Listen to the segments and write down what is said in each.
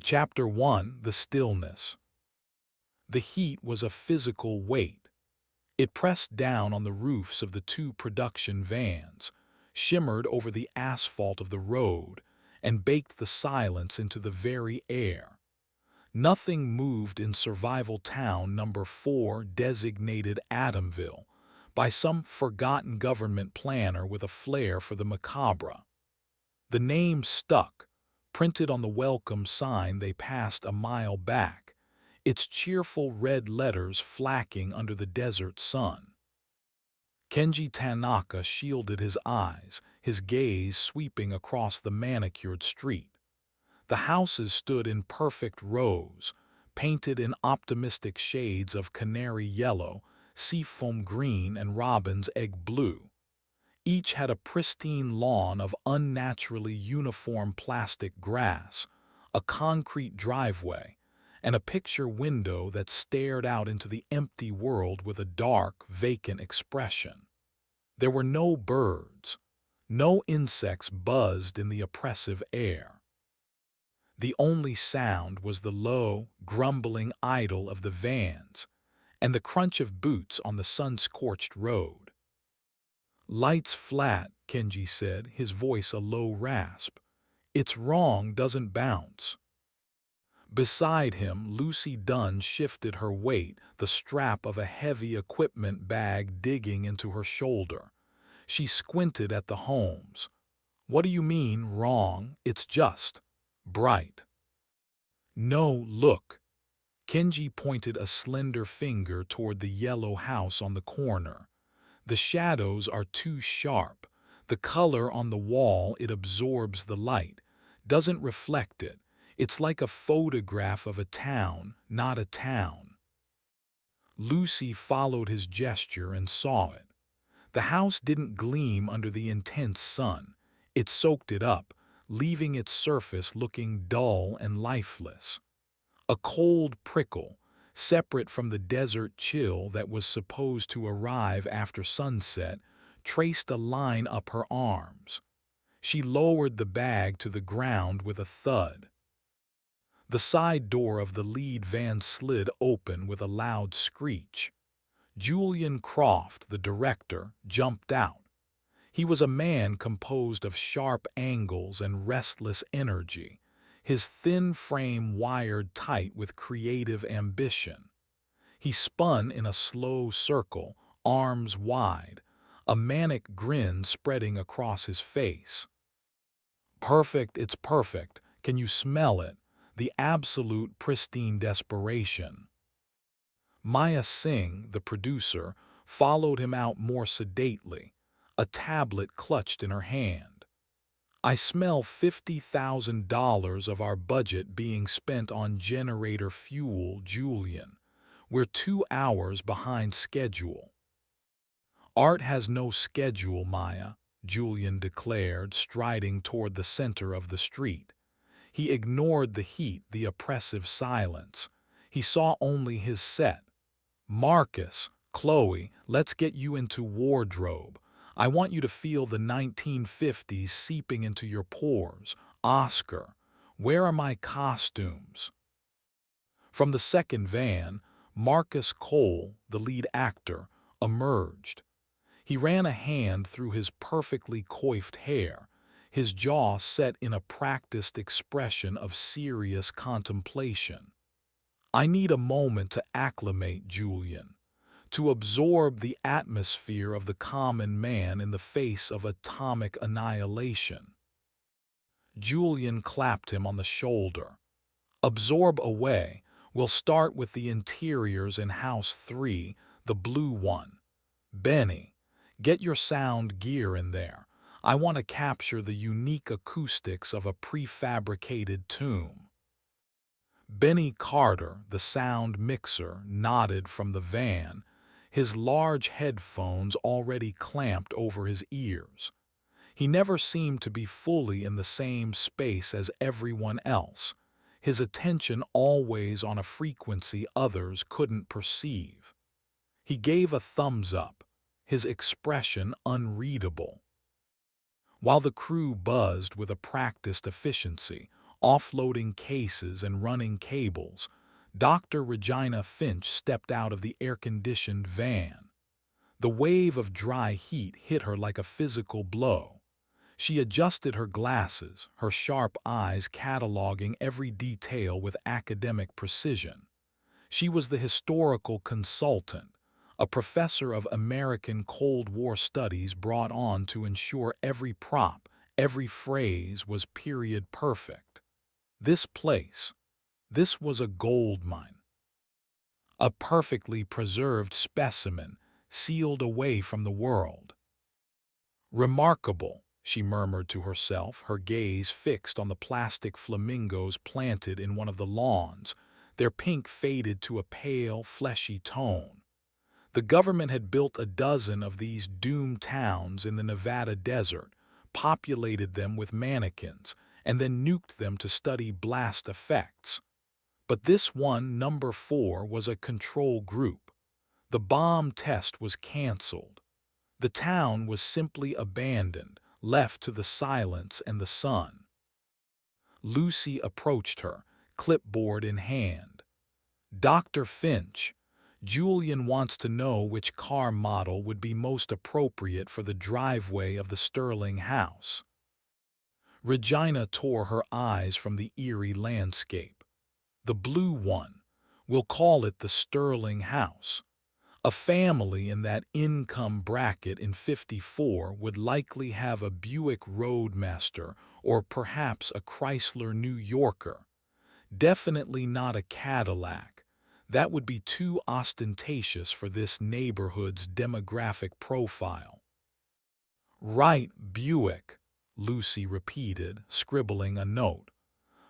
Chapter 1: The Stillness. The heat was a physical weight. It pressed down on the roofs of the two production vans, shimmered over the asphalt of the road, and baked the silence into the very air. Nothing moved in Survival Town Number 4, designated Adamville, by some forgotten government planner with a flair for the macabre. The name stuck, printed on the welcome sign they passed a mile back, its cheerful red letters flacking under the desert sun. Kenji Tanaka shielded his eyes, his gaze sweeping across the manicured street. The houses stood in perfect rows, painted in optimistic shades of canary yellow, seafoam green, and robin's egg blue. Each had a pristine lawn of unnaturally uniform plastic grass, a concrete driveway, and a picture window that stared out into the empty world with a dark, vacant expression. There were no birds. No insects buzzed in the oppressive air. The only sound was the low, grumbling idle of the vans and the crunch of boots on the sun-scorched road. "Light's flat," Kenji said, his voice a low rasp. "It's wrong doesn't bounce." Beside him, Lucy Dunn shifted her weight, the strap of a heavy equipment bag digging into her shoulder. She squinted at the homes. "What do you mean, wrong? It's just bright." "No, look." Kenji pointed a slender finger toward the yellow house on the corner. "The shadows are too sharp. The color on the wall, it absorbs the light, doesn't reflect it. It's like a photograph of a town, not a town." Lucy followed his gesture and saw it. The house didn't gleam under the intense sun. It soaked it up, leaving its surface looking dull and lifeless. A cold prickle, separate from the desert chill that was supposed to arrive after sunset, traced a line up her arms. She lowered the bag to the ground with a thud. The side door of the lead van slid open with a loud screech. Julian Croft, the director, jumped out. He was a man composed of sharp angles and restless energy, his thin frame wired tight with creative ambition. He spun in a slow circle, arms wide, a manic grin spreading across his face. "Perfect, it's perfect. Can you smell it? The absolute pristine desperation." Maya Singh, the producer, followed him out more sedately, a tablet clutched in her hand. "I smell $50,000 of our budget being spent on generator fuel, Julian. We're 2 hours behind schedule." "Art has no schedule, Maya," Julian declared, striding toward the center of the street. He ignored the heat, the oppressive silence. He saw only his set. "Marcus, Chloe, let's get you into wardrobe. I want you to feel the 1950s seeping into your pores. Oscar, where are my costumes?" From the second van, Marcus Cole, the lead actor, emerged. He ran a hand through his perfectly coiffed hair, his jaw set in a practiced expression of serious contemplation. "I need a moment to acclimate, Julian, to absorb the atmosphere of the common man in the face of atomic annihilation." Julian clapped him on the shoulder. "Absorb away. We'll start with the interiors in House 3, the blue one. Benny, get your sound gear in there. I want to capture the unique acoustics of a prefabricated tomb." Benny Carter, the sound mixer, nodded from the van, his large headphones already clamped over his ears. He never seemed to be fully in the same space as everyone else, his attention always on a frequency others couldn't perceive. He gave a thumbs up, his expression unreadable. While the crew buzzed with a practiced efficiency, offloading cases and running cables, Dr. Regina Finch stepped out of the air-conditioned van. The wave of dry heat hit her like a physical blow. She adjusted her glasses, her sharp eyes cataloging every detail with academic precision. She was the historical consultant, a professor of American Cold War studies brought on to ensure every prop, every phrase was period perfect. This was a gold mine. A perfectly preserved specimen, sealed away from the world. Remarkable, she murmured to herself, her gaze fixed on the plastic flamingos planted in one of the lawns, their pink faded to a pale, fleshy tone. The government had built a dozen of these doomed towns in the Nevada desert, populated them with mannequins, and then nuked them to study blast effects. But this one, number 4, was a control group. The bomb test was canceled. The town was simply abandoned, left to the silence and the sun. Lucy approached her, clipboard in hand. "Dr. Finch, Julian wants to know which car model would be most appropriate for the driveway of the Sterling house." Regina tore her eyes from the eerie landscape. "The blue one. We'll call it the Sterling house. A family in that income bracket in '54 would likely have a Buick Roadmaster or perhaps a Chrysler New Yorker. Definitely not a Cadillac. That would be too ostentatious for this neighborhood's demographic profile." "Right, Buick," Lucy repeated, scribbling a note.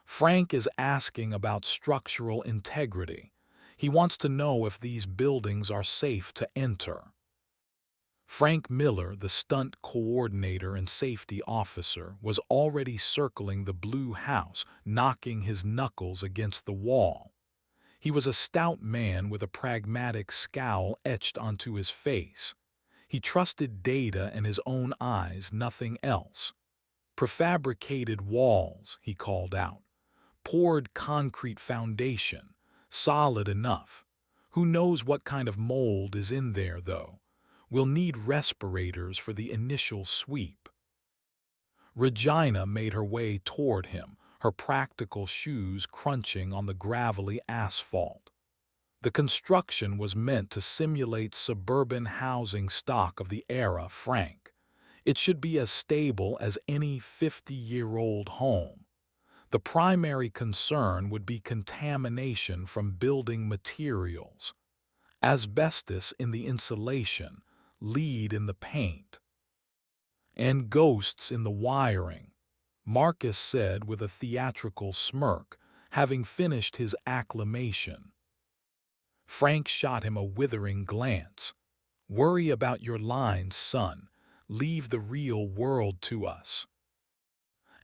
"Frank is asking about structural integrity. He wants to know if these buildings are safe to enter." Frank Miller, the stunt coordinator and safety officer, was already circling the blue house, knocking his knuckles against the wall. He was a stout man with a pragmatic scowl etched onto his face. He trusted data and his own eyes, nothing else. "Prefabricated walls," he called out. "Poured concrete foundation. Solid enough. Who knows what kind of mold is in there, though? We'll need respirators for the initial sweep." Regina made her way toward him, her practical shoes crunching on the gravelly asphalt. The construction was meant to simulate suburban housing stock of the era, Frank. It should be as stable as any 50-year-old home. The primary concern would be contamination from building materials. Asbestos in the insulation, lead in the paint, and ghosts in the wiring, Marcus said with a theatrical smirk, having finished his acclamation. Frank shot him a withering glance. "Worry about your lines, son. Leave the real world to us."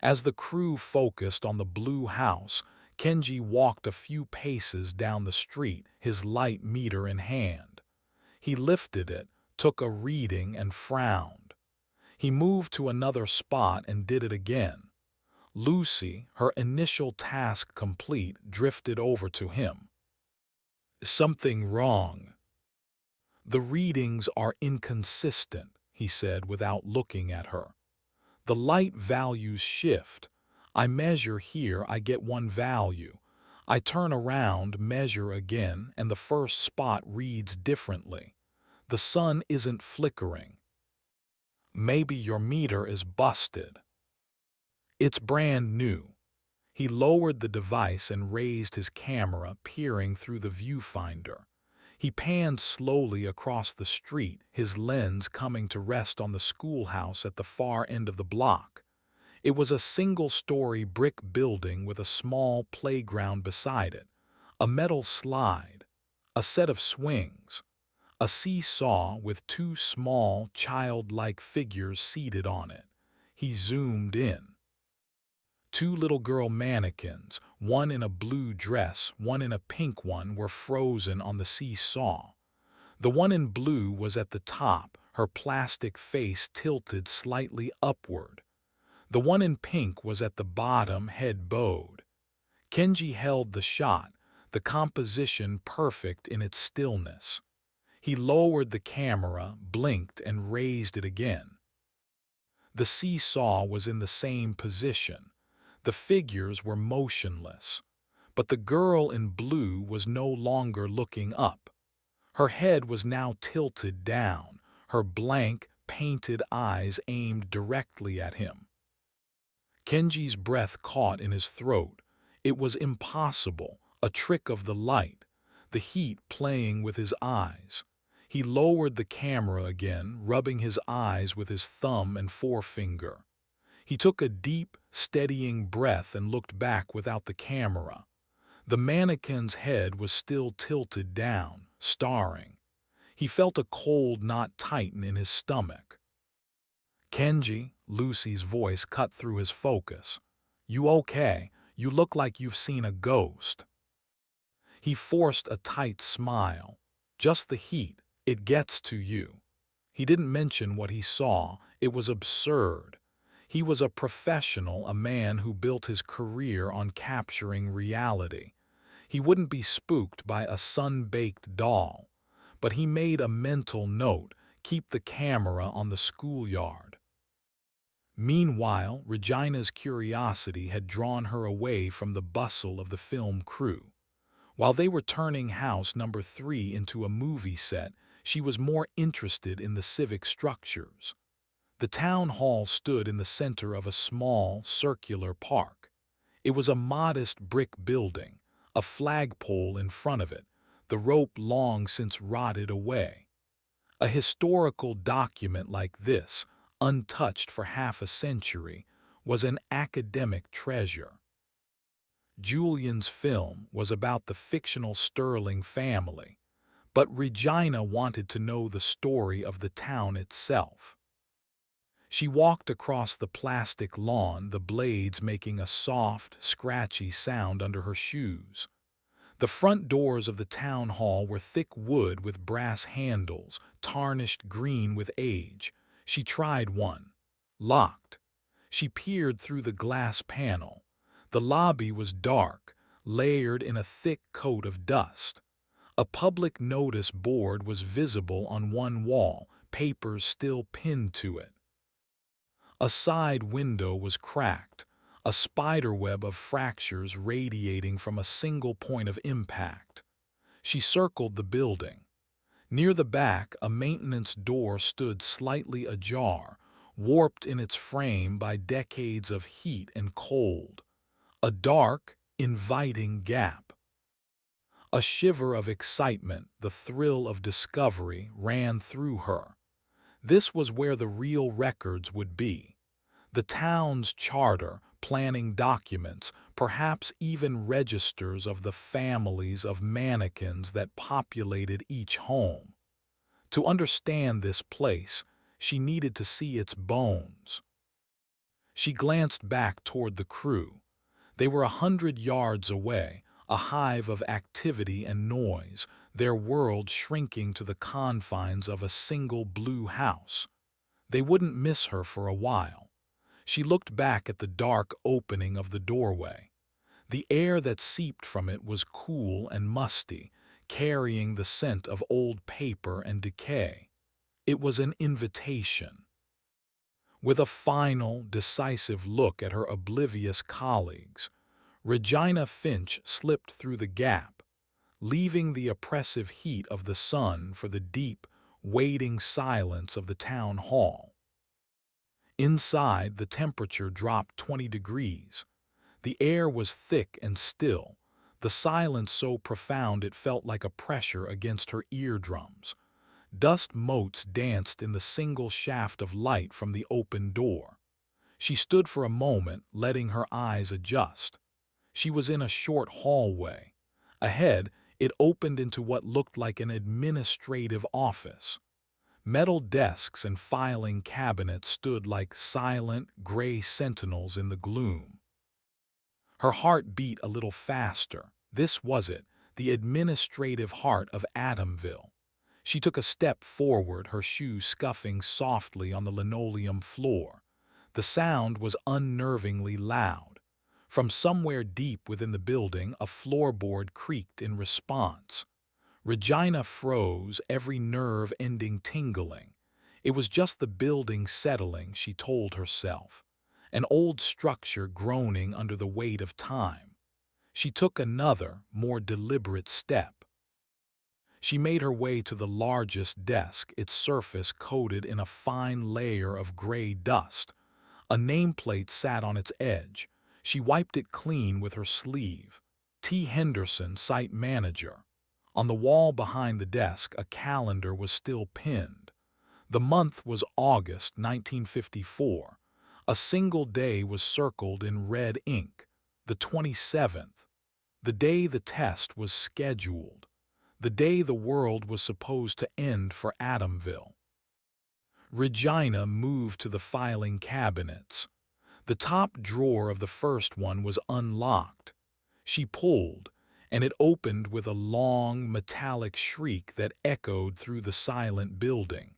As the crew focused on the blue house, Kenji walked a few paces down the street, his light meter in hand. He lifted it, took a reading, and frowned. He moved to another spot and did it again. Lucy, her initial task complete, drifted over to him. "Something wrong." "The readings are inconsistent," he said without looking at her. "The light values shift. I measure here, I get one value. I turn around, measure again, and the first spot reads differently. The sun isn't flickering." "Maybe your meter is busted." "It's brand new." He lowered the device and raised his camera, peering through the viewfinder. He panned slowly across the street, his lens coming to rest on the schoolhouse at the far end of the block. It was a single-story brick building with a small playground beside it, a metal slide, a set of swings, a seesaw with two small, childlike figures seated on it. He zoomed in. Two little girl mannequins, one in a blue dress, one in a pink one, were frozen on the seesaw. The one in blue was at the top, her plastic face tilted slightly upward. The one in pink was at the bottom, head bowed. Kenji held the shot, the composition perfect in its stillness. He lowered the camera, blinked, and raised it again. The seesaw was in the same position. The figures were motionless. But the girl in blue was no longer looking up. Her head was now tilted down, her blank, painted eyes aimed directly at him. Kenji's breath caught in his throat. It was impossible, a trick of the light, the heat playing with his eyes. He lowered the camera again, rubbing his eyes with his thumb and forefinger. He took a deep, steadying breath and looked back without the camera. The mannequin's head was still tilted down, staring. He felt a cold knot tighten in his stomach. "Kenji," Lucy's voice cut through his focus. "You okay? You look like you've seen a ghost." He forced a tight smile. "Just the heat. It gets to you." He didn't mention what he saw. It was absurd. He was a professional, a man who built his career on capturing reality. He wouldn't be spooked by a sun-baked doll. But he made a mental note: keep the camera on the schoolyard. Meanwhile, Regina's curiosity had drawn her away from the bustle of the film crew. While they were turning house number 3 into a movie set, she was more interested in the civic structures. The town hall stood in the center of a small, circular park. It was a modest brick building, a flagpole in front of it, the rope long since rotted away. A historical document like this, untouched for half a century, was an academic treasure. Julian's film was about the fictional Sterling family, but Regina wanted to know the story of the town itself. She walked across the plastic lawn, the blades making a soft, scratchy sound under her shoes. The front doors of the town hall were thick wood with brass handles, tarnished green with age. She tried one. Locked. She peered through the glass panel. The lobby was dark, layered in a thick coat of dust. A public notice board was visible on one wall, papers still pinned to it. A side window was cracked, a spiderweb of fractures radiating from a single point of impact. She circled the building. Near the back, a maintenance door stood slightly ajar, warped in its frame by decades of heat and cold. A dark, inviting gap. A shiver of excitement, the thrill of discovery, ran through her. This was where the real records would be. The town's charter, planning documents, perhaps even registers of the families of mannequins that populated each home. To understand this place, she needed to see its bones. She glanced back toward the crew. They were 100 yards away, a hive of activity and noise, their world shrinking to the confines of a single blue house. They wouldn't miss her for a while. She looked back at the dark opening of the doorway. The air that seeped from it was cool and musty, carrying the scent of old paper and decay. It was an invitation. With a final, decisive look at her oblivious colleagues, Regina Finch slipped through the gap, leaving the oppressive heat of the sun for the deep, waiting silence of the town hall. Inside, the temperature dropped 20 degrees. The air was thick and still, the silence so profound it felt like a pressure against her eardrums. Dust motes danced in the single shaft of light from the open door. She stood for a moment, letting her eyes adjust. She was in a short hallway. Ahead, it opened into what looked like an administrative office. Metal desks and filing cabinets stood like silent, gray sentinels in the gloom. Her heart beat a little faster. This was it, the administrative heart of Atomville. She took a step forward, her shoes scuffing softly on the linoleum floor. The sound was unnervingly loud. From somewhere deep within the building, a floorboard creaked in response. Regina froze, every nerve ending tingling. It was just the building settling, she told herself. An old structure groaning under the weight of time. She took another, more deliberate step. She made her way to the largest desk, its surface coated in a fine layer of gray dust. A nameplate sat on its edge. She wiped it clean with her sleeve. T. Henderson, site manager. On the wall behind the desk, a calendar was still pinned. The month was August 1954. A single day was circled in red ink, the 27th, the day the test was scheduled, the day the world was supposed to end for Adamville. Regina moved to the filing cabinets. The top drawer of the first one was unlocked. She pulled, and it opened with a long, metallic shriek that echoed through the silent building.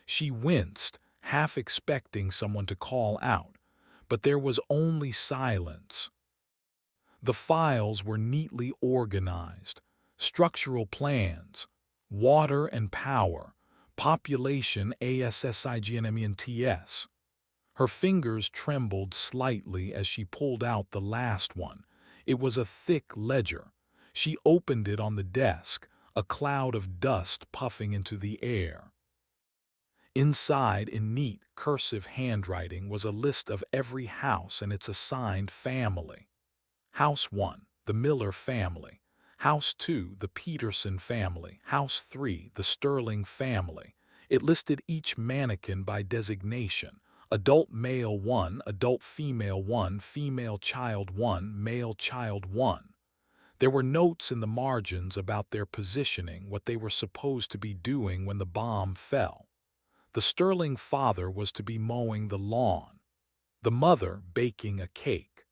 She winced, half expecting someone to call out, but there was only silence. The files were neatly organized: structural plans, water and power, population ASSIGNMENTS. Her fingers trembled slightly as she pulled out the last one. It was a thick ledger. She opened it on the desk, a cloud of dust puffing into the air. Inside, in neat, cursive handwriting, was a list of every house and its assigned family. House 1, the Miller family. House 2, the Peterson family. House 3, the Sterling family. It listed each mannequin by designation: adult male 1, adult female 1, female child 1, male child 1. There were notes in the margins about their positioning, what they were supposed to be doing when the bomb fell. The Sterling father was to be mowing the lawn, the mother baking a cake.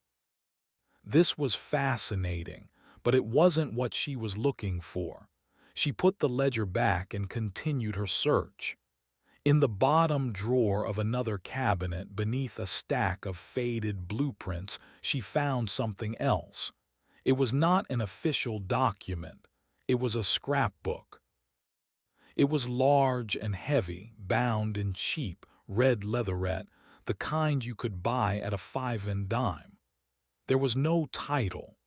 This was fascinating, but it wasn't what she was looking for. She put the ledger back and continued her search. In the bottom drawer of another cabinet, beneath a stack of faded blueprints, she found something else. It was not an official document. It was a scrapbook. It was large and heavy, bound in cheap, red leatherette, the kind you could buy at a 5 and dime. There was no title.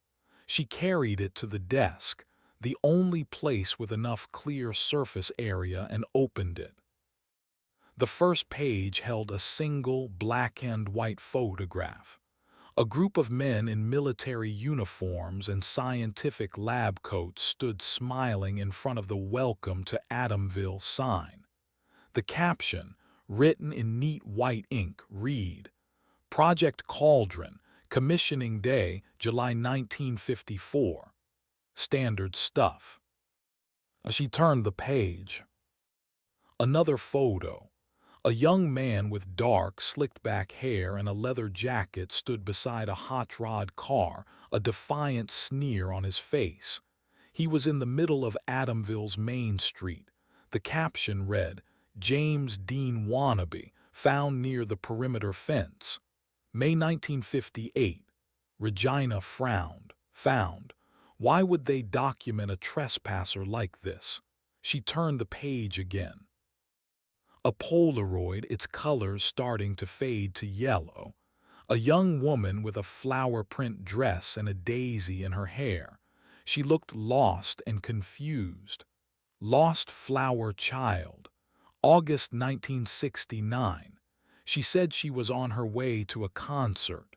She carried it to the desk, the only place with enough clear surface area, and opened it. The first page held a single black and white photograph. A group of men in military uniforms and scientific lab coats stood smiling in front of the "Welcome to Adamville" sign. The caption, written in neat white ink, read, "Project Cauldron, Commissioning Day, July 1954. Standard stuff." She turned the page. Another photo. A young man with dark, slicked-back hair and a leather jacket stood beside a hot-rod car, a defiant sneer on his face. He was in the middle of Adamville's Main Street. The caption read, "James Dean Wannabe, found near the perimeter fence. May 1958. Regina frowned. Found. Why would they document a trespasser like this? She turned the page again. A Polaroid, its colors starting to fade to yellow. A young woman with a flower print dress and a daisy in her hair. She looked lost and confused. Lost flower child. August 1969. She said she was on her way to a concert.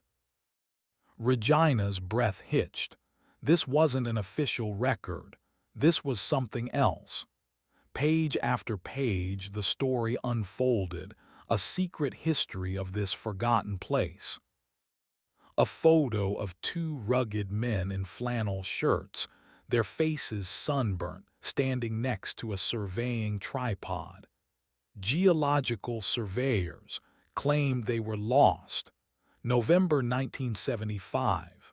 Regina's breath hitched. This wasn't an official record. This was something else. Page after page, the story unfolded, a secret history of this forgotten place. A photo of two rugged men in flannel shirts, their faces sunburnt, standing next to a surveying tripod. Geological surveyors claimed they were lost. November 1975.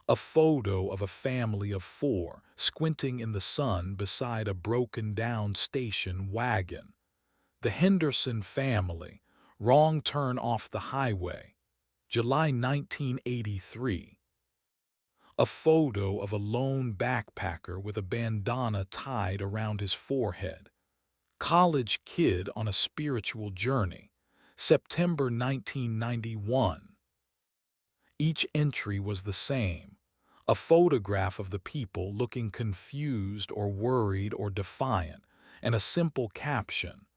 A photo of a family of 4, squinting in the sun beside a broken-down station wagon. The Henderson family, wrong turn off the highway. July 1983. A photo of a lone backpacker with a bandana tied around his forehead. College kid on a spiritual journey. September 1991. Each entry was the same. A photograph of the people looking confused or worried or defiant, and a simple caption.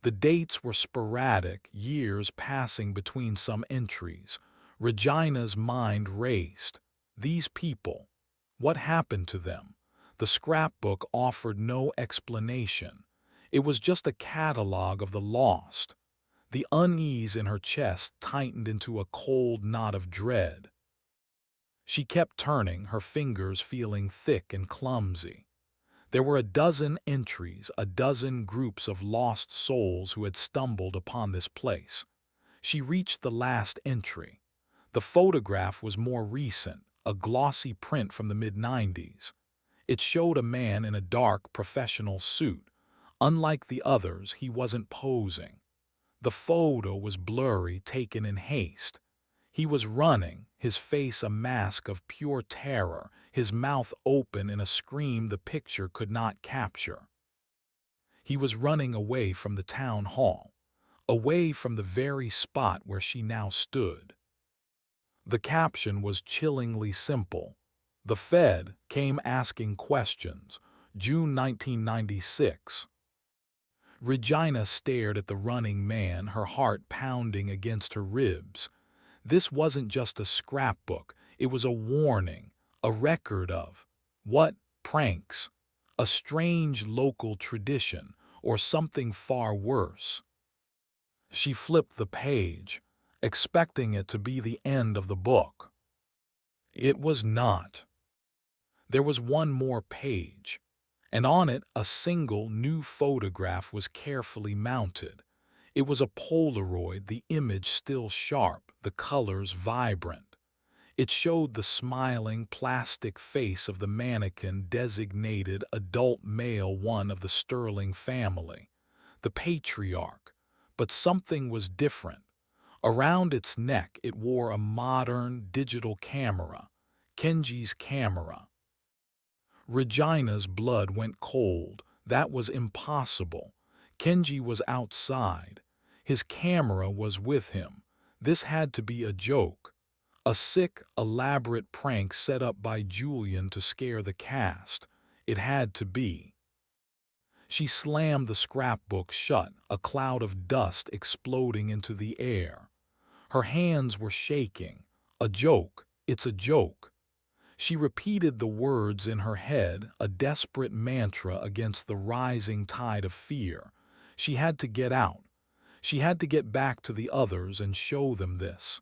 The dates were sporadic, years passing between some entries. Regina's mind raced. These people, what happened to them? The scrapbook offered no explanation. It was just a catalog of the lost. The unease in her chest tightened into a cold knot of dread. She kept turning, her fingers feeling thick and clumsy. There were a dozen entries, a dozen groups of lost souls who had stumbled upon this place. She reached the last entry. The photograph was more recent, a glossy print from the mid-90s. It showed a man in a dark, professional suit. Unlike the others, he wasn't posing. The photo was blurry, taken in haste. He was running, his face a mask of pure terror, his mouth open in a scream the picture could not capture. He was running away from the town hall, away from the very spot where she now stood. The caption was chillingly simple. The Fed came asking questions. June 1996. Regina stared at the running man, her heart pounding against her ribs. This wasn't just a scrapbook, it was a warning, a record of what? Pranks, a strange local tradition, or something far worse. She flipped the page, expecting it to be the end of the book. It was not. There was one more page, and on it a single new photograph was carefully mounted. It was a Polaroid, the image still sharp, the colors vibrant. It showed the smiling plastic face of the mannequin designated adult male, one of the Sterling family, the patriarch. But something was different. Around its neck it wore a modern digital camera, Kenji's camera. Regina's blood went cold. That was impossible. Kenji was outside. His camera was with him. This had to be a joke. A sick, elaborate prank set up by Julian to scare the cast. It had to be. She slammed the scrapbook shut, a cloud of dust exploding into the air. Her hands were shaking. A joke. It's a joke. She repeated the words in her head, a desperate mantra against the rising tide of fear. She had to get out. She had to get back to the others and show them this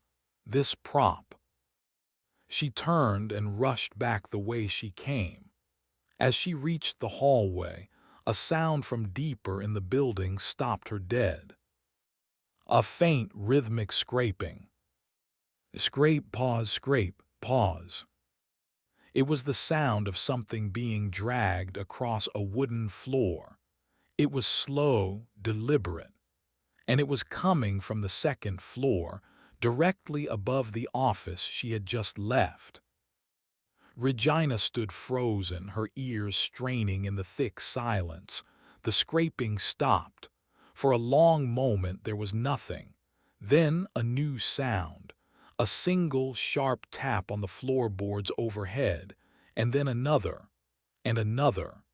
prop. She turned and rushed back the way she came. As she reached the hallway, a sound from deeper in the building stopped her dead. A faint, rhythmic scraping. Scrape, pause. It was the sound of something being dragged across a wooden floor. It was slow, deliberate, and it was coming from the second floor, directly above the office she had just left. Regina stood frozen, her ears straining in the thick silence. The scraping stopped. For a long moment there was nothing. Then a new sound. A single sharp tap on the floorboards overhead, and then another, and another.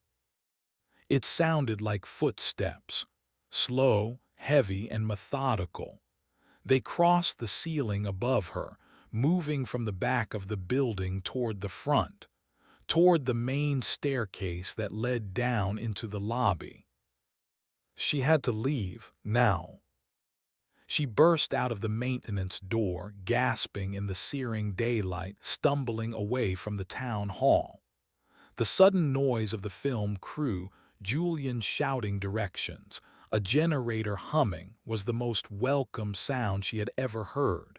It sounded like footsteps, slow, heavy, and methodical. They crossed the ceiling above her, moving from the back of the building toward the front, toward the main staircase that led down into the lobby. She had to leave, now. She burst out of the maintenance door, gasping in the searing daylight, stumbling away from the town hall. The sudden noise of the film crew, Julian shouting directions, a generator humming, was the most welcome sound she had ever heard.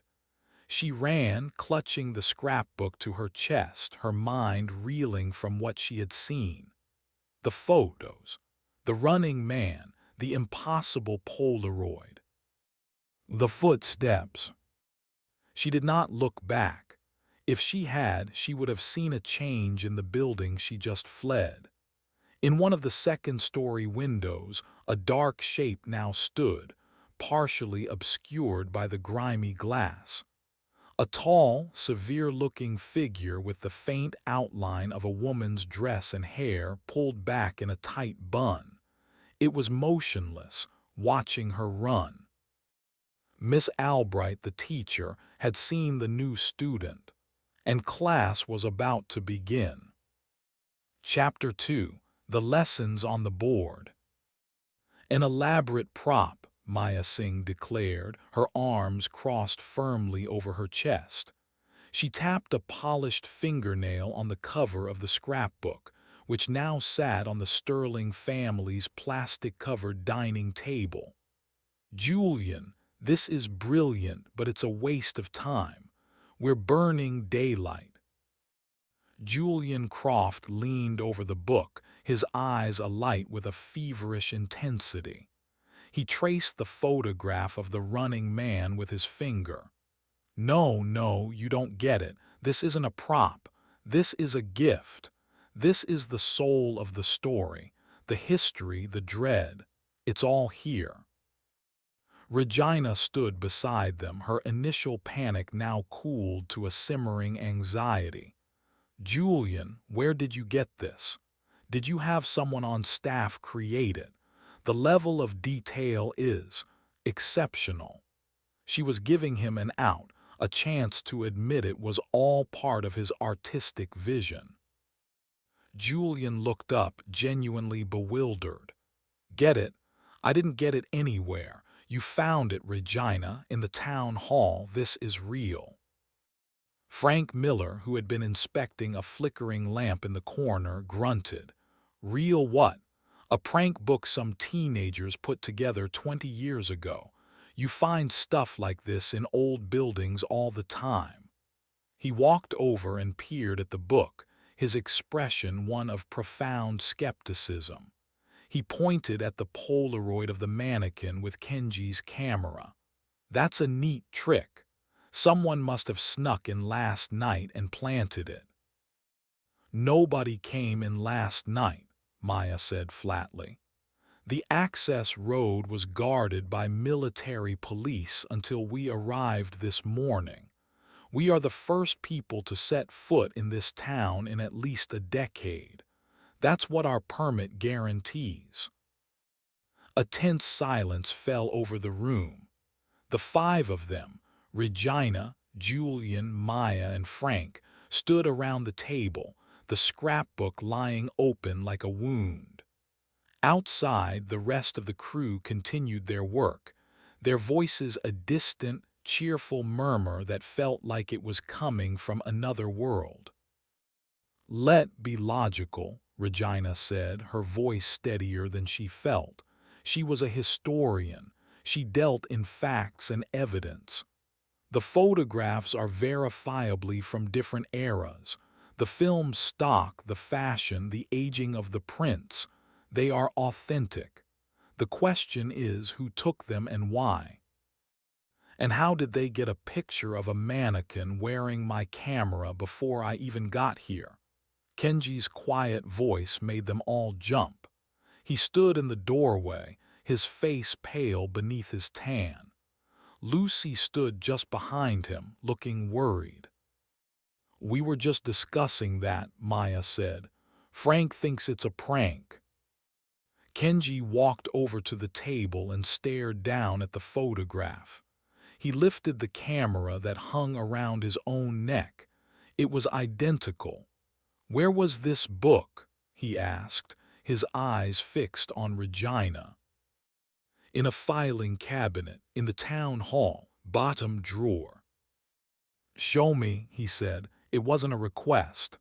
She ran, clutching the scrapbook to her chest, her mind reeling from what she had seen. The photos, the running man, the impossible Polaroid. The footsteps. She did not look back. If she had, she would have seen a change in the building she just fled. In one of the second-story windows, a dark shape now stood, partially obscured by the grimy glass. A tall, severe-looking figure with the faint outline of a woman's dress and hair pulled back in a tight bun. It was motionless, watching her run. Miss Albright, the teacher, had seen the new student, and class was about to begin. Chapter 2. The Lessons on the Board. An elaborate prop, Maya Singh declared, her arms crossed firmly over her chest. She tapped a polished fingernail on the cover of the scrapbook, which now sat on the Sterling family's plastic-covered dining table. "Julian, this is brilliant, but it's a waste of time. We're burning daylight." Julian Croft leaned over the book, his eyes alight with a feverish intensity. He traced the photograph of the running man with his finger. No, you don't get it. This isn't a prop. This is a gift. This is the soul of the story, the history, the dread. It's all here." Regina stood beside them, her initial panic now cooled to a simmering anxiety. "Julian, where did you get this? Did you have someone on staff create it? The level of detail is exceptional." She was giving him an out, a chance to admit it was all part of his artistic vision. Julian looked up, genuinely bewildered. "Get it? I didn't get it anywhere. You found it, Regina, in the town hall. This is real." Frank Miller, who had been inspecting a flickering lamp in the corner, grunted. "Real what? A prank book some teenagers put together 20 years ago. You find stuff like this in old buildings all the time." He walked over and peered at the book, his expression one of profound skepticism. He pointed at the Polaroid of the mannequin with Kenji's camera. "That's a neat trick. Someone must have snuck in last night and planted it." "Nobody came in last night," Maya said flatly. "The access road was guarded by military police until we arrived this morning. We are the first people to set foot in this town in at least a decade. That's what our permit guarantees." A tense silence fell over the room. The five of them, Regina, Julian, Maya, and Frank, stood around the table, the scrapbook lying open like a wound. Outside, the rest of the crew continued their work, their voices a distant, cheerful murmur that felt like it was coming from another world. "Let be logical," Regina said, her voice steadier than she felt. She was a historian. She dealt in facts and evidence. "The photographs are verifiably from different eras. The film's stock, the fashion, the aging of the prints, they are authentic. The question is who took them and why. And how did they get a picture of a mannequin wearing my camera before I even got here?" Kenji's quiet voice made them all jump. He stood in the doorway, his face pale beneath his tan. Lucy stood just behind him, looking worried. "We were just discussing that," Maya said. "Frank thinks it's a prank." Kenji walked over to the table and stared down at the photograph. He lifted the camera that hung around his own neck. It was identical. "Where was this book?" he asked, his eyes fixed on Regina. "In a filing cabinet, in the town hall, bottom drawer." "Show me," he said. "It wasn't a request."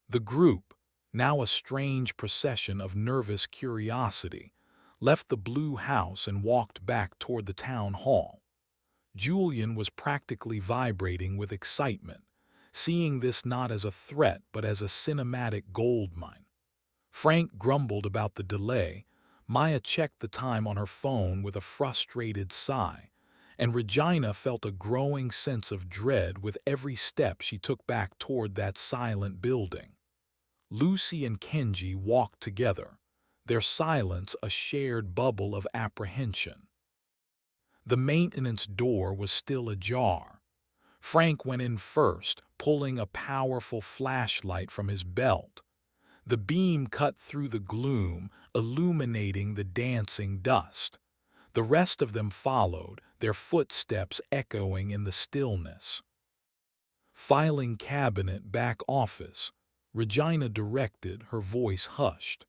The group, now a strange procession of nervous curiosity, left the blue house and walked back toward the town hall. Julian was practically vibrating with excitement, seeing this not as a threat but as a cinematic goldmine. Frank grumbled about the delay. Maya checked the time on her phone with a frustrated sigh, and Regina felt a growing sense of dread with every step she took back toward that silent building. Lucy and Kenji walked together, their silence a shared bubble of apprehension. The maintenance door was still ajar. Frank went in first, pulling a powerful flashlight from his belt. The beam cut through the gloom, illuminating the dancing dust. The rest of them followed, their footsteps echoing in the stillness. Filing cabinet back office, Regina directed, her voice hushed.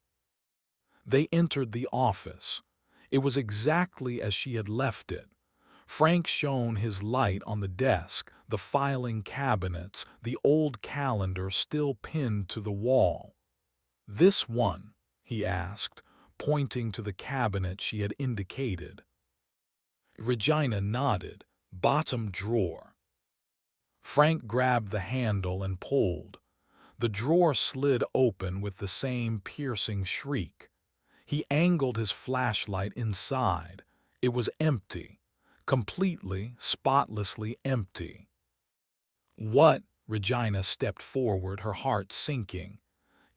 They entered the office. It was exactly as she had left it. Frank shone his light on the desk, the filing cabinets, the old calendar still pinned to the wall. "This one?" he asked, pointing to the cabinet she had indicated. Regina nodded. "Bottom drawer." Frank grabbed the handle and pulled. The drawer slid open with the same piercing shriek. He angled his flashlight inside. It was empty. Completely, spotlessly empty. "What?" Regina stepped forward, her heart sinking.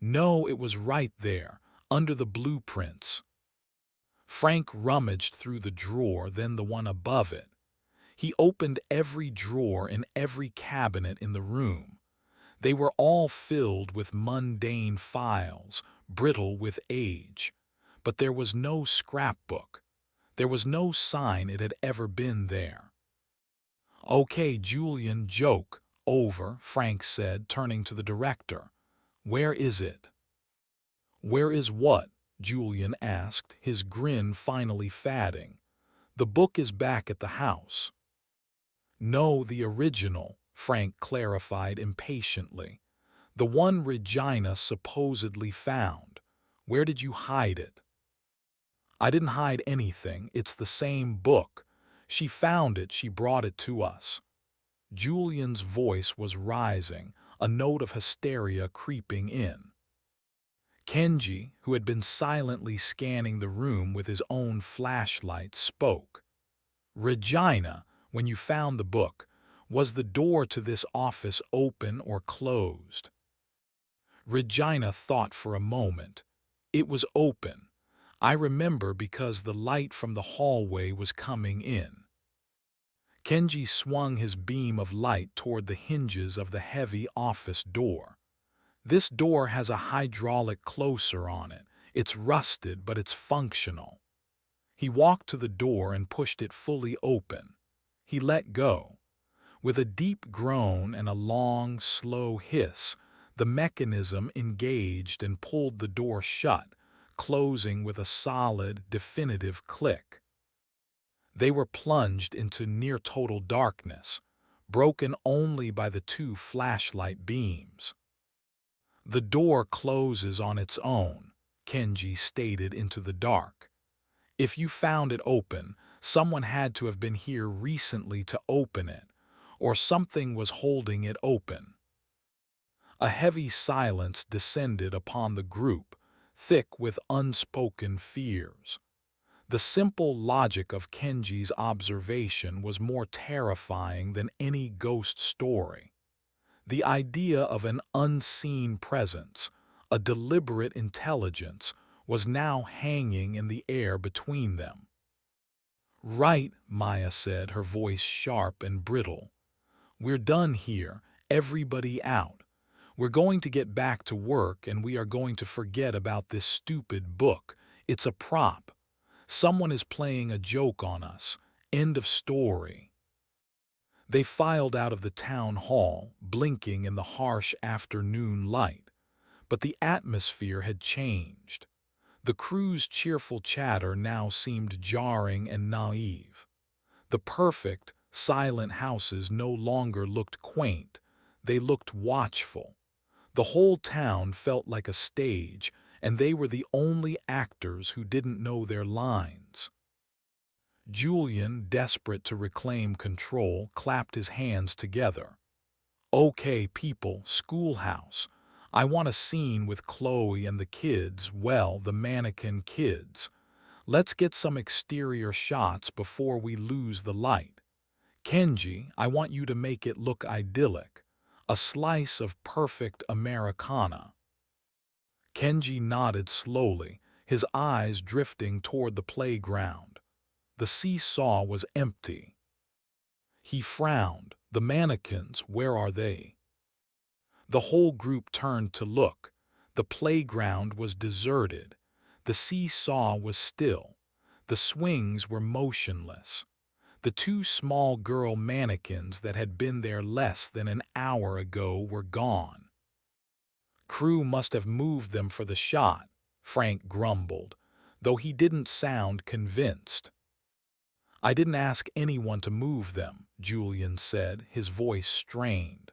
No, it was right there, under the blueprints. Frank rummaged through the drawer, then the one above it. He opened every drawer in every cabinet in the room. They were all filled with mundane files, brittle with age. But there was no scrapbook. There was no sign it had ever been there. "Okay, Julian, joke over," Frank said, turning to the director. "Where is it?" "Where is what?" Julian asked, his grin finally fading. "The book is back at the house." "No, the original," Frank clarified impatiently. "The one Regina supposedly found. Where did you hide it?" "I didn't hide anything. It's the same book. She found it, she brought it to us." Julian's voice was rising, a note of hysteria creeping in. Kenji, who had been silently scanning the room with his own flashlight, spoke. "Regina, when you found the book, was the door to this office open or closed?" Regina thought for a moment. "It was open. I remember because the light from the hallway was coming in." Kenji swung his beam of light toward the hinges of the heavy office door. "This door has a hydraulic closer on it. It's rusted, but it's functional." He walked to the door and pushed it fully open. He let go. With a deep groan and a long, slow hiss, the mechanism engaged and pulled the door shut, closing with a solid, definitive click. They were plunged into near-total darkness, broken only by the two flashlight beams. "The door closes on its own," Kenji stated into the dark. "If you found it open, someone had to have been here recently to open it, or something was holding it open." A heavy silence descended upon the group, thick with unspoken fears. The simple logic of Kenji's observation was more terrifying than any ghost story. The idea of an unseen presence, a deliberate intelligence, was now hanging in the air between them. "Right," Maya said, her voice sharp and brittle. "We're done here, everybody out. We're going to get back to work and we are going to forget about this stupid book. It's a prop. Someone is playing a joke on us. End of story." They filed out of the town hall, blinking in the harsh afternoon light. But the atmosphere had changed. The crew's cheerful chatter now seemed jarring and naive. The perfect, silent houses no longer looked quaint. They looked watchful. The whole town felt like a stage, and they were the only actors who didn't know their lines. Julian, desperate to reclaim control, clapped his hands together. "Okay, people, schoolhouse. I want a scene with Chloe and the kids, well, the mannequin kids. Let's get some exterior shots before we lose the light." Kenji, I want you to make it look idyllic. A slice of perfect Americana. Kenji nodded slowly, his eyes drifting toward the playground. The seesaw was empty. He frowned. The mannequins, where are they? The whole group turned to look. The playground was deserted. The seesaw was still. The swings were motionless. The two small girl mannequins that had been there less than an hour ago were gone. Crew must have moved them for the shot, Frank grumbled, though he didn't sound convinced. I didn't ask anyone to move them, Julian said, his voice strained.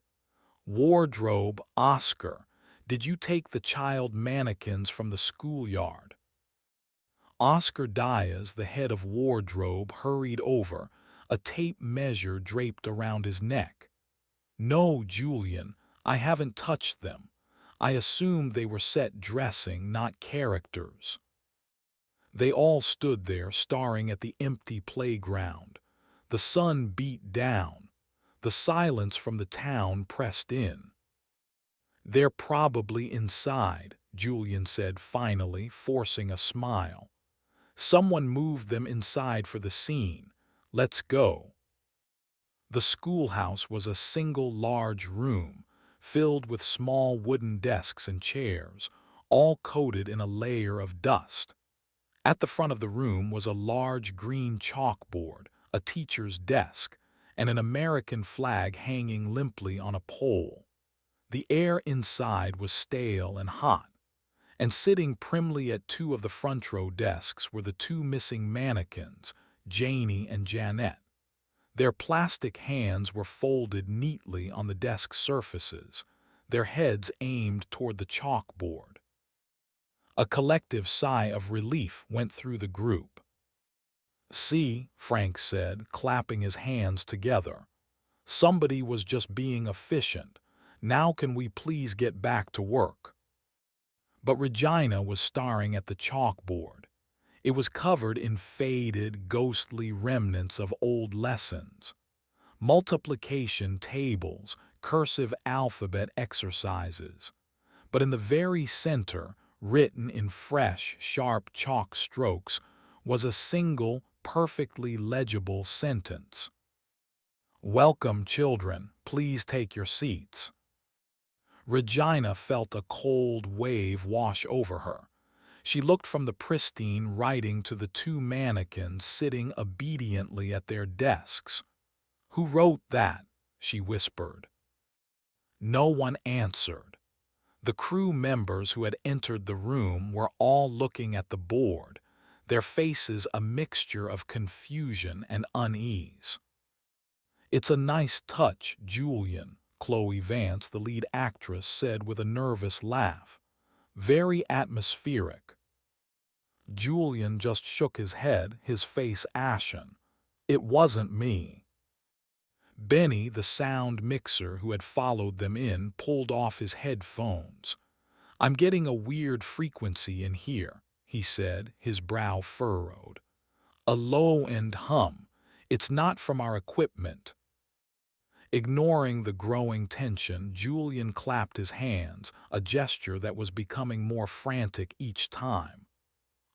Wardrobe, Oscar, did you take the child mannequins from the schoolyard? Oscar Diaz, the head of wardrobe, hurried over, a tape measure draped around his neck. No, Julian, I haven't touched them. I assumed they were set dressing, not characters. They all stood there, staring at the empty playground. The sun beat down. The silence from the town pressed in. They're probably inside, Julian said finally, forcing a smile. Someone moved them inside for the scene. Let's go. The schoolhouse was a single large room, filled with small wooden desks and chairs, all coated in a layer of dust. At the front of the room was a large green chalkboard, a teacher's desk, and an American flag hanging limply on a pole. The air inside was stale and hot, and sitting primly at two of the front row desks were the two missing mannequins, Janie and Janet. Their plastic hands were folded neatly on the desk surfaces, their heads aimed toward the chalkboard. A collective sigh of relief went through the group. See, Frank said, clapping his hands together. Somebody was just being efficient. Now can we please get back to work? But Regina was staring at the chalkboard. It was covered in faded, ghostly remnants of old lessons. Multiplication tables, cursive alphabet exercises. But in the very center, written in fresh, sharp chalk strokes, was a single, perfectly legible sentence. Welcome, children. Please take your seats. Regina felt a cold wave wash over her. She looked from the pristine writing to the two mannequins sitting obediently at their desks. Who wrote that? She whispered. No one answered. The crew members who had entered the room were all looking at the board, their faces a mixture of confusion and unease. It's a nice touch, Julian, Chloe Vance, the lead actress, said with a nervous laugh. Very atmospheric. Julian just shook his head, his face ashen. It wasn't me. Benny, the sound mixer who had followed them in, pulled off his headphones. I'm getting a weird frequency in here, he said, his brow furrowed. A low-end hum. It's not from our equipment. Ignoring the growing tension, Julian clapped his hands, a gesture that was becoming more frantic each time.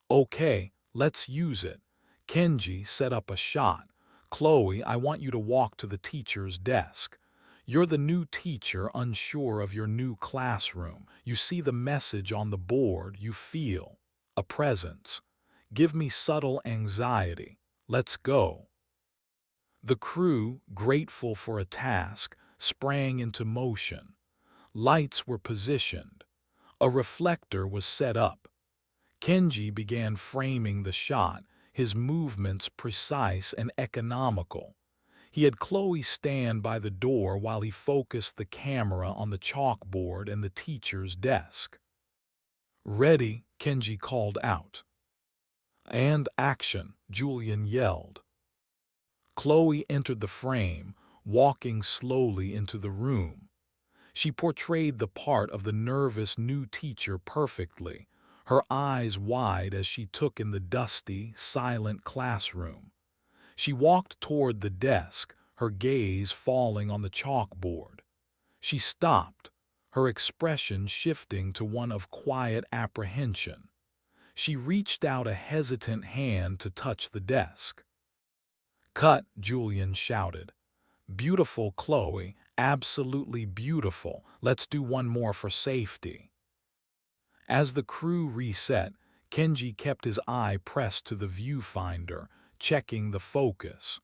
Okay, let's use it. Kenji, set up a shot. Chloe, I want you to walk to the teacher's desk. You're the new teacher, unsure of your new classroom. You see the message on the board, you feel a presence. Give me subtle anxiety. Let's go. The crew, grateful for a task, sprang into motion. Lights were positioned. A reflector was set up. Kenji began framing the shot, his movements precise and economical. He had Chloe stand by the door while he focused the camera on the chalkboard and the teacher's desk. Ready, Kenji called out. And action, Julian yelled. Chloe entered the frame, walking slowly into the room. She portrayed the part of the nervous new teacher perfectly, her eyes wide as she took in the dusty, silent classroom. She walked toward the desk, her gaze falling on the chalkboard. She stopped, her expression shifting to one of quiet apprehension. She reached out a hesitant hand to touch the desk. "Cut," Julian shouted. "Beautiful, Chloe, absolutely beautiful. Let's do one more for safety." As the crew reset, Kenji kept his eye pressed to the viewfinder, checking the focus.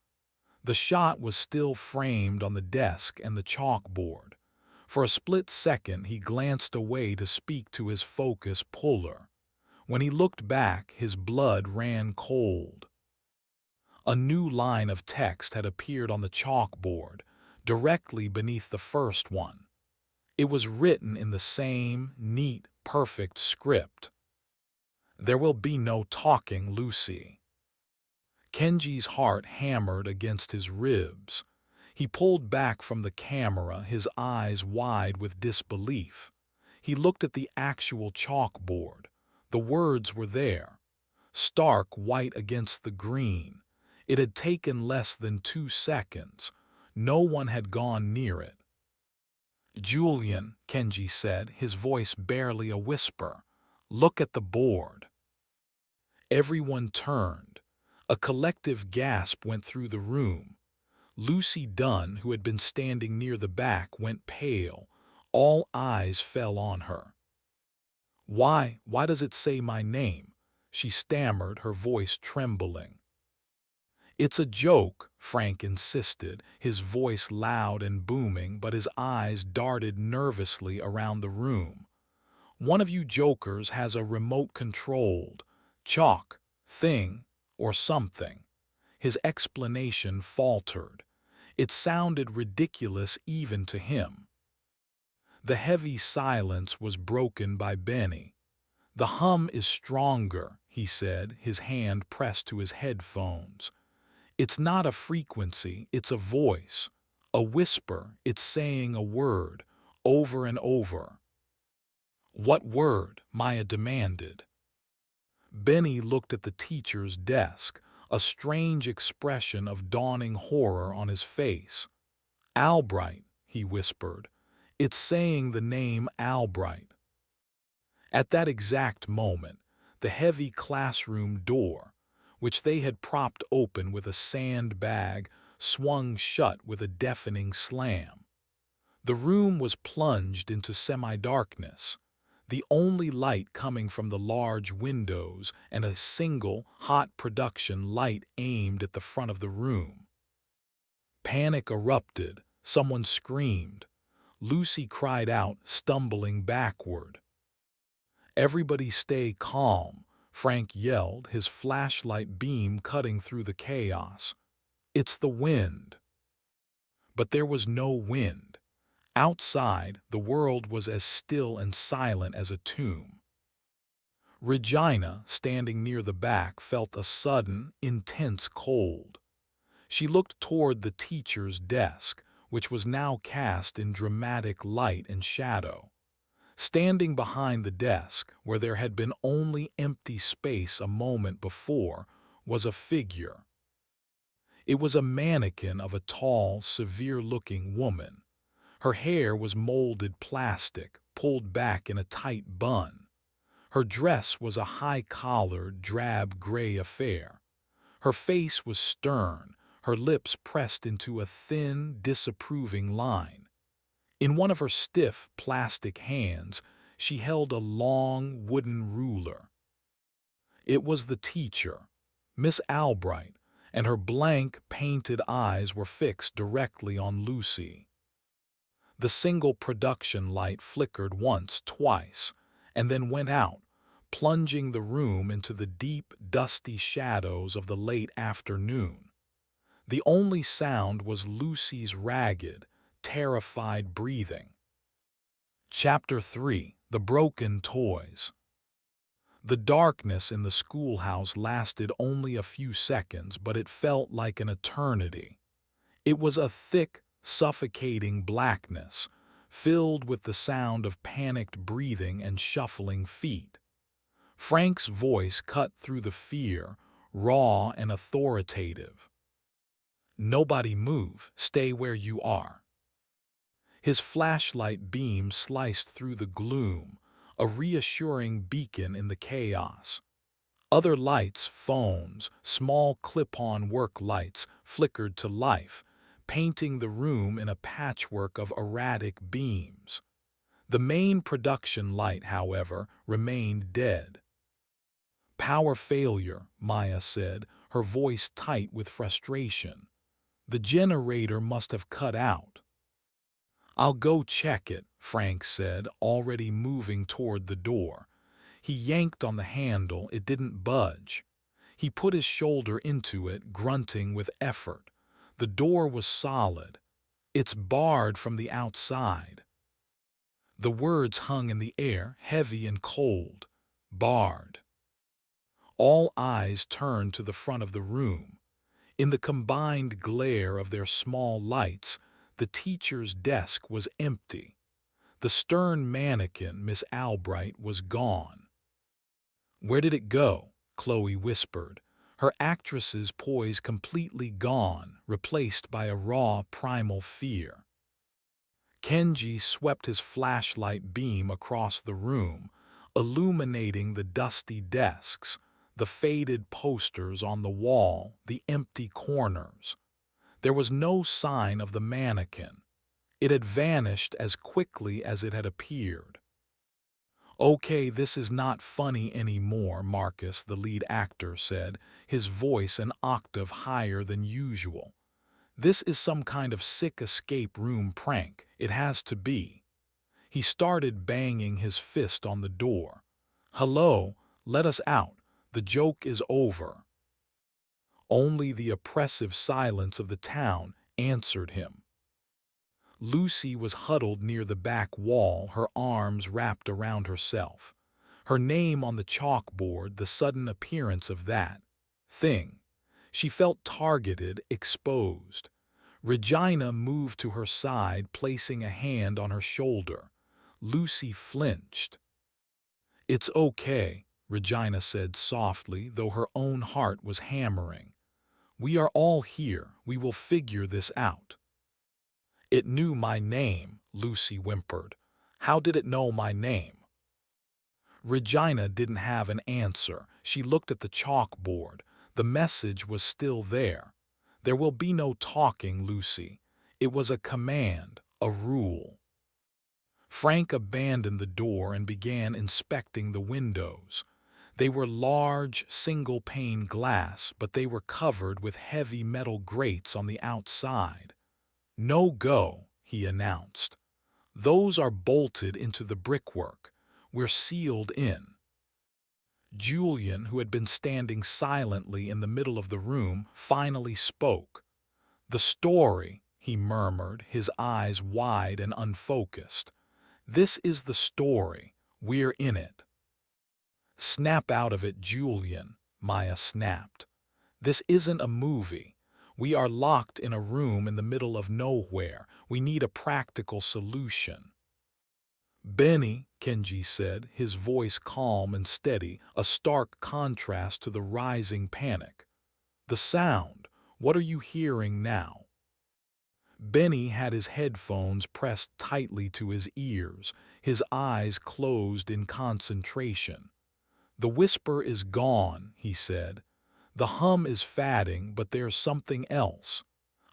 The shot was still framed on the desk and the chalkboard. For a split second, he glanced away to speak to his focus puller. When he looked back, his blood ran cold. A new line of text had appeared on the chalkboard, directly beneath the first one. It was written in the same neat, perfect script. "There will be no talking, Lucy." Kenji's heart hammered against his ribs. He pulled back from the camera, his eyes wide with disbelief. He looked at the actual chalkboard. The words were there, stark white against the green. It had taken less than 2 seconds. No one had gone near it. "Julian," Kenji said, his voice barely a whisper, "look at the board." Everyone turned. A collective gasp went through the room. Lucy Dunn, who had been standing near the back, went pale. All eyes fell on her. Why does it say my name?" she stammered, her voice trembling. "It's a joke," Frank insisted, his voice loud and booming, but his eyes darted nervously around the room. "One of you jokers has a remote-controlled chalk thing or something." His explanation faltered. It sounded ridiculous even to him. The heavy silence was broken by Benny. "The hum is stronger," he said, his hand pressed to his headphones. "It's not a frequency, it's a voice. A whisper, it's saying a word, over and over." "What word?" Maya demanded. Benny looked at the teacher's desk, a strange expression of dawning horror on his face. "Albright," he whispered. "It's saying the name Albright." At that exact moment, the heavy classroom door, which they had propped open with a sandbag, swung shut with a deafening slam. The room was plunged into semi-darkness, the only light coming from the large windows and a single, hot production light aimed at the front of the room. Panic erupted. Someone screamed. Lucy cried out, stumbling backward. "Everybody stay calm," Frank yelled, his flashlight beam cutting through the chaos. "It's the wind." But there was no wind. Outside, the world was as still and silent as a tomb. Regina, standing near the back, felt a sudden, intense cold. She looked toward the teacher's desk, which was now cast in dramatic light and shadow. Standing behind the desk, where there had been only empty space a moment before, was a figure. It was a mannequin of a tall, severe-looking woman. Her hair was molded plastic, pulled back in a tight bun. Her dress was a high-collared, drab gray affair. Her face was stern, her lips pressed into a thin, disapproving line. In one of her stiff, plastic hands, she held a long, wooden ruler. It was the teacher, Miss Albright, and her blank, painted eyes were fixed directly on Lucy. The single production light flickered once, twice, and then went out, plunging the room into the deep, dusty shadows of the late afternoon. The only sound was Lucy's ragged, terrified breathing. Chapter 3: The Broken Toys. The darkness in the schoolhouse lasted only a few seconds, but it felt like an eternity. It was a thick, suffocating blackness, filled with the sound of panicked breathing and shuffling feet. Frank's voice cut through the fear, raw and authoritative. Nobody move, stay where you are. His flashlight beam sliced through the gloom, a reassuring beacon in the chaos. Other lights, phones, small clip-on work lights, flickered to life, painting the room in a patchwork of erratic beams. The main production light, however, remained dead. "Power failure," Maya said, her voice tight with frustration. "The generator must have cut out." "I'll go check it," Frank said, already moving toward the door. He yanked on the handle, it didn't budge. He put his shoulder into it, grunting with effort. The door was solid. "It's barred from the outside." The words hung in the air, heavy and cold. Barred. All eyes turned to the front of the room. In the combined glare of their small lights, the teacher's desk was empty. The stern mannequin, Miss Albright, was gone. "Where did it go?" Chloe whispered, her actress's poise completely gone, replaced by a raw, primal fear. Kenji swept his flashlight beam across the room, illuminating the dusty desks, the faded posters on the wall, the empty corners. There was no sign of the mannequin. It had vanished as quickly as it had appeared. "Okay, this is not funny anymore," Marcus, the lead actor, said, his voice an octave higher than usual. "This is some kind of sick escape room prank. It has to be." He started banging his fist on the door. "Hello, let us out. The joke is over." Only the oppressive silence of the town answered him. Lucy was huddled near the back wall, her arms wrapped around herself. Her name on the chalkboard, the sudden appearance of that thing. She felt targeted, exposed. Regina moved to her side, placing a hand on her shoulder. Lucy flinched. "It's okay," Regina said softly, though her own heart was hammering. "We are all here. We will figure this out." "It knew my name," Lucy whimpered. "How did it know my name?" Regina didn't have an answer. She looked at the chalkboard. The message was still there. "There will be no talking, Lucy." It was a command, a rule. Frank abandoned the door and began inspecting the windows. They were large, single-pane glass, but they were covered with heavy metal grates on the outside. "No go," he announced. "Those are bolted into the brickwork. We're sealed in." Julian, who had been standing silently in the middle of the room, finally spoke. "The story," he murmured, his eyes wide and unfocused. "This is the story. We're in it." "Snap out of it, Julian," Maya snapped. "This isn't a movie. We are locked in a room in the middle of nowhere. We need a practical solution." "Benny," Kenji said, his voice calm and steady, a stark contrast to the rising panic. "The sound. What are you hearing now?" Benny had his headphones pressed tightly to his ears, his eyes closed in concentration. "The whisper is gone," he said. "The hum is fading, but there's something else.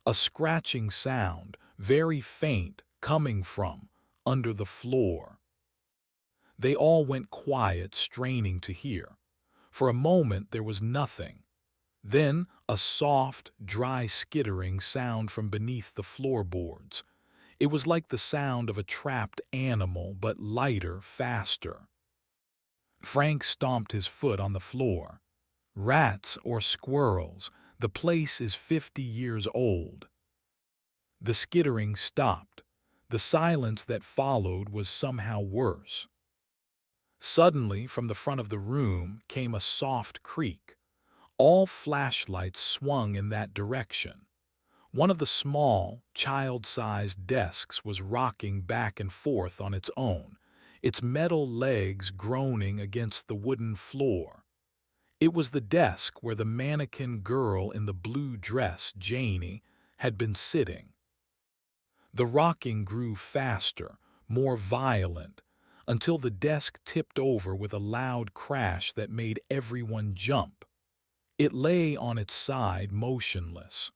A scratching sound, very faint, coming from under the floor." They all went quiet, straining to hear. For a moment there was nothing. Then a soft, dry skittering sound from beneath the floorboards. It was like the sound of a trapped animal, but lighter, faster. Frank stomped his foot on the floor. "Rats or squirrels, the place is 50 years old." The skittering stopped. The silence that followed was somehow worse. Suddenly, from the front of the room, came a soft creak. All flashlights swung in that direction. One of the small, child-sized desks was rocking back and forth on its own, its metal legs groaning against the wooden floor. It was the desk where the mannequin girl in the blue dress, Janie, had been sitting. The rocking grew faster, more violent, until the desk tipped over with a loud crash that made everyone jump. It lay on its side, motionless.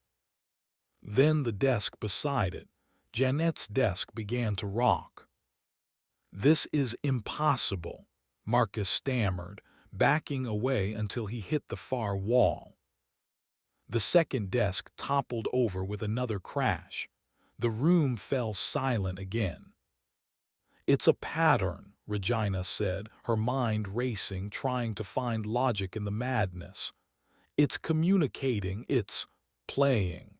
Then the desk beside it, Jeanette's desk, began to rock. "This is impossible," Marcus stammered, backing away until he hit the far wall. The second desk toppled over with another crash. The room fell silent again. "It's a pattern," Regina said, her mind racing, trying to find logic in the madness. "It's communicating, it's playing."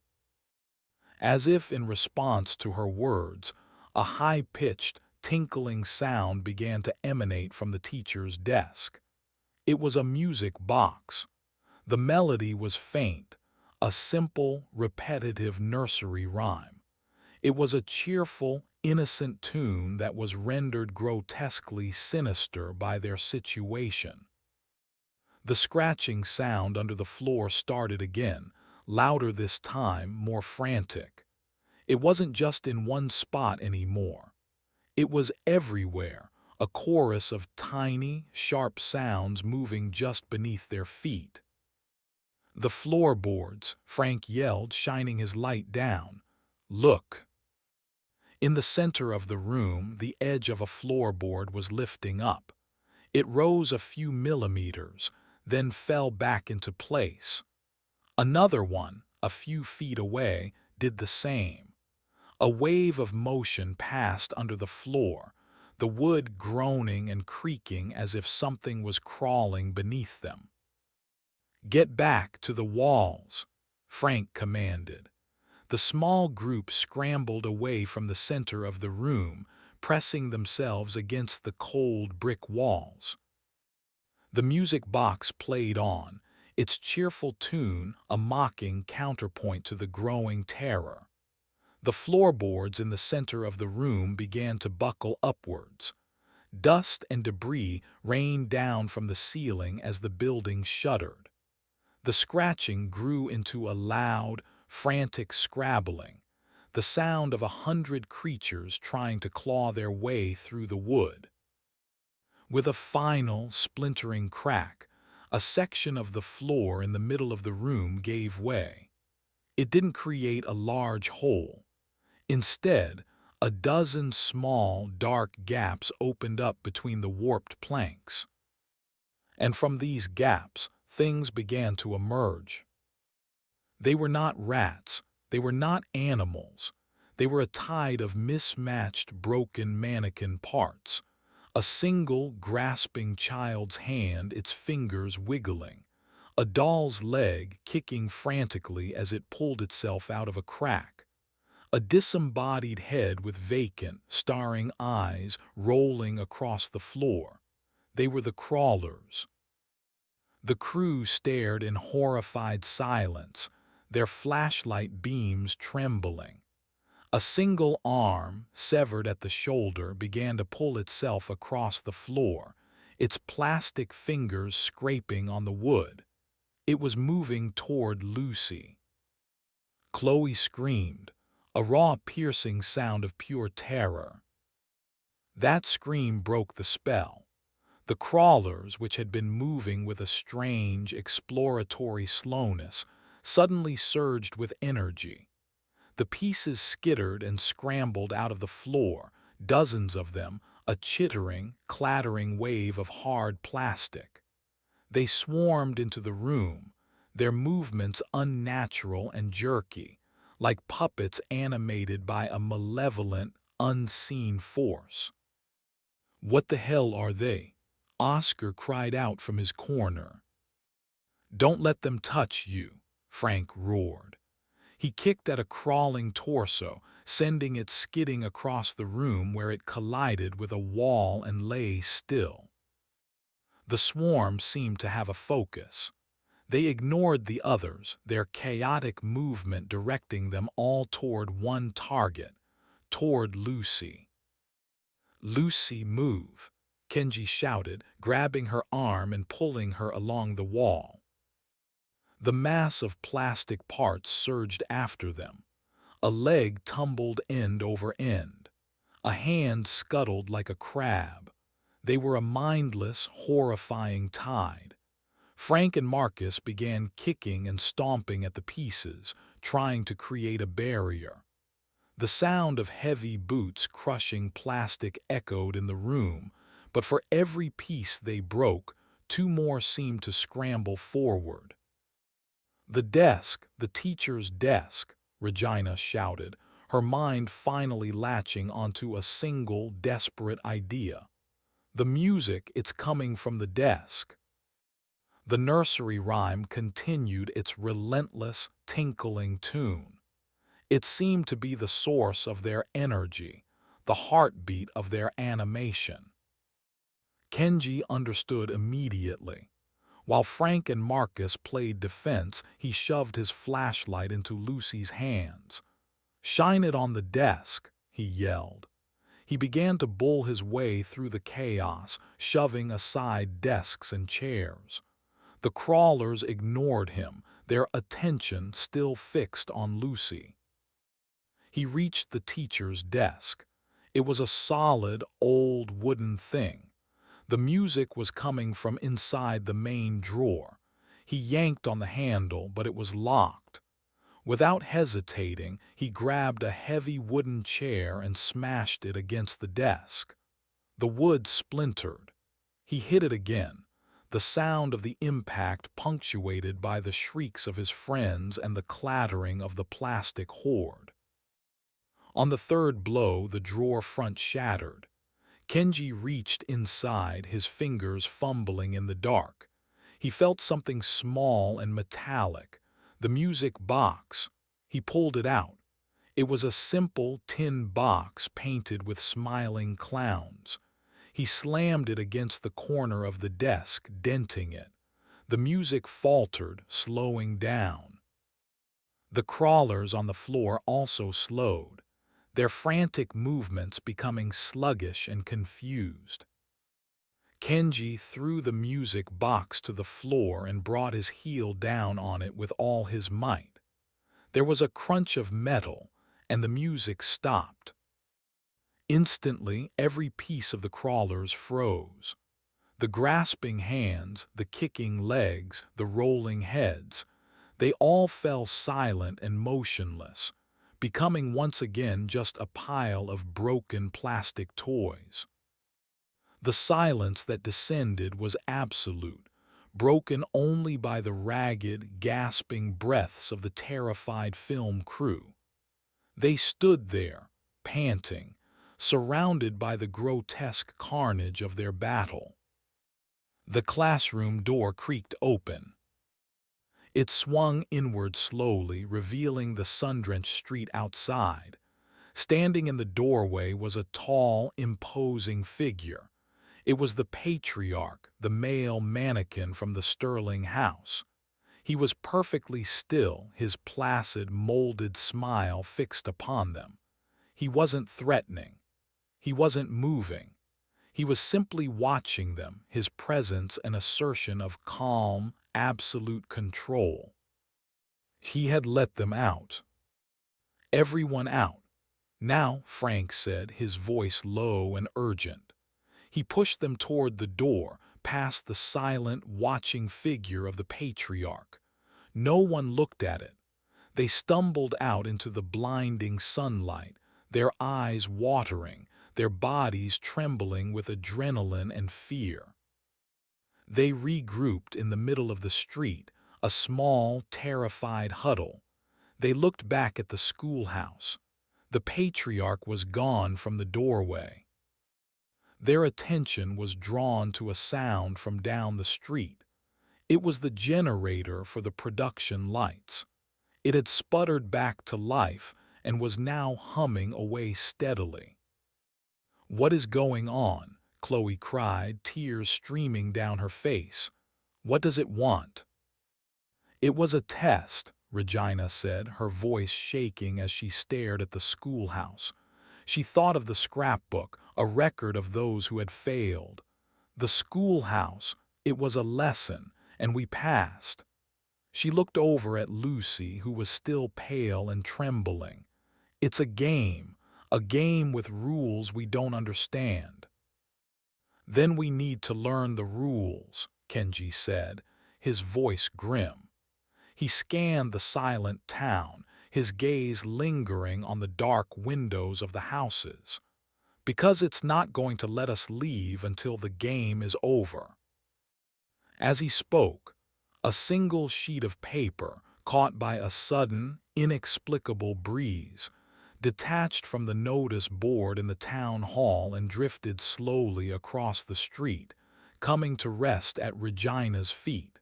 As if in response to her words, a high-pitched, tinkling sound began to emanate from the teacher's desk. It was a music box. The melody was faint, a simple, repetitive nursery rhyme. It was a cheerful, innocent tune that was rendered grotesquely sinister by their situation. The scratching sound under the floor started again, louder this time, more frantic. It wasn't just in one spot anymore. It was everywhere, a chorus of tiny, sharp sounds moving just beneath their feet. "The floorboards," Frank yelled, shining his light down. "Look." In the center of the room, the edge of a floorboard was lifting up. It rose a few millimeters, then fell back into place. Another one, a few feet away, did the same. A wave of motion passed under the floor, the wood groaning and creaking as if something was crawling beneath them. "Get back to the walls," Frank commanded. The small group scrambled away from the center of the room, pressing themselves against the cold brick walls. The music box played on, its cheerful tune a mocking counterpoint to the growing terror. The floorboards in the center of the room began to buckle upwards. Dust and debris rained down from the ceiling as the building shuddered. The scratching grew into a loud, frantic scrabbling, the sound of 100 creatures trying to claw their way through the wood. With a final, splintering crack, a section of the floor in the middle of the room gave way. It didn't create a large hole. Instead, a dozen small, dark gaps opened up between the warped planks. And from these gaps, things began to emerge. They were not rats, they were not animals. They were a tide of mismatched, broken mannequin parts. A single, grasping child's hand, its fingers wiggling. A doll's leg kicking frantically as it pulled itself out of a crack. A disembodied head with vacant, staring eyes rolling across the floor. They were the crawlers. The crew stared in horrified silence, their flashlight beams trembling. A single arm, severed at the shoulder, began to pull itself across the floor, its plastic fingers scraping on the wood. It was moving toward Lucy. Chloe screamed, a raw, piercing sound of pure terror. That scream broke the spell. The crawlers, which had been moving with a strange, exploratory slowness, suddenly surged with energy. The pieces skittered and scrambled out of the floor, dozens of them, a chittering, clattering wave of hard plastic. They swarmed into the room, their movements unnatural and jerky, like puppets animated by a malevolent, unseen force. "What the hell are they?" Oscar cried out from his corner. "Don't let them touch you," Frank roared. He kicked at a crawling torso, sending it skidding across the room where it collided with a wall and lay still. The swarm seemed to have a focus. They ignored the others, their chaotic movement directing them all toward one target, toward Lucy. "Lucy, move!" Kenji shouted, grabbing her arm and pulling her along the wall. The mass of plastic parts surged after them. A leg tumbled end over end. A hand scuttled like a crab. They were a mindless, horrifying tide. Frank and Marcus began kicking and stomping at the pieces, trying to create a barrier. The sound of heavy boots crushing plastic echoed in the room, but for every piece they broke, two more seemed to scramble forward. "The desk, the teacher's desk," Regina shouted, her mind finally latching onto a single desperate idea. "The music, it's coming from the desk." The nursery rhyme continued its relentless, tinkling tune. It seemed to be the source of their energy, the heartbeat of their animation. Kenji understood immediately. While Frank and Marcus played defense, he shoved his flashlight into Lucy's hands. "Shine it on the desk," he yelled. He began to bull his way through the chaos, shoving aside desks and chairs. The crawlers ignored him, their attention still fixed on Lucy. He reached the teacher's desk. It was a solid, old wooden thing. The music was coming from inside the main drawer. He yanked on the handle, but it was locked. Without hesitating, he grabbed a heavy wooden chair and smashed it against the desk. The wood splintered. He hit it again, the sound of the impact punctuated by the shrieks of his friends and the clattering of the plastic hoard. On the third blow, the drawer front shattered. Kenji reached inside, his fingers fumbling in the dark. He felt something small and metallic, the music box. He pulled it out. It was a simple tin box painted with smiling clowns. He slammed it against the corner of the desk, denting it. The music faltered, slowing down. The crawlers on the floor also slowed, their frantic movements becoming sluggish and confused. Kenji threw the music box to the floor and brought his heel down on it with all his might. There was a crunch of metal, and the music stopped. Instantly, every piece of the crawlers froze. The grasping hands, the kicking legs, the rolling heads, they all fell silent and motionless, becoming once again just a pile of broken plastic toys. The silence that descended was absolute, broken only by the ragged, gasping breaths of the terrified film crew. They stood there, panting, surrounded by the grotesque carnage of their battle. The classroom door creaked open. It swung inward slowly, revealing the sun-drenched street outside. Standing in the doorway was a tall, imposing figure. It was the patriarch, the male mannequin from the Sterling house. He was perfectly still, his placid, molded smile fixed upon them. He wasn't threatening. He wasn't moving. He was simply watching them, his presence an assertion of calm, absolute control. He had let them out. Everyone out. "Now," Frank said, his voice low and urgent. He pushed them toward the door, past the silent, watching figure of the patriarch. No one looked at it. They stumbled out into the blinding sunlight, their eyes watering, their bodies trembling with adrenaline and fear. They regrouped in the middle of the street, a small, terrified huddle. They looked back at the schoolhouse. The patriarch was gone from the doorway. Their attention was drawn to a sound from down the street. It was the generator for the production lights. It had sputtered back to life and was now humming away steadily. "What is going on?" Chloe cried, tears streaming down her face. "What does it want?" "It was a test," Regina said, her voice shaking as she stared at the schoolhouse. She thought of the scrapbook, a record of those who had failed. The schoolhouse, it was a lesson, and we passed. She looked over at Lucy, who was still pale and trembling. It's a game with rules we don't understand. Then we need to learn the rules, Kenji said, his voice grim. He scanned the silent town, his gaze lingering on the dark windows of the houses. Because it's not going to let us leave until the game is over. As he spoke, a single sheet of paper, caught by a sudden, inexplicable breeze, detached from the notice board in the town hall and drifted slowly across the street, coming to rest at Regina's feet.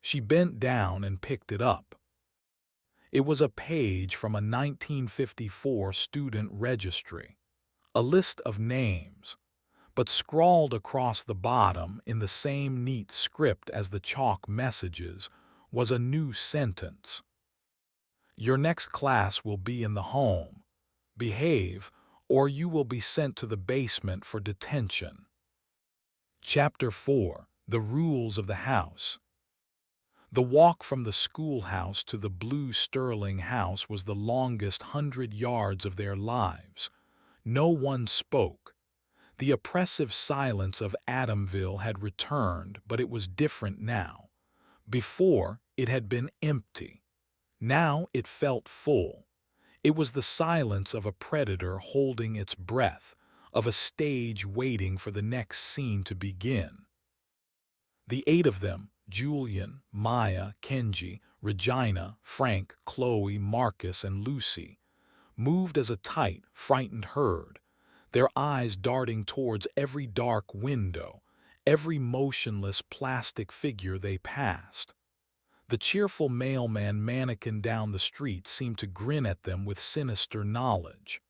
She bent down and picked it up. It was a page from a 1954 student registry, a list of names, but scrawled across the bottom in the same neat script as the chalk messages was a new sentence. Your next class will be in the home. Behave, or you will be sent to the basement for detention. Chapter 4. The Rules of the House. The walk from the schoolhouse to the blue Sterling house was the longest 100 yards of their lives. No one spoke. The oppressive silence of Adamville had returned, but it was different now. Before, it had been empty. Now it felt full. It was the silence of a predator holding its breath, of a stage waiting for the next scene to begin. The 8 of them, Julian, Maya, Kenji, Regina, Frank, Chloe, Marcus, and Lucy, moved as a tight, frightened herd, their eyes darting towards every dark window, every motionless plastic figure they passed. The cheerful mailman mannequin down the street seemed to grin at them with sinister knowledge.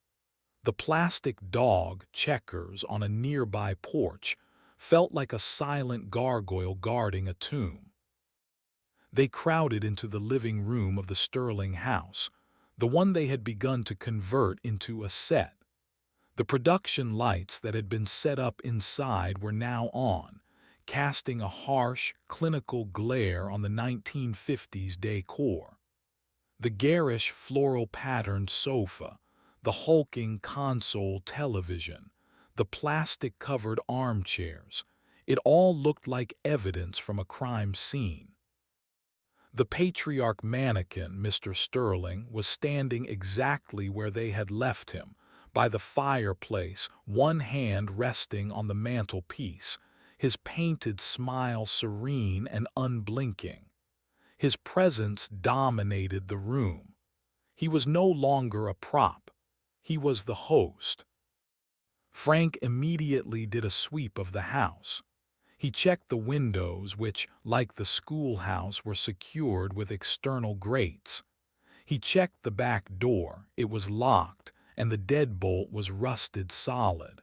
The plastic dog, Checkers, on a nearby porch, felt like a silent gargoyle guarding a tomb. They crowded into the living room of the Sterling house, the one they had begun to convert into a set. The production lights that had been set up inside were now on, casting a harsh, clinical glare on the 1950s decor. The garish, floral-patterned sofa, the hulking console television, the plastic-covered armchairs, it all looked like evidence from a crime scene. The patriarch mannequin, Mr. Sterling, was standing exactly where they had left him, by the fireplace, one hand resting on the mantelpiece, his painted smile serene and unblinking. His presence dominated the room. He was no longer a prop. He was the host. Frank immediately did a sweep of the house. He checked the windows which, like the schoolhouse, were secured with external grates. He checked the back door. It was locked, and the deadbolt was rusted solid.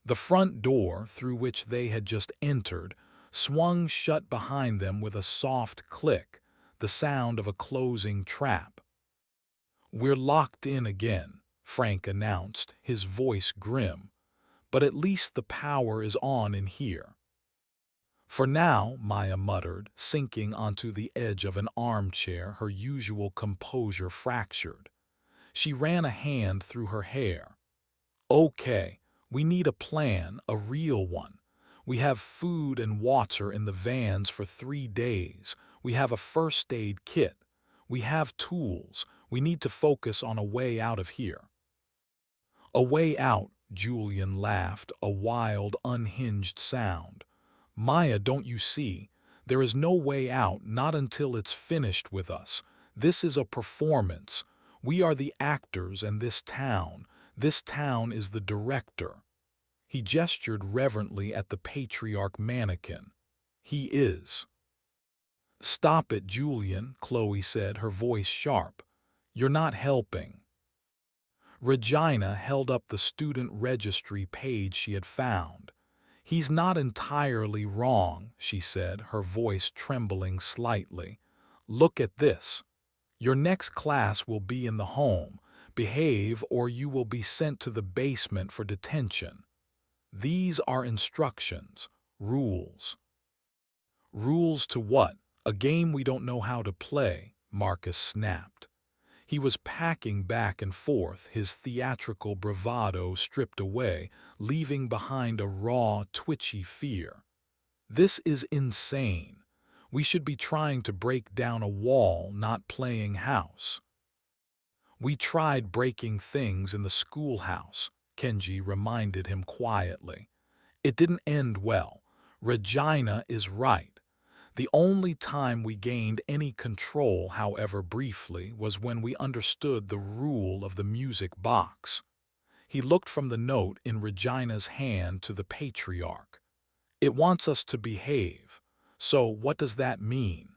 The front door, through which they had just entered, swung shut behind them with a soft click, the sound of a closing trap. "We're locked in again," Frank announced, his voice grim. "But at least the power is on in here." "For now," Maya muttered, sinking onto the edge of an armchair, her usual composure fractured. She ran a hand through her hair. "Okay, we need a plan, a real one. We have food and water in the vans for 3 days. We have a first aid kit. We have tools. We need to focus on a way out of here." "A way out," Julian laughed, a wild, unhinged sound. "Maya, don't you see? There is no way out, not until it's finished with us. This is a performance. We are the actors, and this town is the director." He gestured reverently at the patriarch mannequin. "He is." "Stop it, Julian," Chloe said, her voice sharp. "You're not helping." Regina held up the student registry page she had found. "He's not entirely wrong," she said, her voice trembling slightly. "Look at this. Your next class will be in the home. Behave, or you will be sent to the basement for detention. These are instructions, rules." "Rules to what? A game we don't know how to play," Marcus snapped. He was packing back and forth, his theatrical bravado stripped away, leaving behind a raw, twitchy fear. This is insane. We should be trying to break down a wall, not playing house. We tried breaking things in the schoolhouse, Kenji reminded him quietly. It didn't end well. Regina is right. The only time we gained any control, however briefly, was when we understood the rule of the music box. He looked from the note in Regina's hand to the patriarch. It wants us to behave. So what does that mean?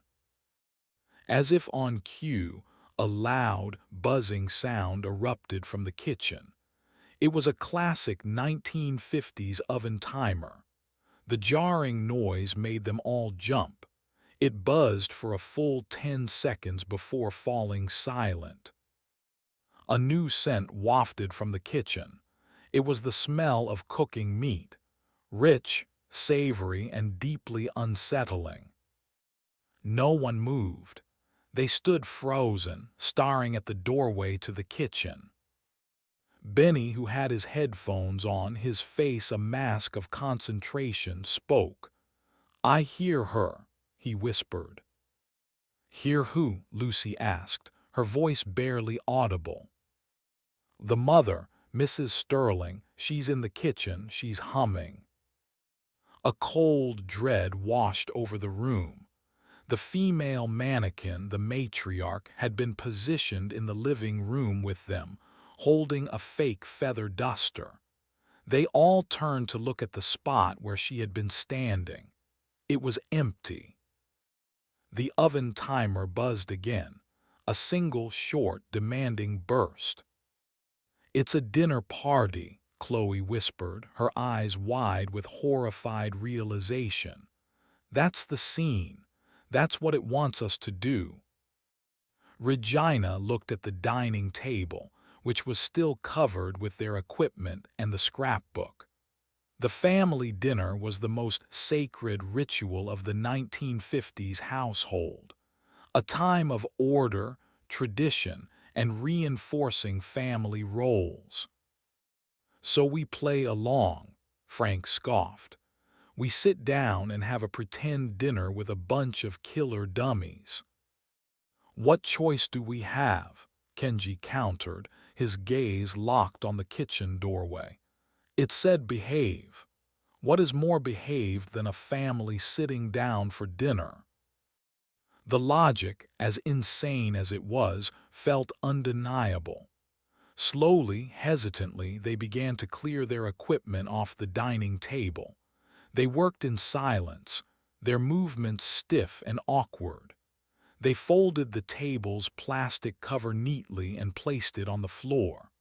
As if on cue, a loud, buzzing sound erupted from the kitchen. It was a classic 1950s oven timer. The jarring noise made them all jump. It buzzed for a full 10 seconds before falling silent. A new scent wafted from the kitchen. It was the smell of cooking meat, rich, savory, and deeply unsettling. No one moved. They stood frozen, staring at the doorway to the kitchen. Benny, who had his headphones on, his face a mask of concentration, spoke. "I hear her," he whispered. "Hear who?" Lucy asked, her voice barely audible. "The mother, Mrs. Sterling, she's in the kitchen, she's humming." A cold dread washed over the room. The female mannequin, the matriarch, had been positioned in the living room with them, holding a fake feather duster. They all turned to look at the spot where she had been standing. It was empty. The oven timer buzzed again, a single short, demanding burst. "It's a dinner party," Chloe whispered, her eyes wide with horrified realization. "That's the scene. That's what it wants us to do." Regina looked at the dining table, which was still covered with their equipment and the scrapbook. The family dinner was the most sacred ritual of the 1950s household, a time of order, tradition, and reinforcing family roles. "So we play along," Frank scoffed. "We sit down and have a pretend dinner with a bunch of killer dummies." "What choice do we have?" Kenji countered, his gaze locked on the kitchen doorway. "It said behave. What is more behaved than a family sitting down for dinner?" The logic, as insane as it was, felt undeniable. Slowly, hesitantly, they began to clear their equipment off the dining table. They worked in silence, their movements stiff and awkward. They folded the table's plastic cover neatly and placed it on the floor.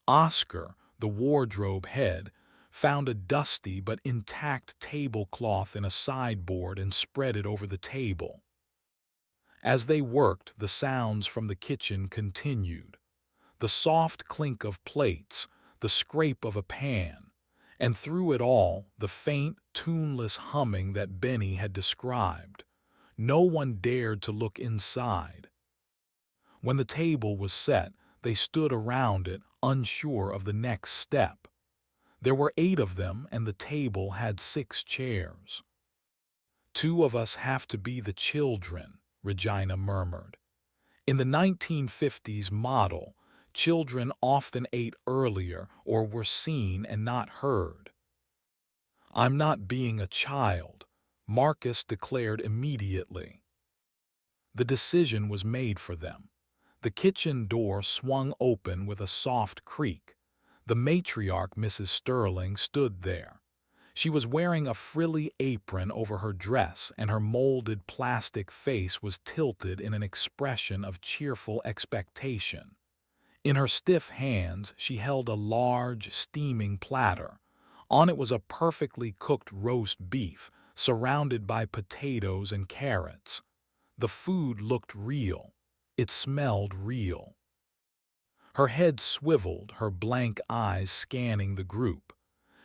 Oscar, the wardrobe head, found a dusty but intact tablecloth in a sideboard and spread it over the table. As they worked, the sounds from the kitchen continued. The soft clink of plates, the scrape of a pan, and through it all, the faint, tuneless humming that Benny had described. No one dared to look inside. When the table was set, they stood around it, unsure of the next step. There were 8 of them, and the table had 6 chairs. "2 of us have to be the children," Regina murmured. In the 1950s model, children often ate earlier or were seen and not heard. "I'm not being a child," Marcus declared immediately. The decision was made for them. The kitchen door swung open with a soft creak. The matriarch, Mrs. Sterling, stood there. She was wearing a frilly apron over her dress, and her molded plastic face was tilted in an expression of cheerful expectation. In her stiff hands, she held a large, steaming platter. On it was a perfectly cooked roast beef, surrounded by potatoes and carrots. The food looked real. It smelled real. Her head swiveled, her blank eyes scanning the group.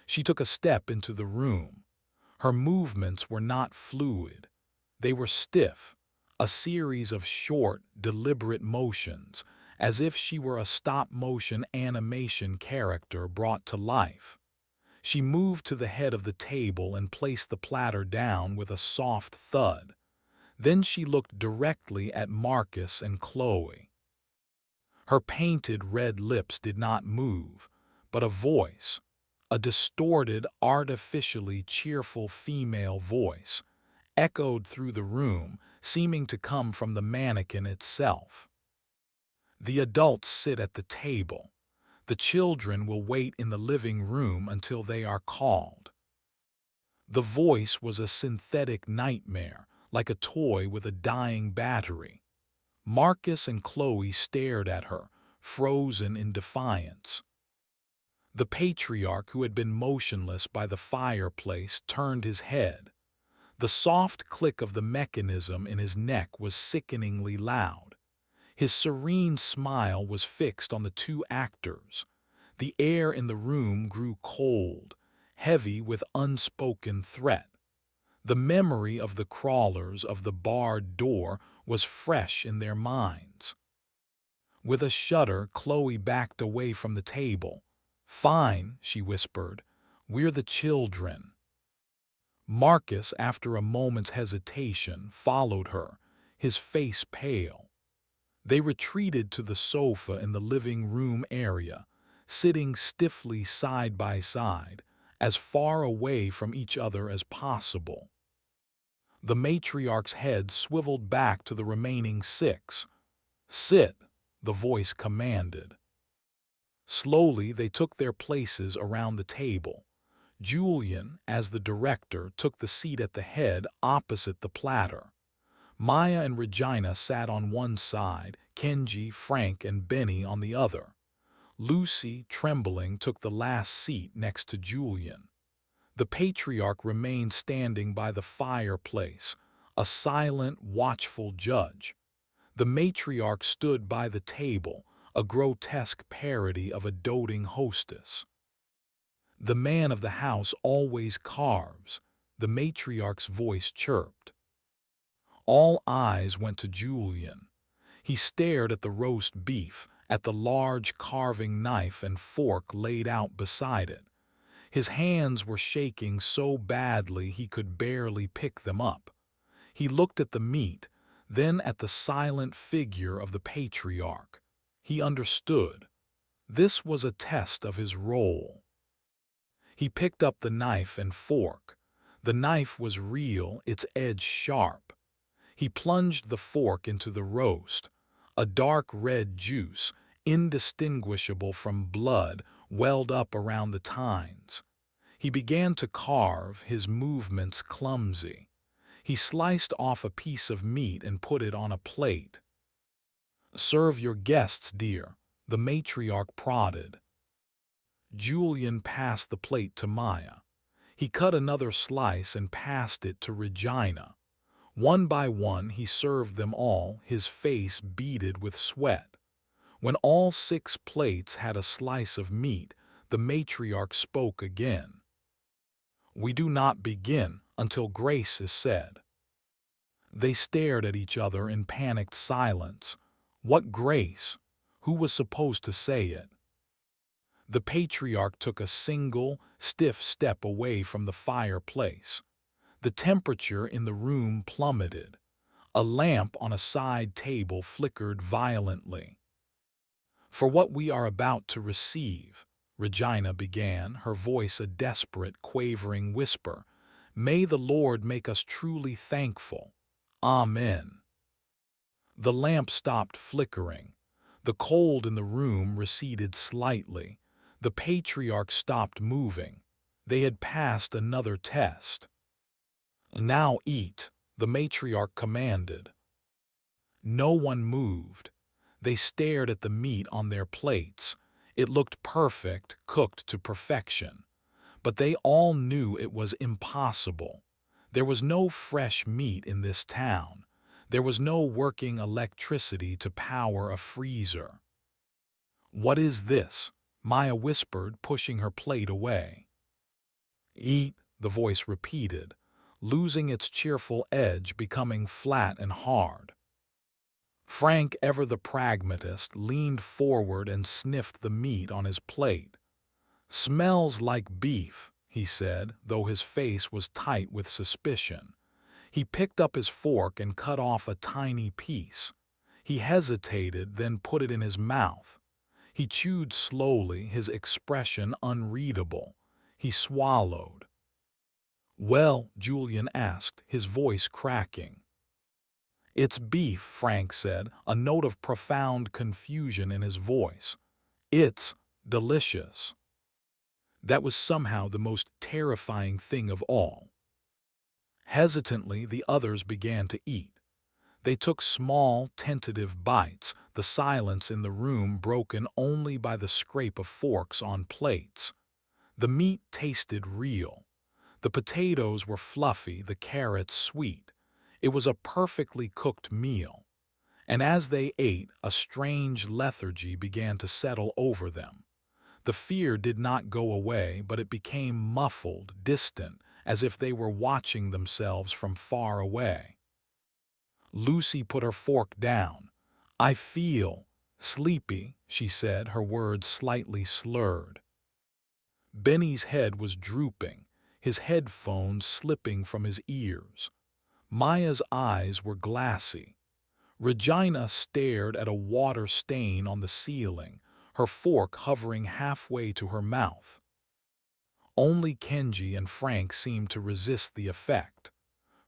She took a step into the room. Her movements were not fluid. They were stiff, a series of short, deliberate motions, as if she were a stop-motion animation character brought to life. She moved to the head of the table and placed the platter down with a soft thud. Then she looked directly at Marcus and Chloe. Her painted red lips did not move, but a voice, a distorted, artificially cheerful female voice, echoed through the room, seeming to come from the mannequin itself. The adults sit at the table. The children will wait in the living room until they are called. The voice was a synthetic nightmare, like a toy with a dying battery. Marcus and Chloe stared at her, frozen in defiance. The patriarch, who had been motionless by the fireplace, turned his head. The soft click of the mechanism in his neck was sickeningly loud. His serene smile was fixed on the two actors. The air in the room grew cold, heavy with unspoken threat. The memory of the crawlers of the barred door was fresh in their minds. With a shudder, Chloe backed away from the table. "Fine," she whispered. "We're the children." Marcus, after a moment's hesitation, followed her, his face pale. They retreated to the sofa in the living room area, sitting stiffly side by side, as far away from each other as possible. The matriarch's head swiveled back to the remaining six. "Sit," the voice commanded. Slowly they took their places around the table. Julian, as the director, took the seat at the head opposite the platter. Maya and Regina sat on one side, Kenji, Frank, and Benny on the other. Lucy, trembling, took the last seat next to Julian. The patriarch remained standing by the fireplace, a silent, watchful judge. The matriarch stood by the table, a grotesque parody of a doting hostess. "The man of the house always carves," the matriarch's voice chirped. All eyes went to Julian. He stared at the roast beef, at the large carving knife and fork laid out beside it. His hands were shaking so badly he could barely pick them up. He looked at the meat, then at the silent figure of the patriarch. He understood. This was a test of his role. He picked up the knife and fork. The knife was real, its edge sharp. He plunged the fork into the roast. A dark red juice, indistinguishable from blood, welled up around the tines. He began to carve, his movements clumsy. He sliced off a piece of meat and put it on a plate. "Serve your guests, dear," the matriarch prodded. Julian passed the plate to Maya. He cut another slice and passed it to Regina. One by one he served them all, his face beaded with sweat. When all 6 plates had a slice of meat, the matriarch spoke again. "We do not begin until grace is said." They stared at each other in panicked silence. What grace? Who was supposed to say it? The patriarch took a single, stiff step away from the fireplace. The temperature in the room plummeted. A lamp on a side table flickered violently. "For what we are about to receive," Regina began, her voice a desperate, quavering whisper, "may the Lord make us truly thankful. Amen." The lamp stopped flickering. The cold in the room receded slightly. The patriarch stopped moving. They had passed another test. "Now eat," the matriarch commanded. No one moved. They stared at the meat on their plates. It looked perfect, cooked to perfection. But they all knew it was impossible. There was no fresh meat in this town. There was no working electricity to power a freezer. "What is this?" Maya whispered, pushing her plate away. "Eat," the voice repeated, losing its cheerful edge, becoming flat and hard. Frank, ever the pragmatist, leaned forward and sniffed the meat on his plate. "Smells like beef," he said, though his face was tight with suspicion. He picked up his fork and cut off a tiny piece. He hesitated, then put it in his mouth. He chewed slowly, his expression unreadable. He swallowed. "Well?" Julian asked, his voice cracking. "It's beef," Frank said, a note of profound confusion in his voice. "It's delicious." That was somehow the most terrifying thing of all. Hesitantly, the others began to eat. They took small, tentative bites, the silence in the room broken only by the scrape of forks on plates. The meat tasted real. The potatoes were fluffy, the carrots sweet. It was a perfectly cooked meal. And as they ate, a strange lethargy began to settle over them. The fear did not go away, but it became muffled, distant, as if they were watching themselves from far away. Lucy put her fork down. "I feel sleepy," she said, her words slightly slurred. Benny's head was drooping, his headphones slipping from his ears. Maya's eyes were glassy. Regina stared at a water stain on the ceiling, her fork hovering halfway to her mouth. Only Kenji and Frank seemed to resist the effect.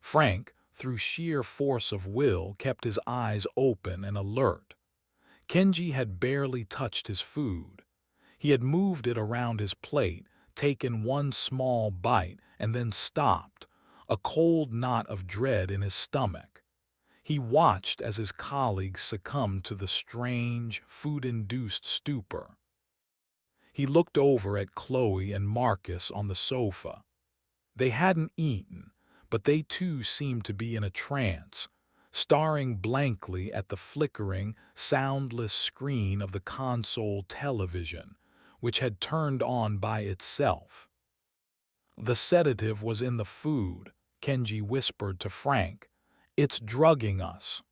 Frank, through sheer force of will, kept his eyes open and alert. Kenji had barely touched his food. He had moved it around his plate, taken one small bite, and then stopped, a cold knot of dread in his stomach. He watched as his colleagues succumbed to the strange, food-induced stupor. He looked over at Chloe and Marcus on the sofa. They hadn't eaten, but they too seemed to be in a trance, staring blankly at the flickering, soundless screen of the console television, which had turned on by itself. "The sedative was in the food," Kenji whispered to Frank. "It's drugging us."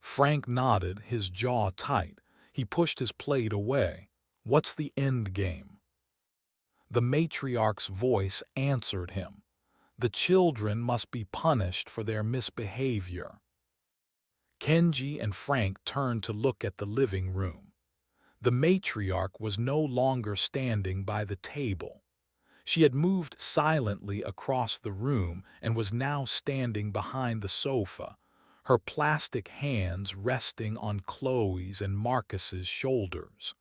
Frank nodded, his jaw tight. He pushed his plate away. "What's the end game?" The matriarch's voice answered him. "The children must be punished for their misbehavior." Kenji and Frank turned to look at the living room. The matriarch was no longer standing by the table. She had moved silently across the room and was now standing behind the sofa, her plastic hands resting on Chloe's and Marcus's shoulders.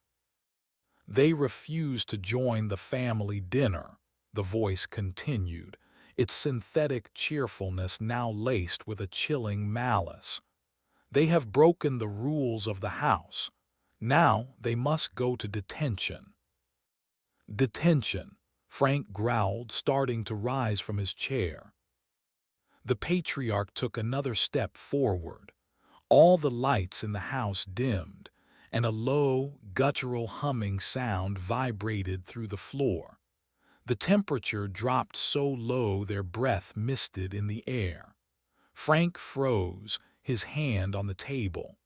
"They refused to join the family dinner," the voice continued, its synthetic cheerfulness now laced with a chilling malice. "They have broken the rules of the house. Now they must go to detention." "Detention," Frank growled, starting to rise from his chair. The patriarch took another step forward. All the lights in the house dimmed, and a low, guttural humming sound vibrated through the floor. The temperature dropped so low their breath misted in the air. Frank froze, his hand on the table.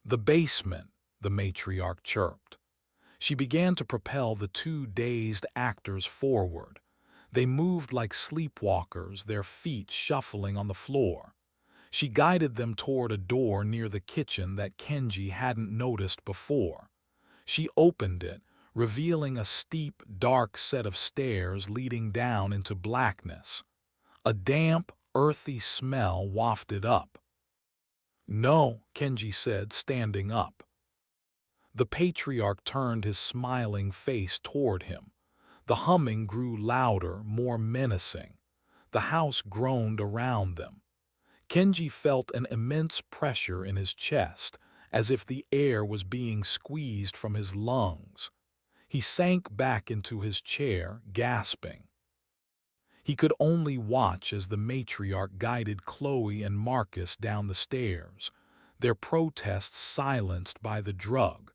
"The basement," the matriarch chirped. She began to propel the two dazed actors forward. They moved like sleepwalkers, their feet shuffling on the floor. She guided them toward a door near the kitchen that Kenji hadn't noticed before. She opened it, revealing a steep, dark set of stairs leading down into blackness. A damp, earthy smell wafted up. "No," Kenji said, standing up. The patriarch turned his smiling face toward him. The humming grew louder, more menacing. The house groaned around them. Kenji felt an immense pressure in his chest, as if the air was being squeezed from his lungs. He sank back into his chair, gasping. He could only watch as the matriarch guided Chloe and Marcus down the stairs, their protests silenced by the drug.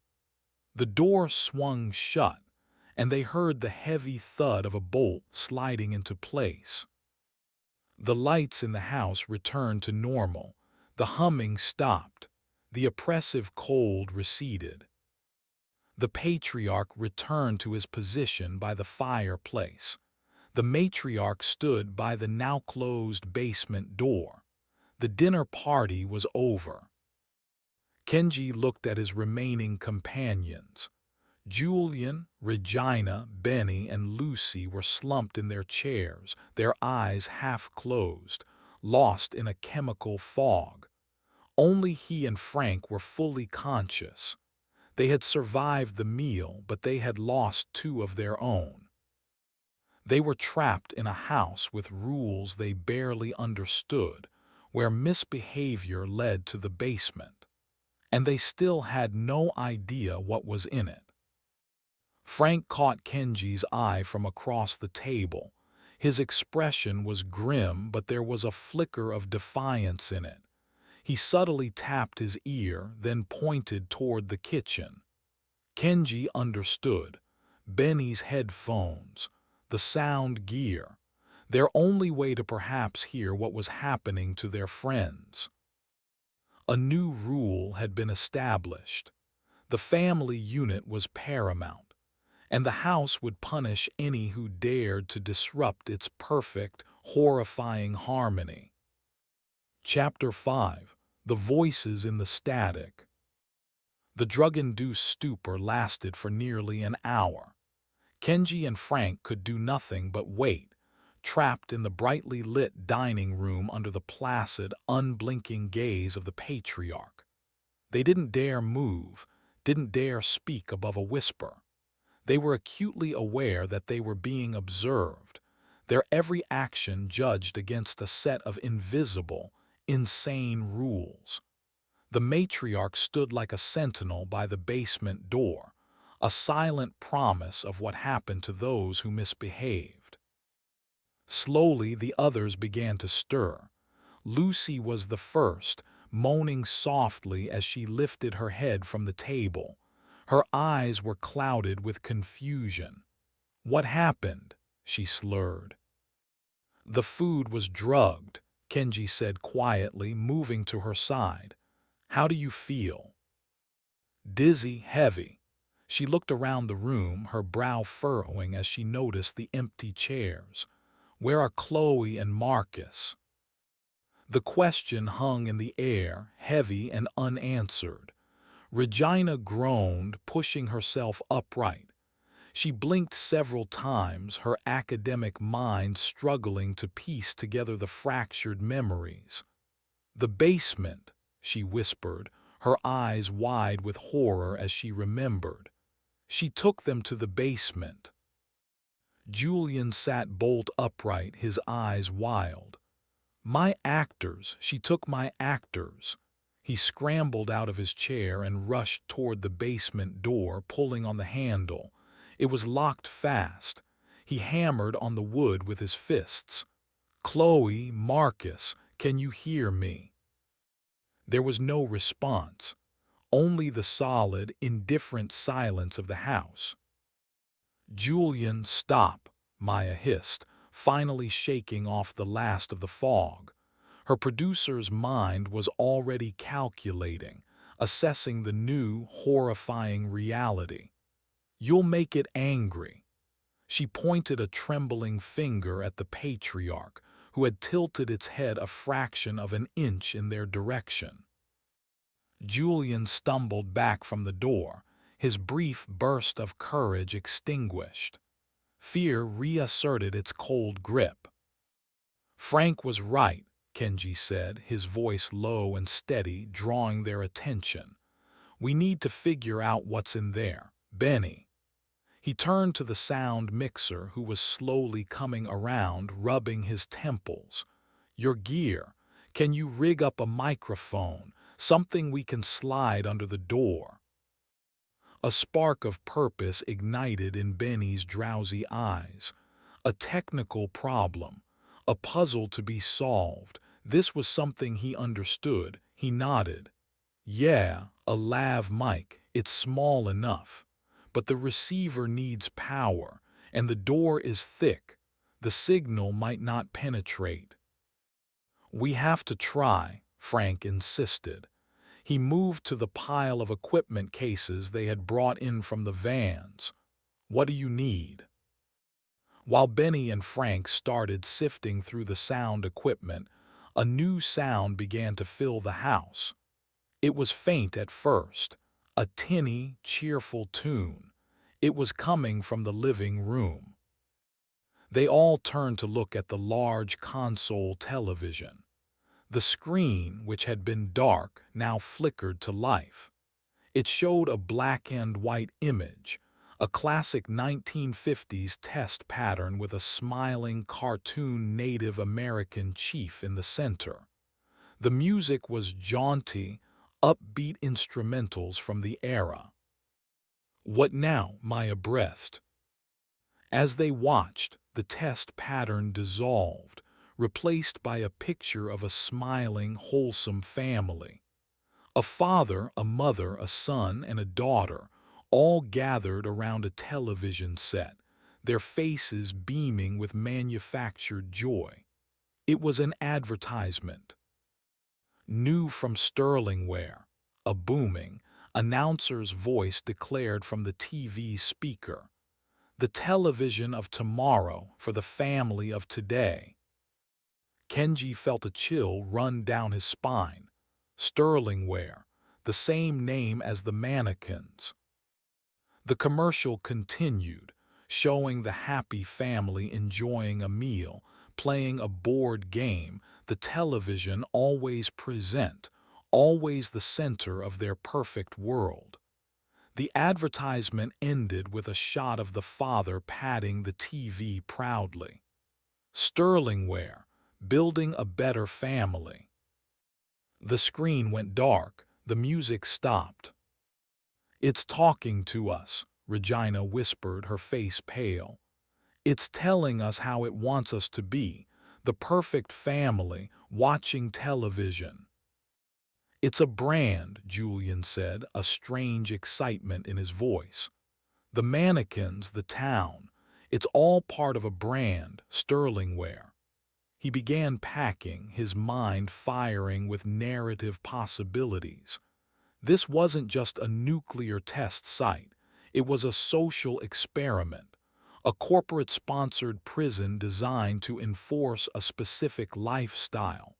The door swung shut, and they heard the heavy thud of a bolt sliding into place. The lights in the house returned to normal, The humming stopped. The oppressive cold receded. The patriarch returned to his position by the fireplace. The matriarch stood by the now-closed basement door. The dinner party was over. Kenji looked at his remaining companions. Julian, Regina, Benny, and Lucy were slumped in their chairs, their eyes half-closed, lost in a chemical fog. Only he and Frank were fully conscious. They had survived the meal, but they had lost two of their own. They were trapped in a house with rules they barely understood, where misbehavior led to the basement. And they still had no idea what was in it. Frank caught Kenji's eye from across the table. His expression was grim, but there was a flicker of defiance in it. He subtly tapped his ear, then pointed toward the kitchen. Kenji understood. Benny's headphones, the sound gear, their only way to perhaps hear what was happening to their friends. A new rule had been established. The family unit was paramount, and the house would punish any who dared to disrupt its perfect, horrifying harmony. Chapter 5. The Voices in the Static. The drug-induced stupor lasted for nearly an hour. Kenji and Frank could do nothing but wait, trapped in the brightly lit dining room under the placid, unblinking gaze of the patriarch. They didn't dare move, didn't dare speak above a whisper. They were acutely aware that they were being observed, their every action judged against a set of invisible, insane rules. The matriarch stood like a sentinel by the basement door, a silent promise of what happened to those who misbehaved. Slowly, the others began to stir. Lucy was the first, moaning softly as she lifted her head from the table. Her eyes were clouded with confusion. "What happened?" she slurred. "The food was drugged," Kenji said quietly, moving to her side. "How do you feel?" "Dizzy, heavy." She looked around the room, her brow furrowing as she noticed the empty chairs. "Where are Chloe and Marcus?" The question hung in the air, heavy and unanswered. Regina groaned, pushing herself upright. She blinked several times, her academic mind struggling to piece together the fractured memories. "The basement," she whispered, her eyes wide with horror as she remembered. She took them to the basement. Julian sat bolt upright, his eyes wild. "My actors, she took my actors." He scrambled out of his chair and rushed toward the basement door, pulling on the handle. It was locked fast. He hammered on the wood with his fists. "Chloe, Marcus, can you hear me?" There was no response, only the solid, indifferent silence of the house. "Julian, stop," Maya hissed, finally shaking off the last of the fog. Her producer's mind was already calculating, assessing the new, horrifying reality. "You'll make it angry." She pointed a trembling finger at the patriarch, who had tilted its head a fraction of an inch in their direction. Julian stumbled back from the door, his brief burst of courage extinguished. Fear reasserted its cold grip. "Frank was right," Kenji said, his voice low and steady, drawing their attention. "We need to figure out what's in there. Benny." He turned to the sound mixer, who was slowly coming around, rubbing his temples. "Your gear. Can you rig up a microphone, something we can slide under the door?" A spark of purpose ignited in Benny's drowsy eyes. A technical problem, a puzzle to be solved. This was something he understood. He nodded. "Yeah, a lav mic. It's small enough. But the receiver needs power, and the door is thick. The signal might not penetrate." "We have to try," Frank insisted. He moved to the pile of equipment cases they had brought in from the vans. "What do you need?" While Benny and Frank started sifting through the sound equipment, a new sound began to fill the house. It was faint at first, a tinny, cheerful tune. It was coming from the living room. They all turned to look at the large console television. The screen, which had been dark, now flickered to life. It showed a black and white image, a classic 1950s test pattern with a smiling cartoon Native American chief in the center. The music was jaunty, upbeat instrumentals from the era. "What now?" Maya breathed. As they watched, the test pattern dissolved, replaced by a picture of a smiling, wholesome family. A father, a mother, a son, and a daughter, all gathered around a television set, their faces beaming with manufactured joy. It was an advertisement. "New from Sterling Ware," a booming, announcer's voice declared from the TV speaker. "The television of tomorrow for the family of today." Kenji felt a chill run down his spine. Sterling Ware, the same name as the mannequins. The commercial continued, showing the happy family enjoying a meal, playing a board game, the television always present, always the center of their perfect world. The advertisement ended with a shot of the father patting the TV proudly. Sterling Ware, building a better family. The screen went dark, the music stopped. "It's talking to us," Regina whispered, her face pale. "It's telling us how it wants us to be, the perfect family, watching television." "It's a brand," Julian said, a strange excitement in his voice. "The mannequins, the town, it's all part of a brand, Sterling Ware." He began packing, his mind firing with narrative possibilities. This wasn't just a nuclear test site. It was a social experiment, a corporate-sponsored prison designed to enforce a specific lifestyle.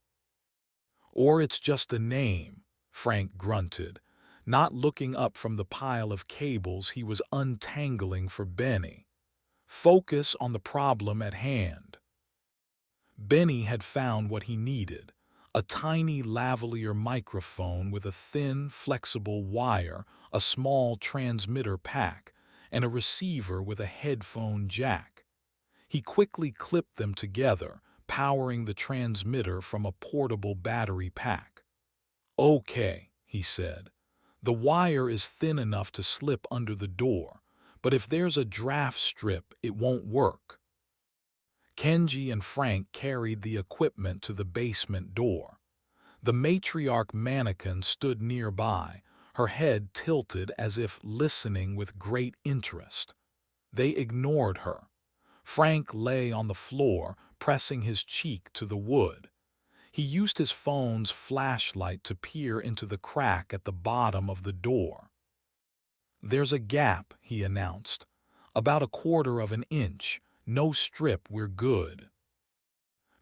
"Or it's just a name," Frank grunted, not looking up from the pile of cables he was untangling for Benny. "Focus on the problem at hand." Benny had found what he needed, a tiny lavalier microphone with a thin, flexible wire, a small transmitter pack, and a receiver with a headphone jack. He quickly clipped them together, powering the transmitter from a portable battery pack. "Okay," he said. "The wire is thin enough to slip under the door, but if there's a draft strip, it won't work." Kenji and Frank carried the equipment to the basement door. The matriarch mannequin stood nearby, her head tilted as if listening with great interest. They ignored her. Frank lay on the floor, pressing his cheek to the wood. He used his phone's flashlight to peer into the crack at the bottom of the door. "There's a gap," he announced. "About 1/4 of an inch. No strip, we're good."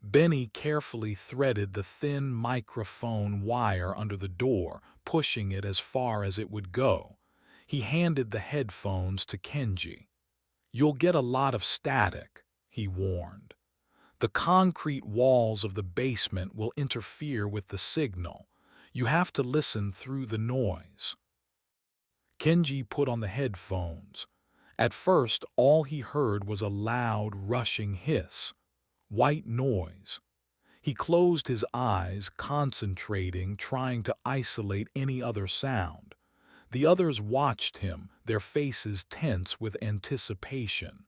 Benny carefully threaded the thin microphone wire under the door, pushing it as far as it would go. He handed the headphones to Kenji. "You'll get a lot of static," he warned. "The concrete walls of the basement will interfere with the signal. You have to listen through the noise." Kenji put on the headphones. At first, all he heard was a loud, rushing hiss. White noise. He closed his eyes, concentrating, trying to isolate any other sound. The others watched him, their faces tense with anticipation.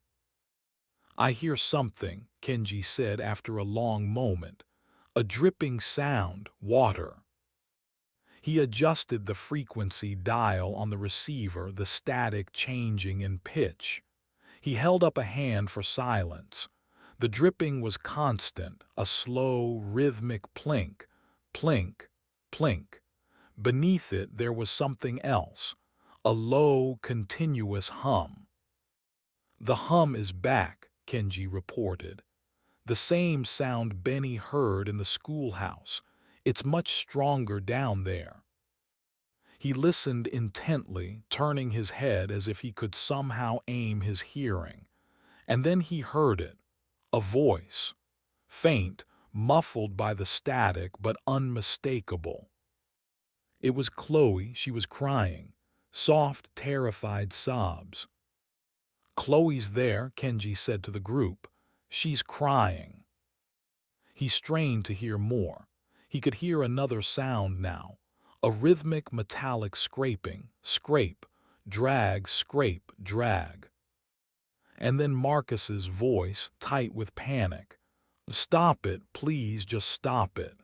"I hear something," Kenji said after a long moment. "A dripping sound, water." He adjusted the frequency dial on the receiver, the static changing in pitch. He held up a hand for silence. The dripping was constant, a slow, rhythmic plink, plink, Plink. Beneath it there was something else, a low, continuous hum. "The hum is back," Kenji reported. "The same sound Benny heard in the schoolhouse. It's much stronger down there." He listened intently, turning his head as if he could somehow aim his hearing. And then he heard it, a voice. Faint, muffled by the static, but unmistakable. It was Chloe. She was crying. Soft, terrified sobs. "Chloe's there," Kenji said to the group. "She's crying." He strained to hear more. He could hear another sound now. A rhythmic metallic scraping. Scrape, drag, scrape, drag. And then Marcus's voice, tight with panic. "Stop it, please, just stop it."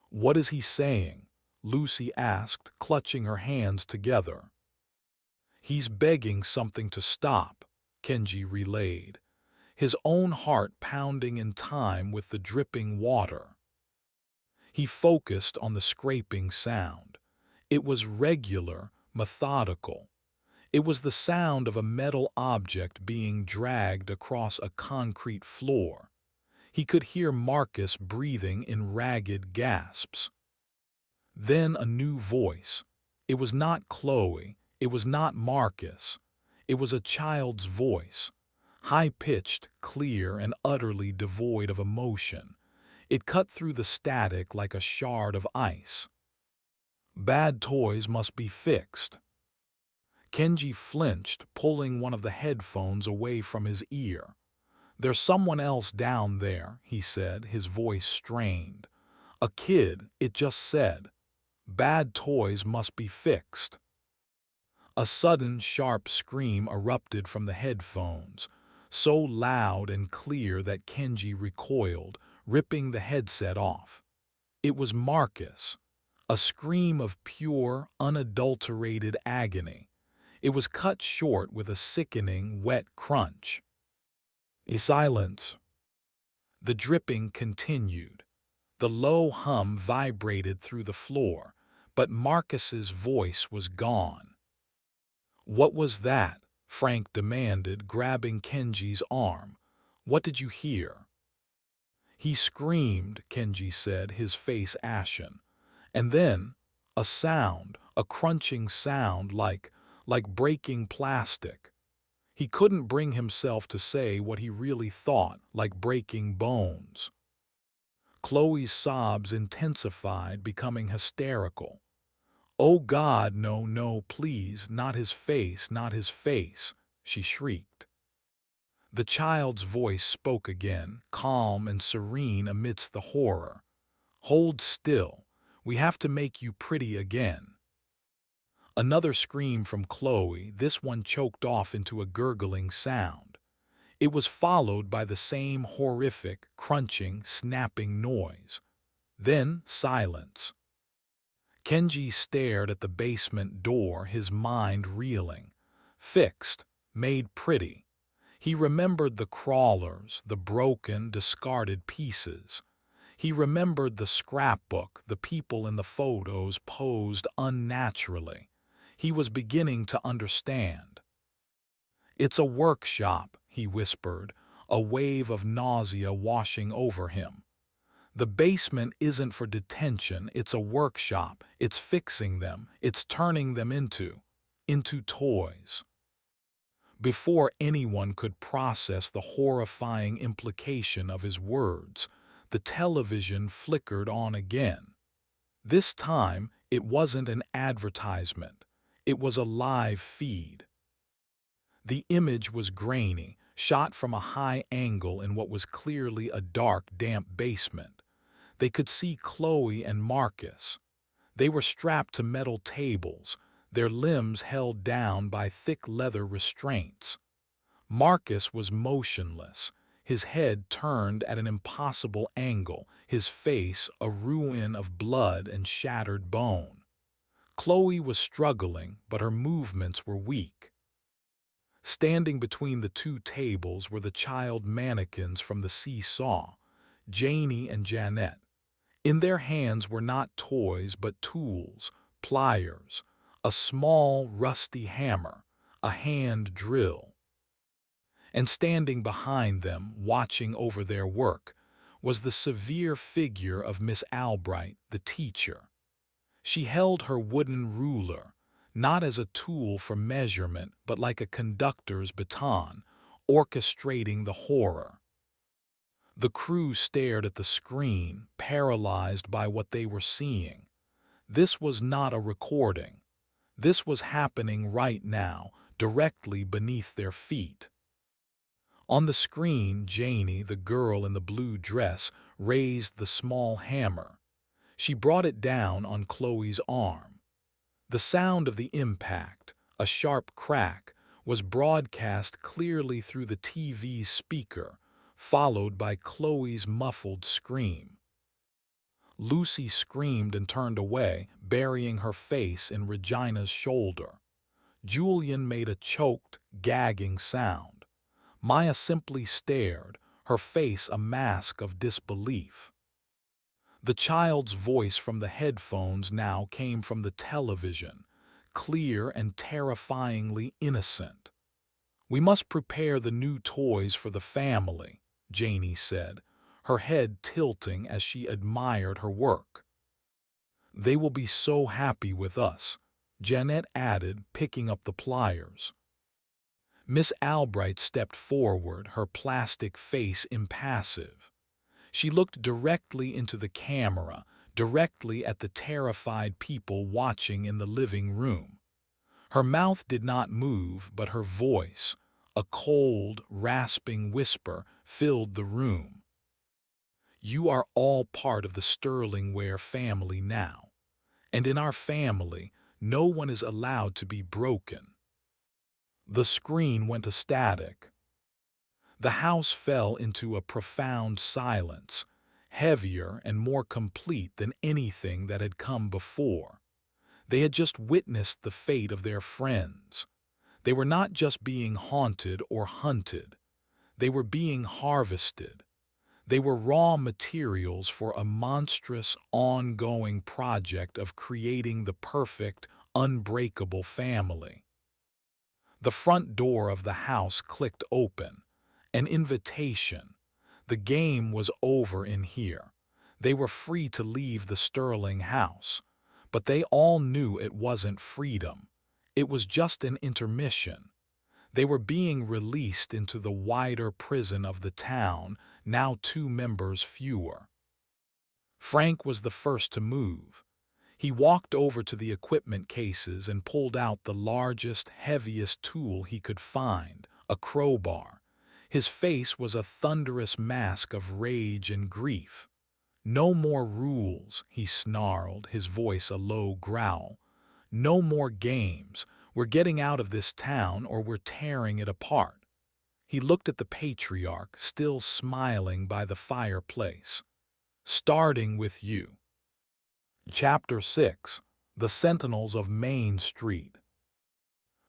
"What is he saying?" Lucy asked, clutching her hands together. "He's begging something to stop," Kenji relayed, his own heart pounding in time with the dripping water. He focused on the scraping sound. It was regular, methodical. It was the sound of a metal object being dragged across a concrete floor. He could hear Marcus breathing in ragged gasps. Then a new voice. It was not Chloe. It was not Marcus. It was a child's voice, high-pitched, clear, and utterly devoid of emotion. It cut through the static like a shard of ice. "Bad toys must be fixed." Kenji flinched, pulling one of the headphones away from his ear. "There's someone else down there," he said, his voice strained. "A kid, it just said. Bad toys must be fixed." A sudden, sharp scream erupted from the headphones, so loud and clear that Kenji recoiled, ripping the headset off. It was Marcus, a scream of pure, unadulterated agony. It was cut short with a sickening, wet crunch. A silence. The dripping continued. The low hum vibrated through the floor, but Marcus's voice was gone. "What was that?" Frank demanded, grabbing Kenji's arm. "What did you hear?" "He screamed," Kenji said, his face ashen. "And then, a sound, a crunching sound like breaking plastic. He couldn't bring himself to say what he really thought, like breaking bones." Chloe's sobs intensified, becoming hysterical. "Oh God, no, no, please, not his face, not his face," she shrieked. The child's voice spoke again, calm and serene amidst the horror. "Hold still. We have to make you pretty again." Another scream from Chloe, this one choked off into a gurgling sound. It was followed by the same horrific, crunching, snapping noise. Then silence. Kenji stared at the basement door, his mind reeling. Fixed, made pretty. He remembered the crawlers, the broken, discarded pieces. He remembered the scrapbook, the people in the photos posed unnaturally. He was beginning to understand. "It's a workshop," he whispered, a wave of nausea washing over him. "The basement isn't for detention, it's a workshop. It's fixing them, it's turning them into toys." Before anyone could process the horrifying implication of his words, the television flickered on again. This time, it wasn't an advertisement. It was a live feed. The image was grainy, shot from a high angle in what was clearly a dark, damp basement. They could see Chloe and Marcus. They were strapped to metal tables, their limbs held down by thick leather restraints. Marcus was motionless, his head turned at an impossible angle, his face a ruin of blood and shattered bone. Chloe was struggling, but her movements were weak. Standing between the two tables were the child mannequins from the seesaw, Janie and Jeanette. In their hands were not toys but tools, pliers, a small rusty hammer, a hand drill. And standing behind them, watching over their work, was the severe figure of Miss Albright, the teacher. She held her wooden ruler, not as a tool for measurement but like a conductor's baton, orchestrating the horror. The crew stared at the screen, paralyzed by what they were seeing. This was not a recording. This was happening right now, directly beneath their feet. On the screen, Janie, the girl in the blue dress, raised the small hammer. She brought it down on Chloe's arm. The sound of the impact, a sharp crack, was broadcast clearly through the TV's speaker, followed by Chloe's muffled scream. Lucy screamed and turned away, burying her face in Regina's shoulder. Julian made a choked, gagging sound. Maya simply stared, her face a mask of disbelief. The child's voice from the headphones now came from the television, clear and terrifyingly innocent. "We must prepare the new toys for the family," Janie said, her head tilting as she admired her work. "They will be so happy with us," Jeanette added, picking up the pliers. Miss Albright stepped forward, her plastic face impassive. She looked directly into the camera, directly at the terrified people watching in the living room. Her mouth did not move, but her voice, a cold, rasping whisper, filled the room. "You are all part of the Sterlingware family now, and in our family, no one is allowed to be broken." The screen went static. The house fell into a profound silence, heavier and more complete than anything that had come before. They had just witnessed the fate of their friends. They were not just being haunted or hunted. They were being harvested. They were raw materials for a monstrous, ongoing project of creating the perfect, unbreakable family. The front door of the house clicked open. An invitation. The game was over in here. They were free to leave the Sterling house. But they all knew it wasn't freedom. It was just an intermission. They were being released into the wider prison of the town, now 2 members fewer. Frank was the first to move. He walked over to the equipment cases and pulled out the largest, heaviest tool he could find, a crowbar. His face was a thunderous mask of rage and grief. "No more rules," he snarled, his voice a low growl. "No more games. We're getting out of this town or we're tearing it apart." He looked at the patriarch, still smiling by the fireplace. "Starting with you." Chapter 6. The Sentinels of Main Street.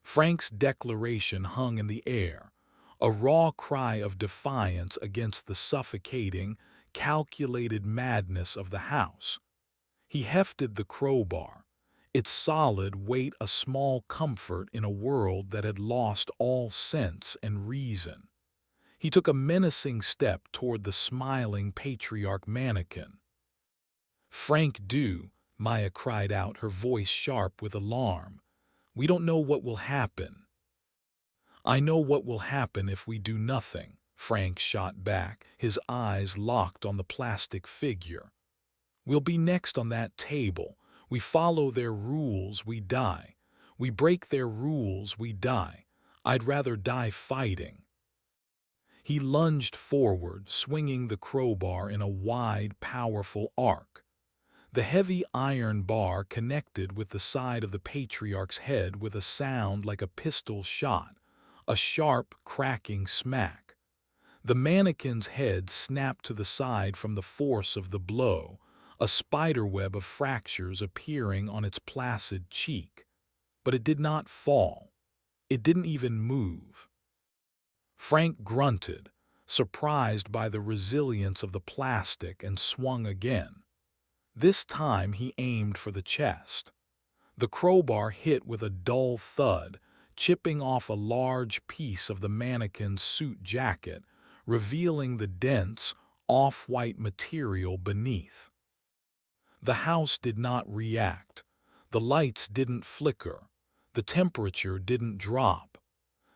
Frank's declaration hung in the air, a raw cry of defiance against the suffocating, calculated madness of the house. He hefted the crowbar, its solid weight a small comfort in a world that had lost all sense and reason. He took a menacing step toward the smiling patriarch mannequin. "Frank, do," Maya cried out, her voice sharp with alarm. "We don't know what will happen." "I know what will happen if we do nothing," Frank shot back, his eyes locked on the plastic figure. "We'll be next on that table. We follow their rules, we die. We break their rules, we die. I'd rather die fighting." He lunged forward, swinging the crowbar in a wide, powerful arc. The heavy iron bar connected with the side of the patriarch's head with a sound like a pistol shot, a sharp, cracking smack. The mannequin's head snapped to the side from the force of the blow, a spiderweb of fractures appearing on its placid cheek. But it did not fall. It didn't even move. Frank grunted, surprised by the resilience of the plastic, and swung again. This time he aimed for the chest. The crowbar hit with a dull thud, chipping off a large piece of the mannequin's suit jacket, revealing the dense, off-white material beneath. The house did not react. The lights didn't flicker. The temperature didn't drop.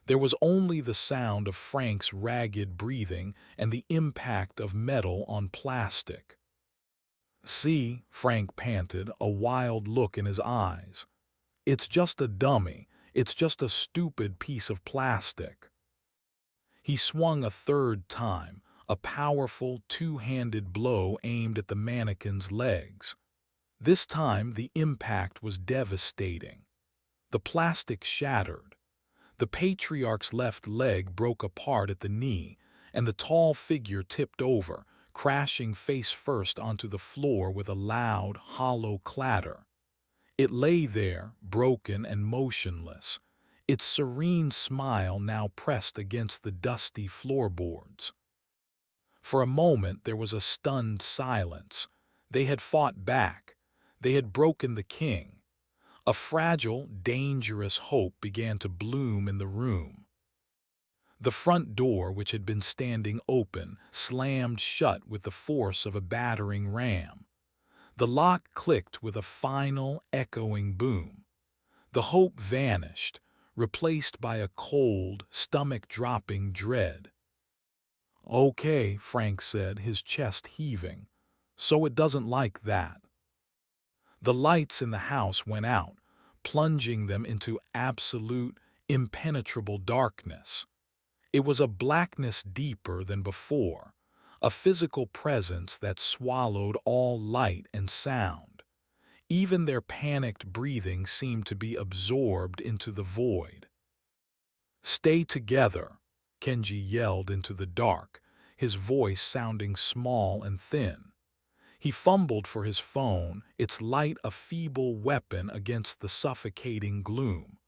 There was only the sound of Frank's ragged breathing and the impact of metal on plastic. "See," Frank panted, a wild look in his eyes. "It's just a dummy. It's just a stupid piece of plastic." He swung a third time, a powerful, two-handed blow aimed at the mannequin's legs. This time the impact was devastating. The plastic shattered. The patriarch's left leg broke apart at the knee, and the tall figure tipped over, crashing face first onto the floor with a loud, hollow clatter. It lay there, broken and motionless, its serene smile now pressed against the dusty floorboards. For a moment there was a stunned silence. They had fought back. They had broken the king. A fragile, dangerous hope began to bloom in the room. The front door, which had been standing open, slammed shut with the force of a battering ram. The lock clicked with a final, echoing boom. The hope vanished, replaced by a cold, stomach-dropping dread. "Okay," Frank said, his chest heaving. "So it doesn't like that." The lights in the house went out, plunging them into absolute, impenetrable darkness. It was a blackness deeper than before, a physical presence that swallowed all light and sound. Even their panicked breathing seemed to be absorbed into the void. "Stay together," Kenji yelled into the dark, his voice sounding small and thin. He fumbled for his phone, its light a feeble weapon against the suffocating gloom.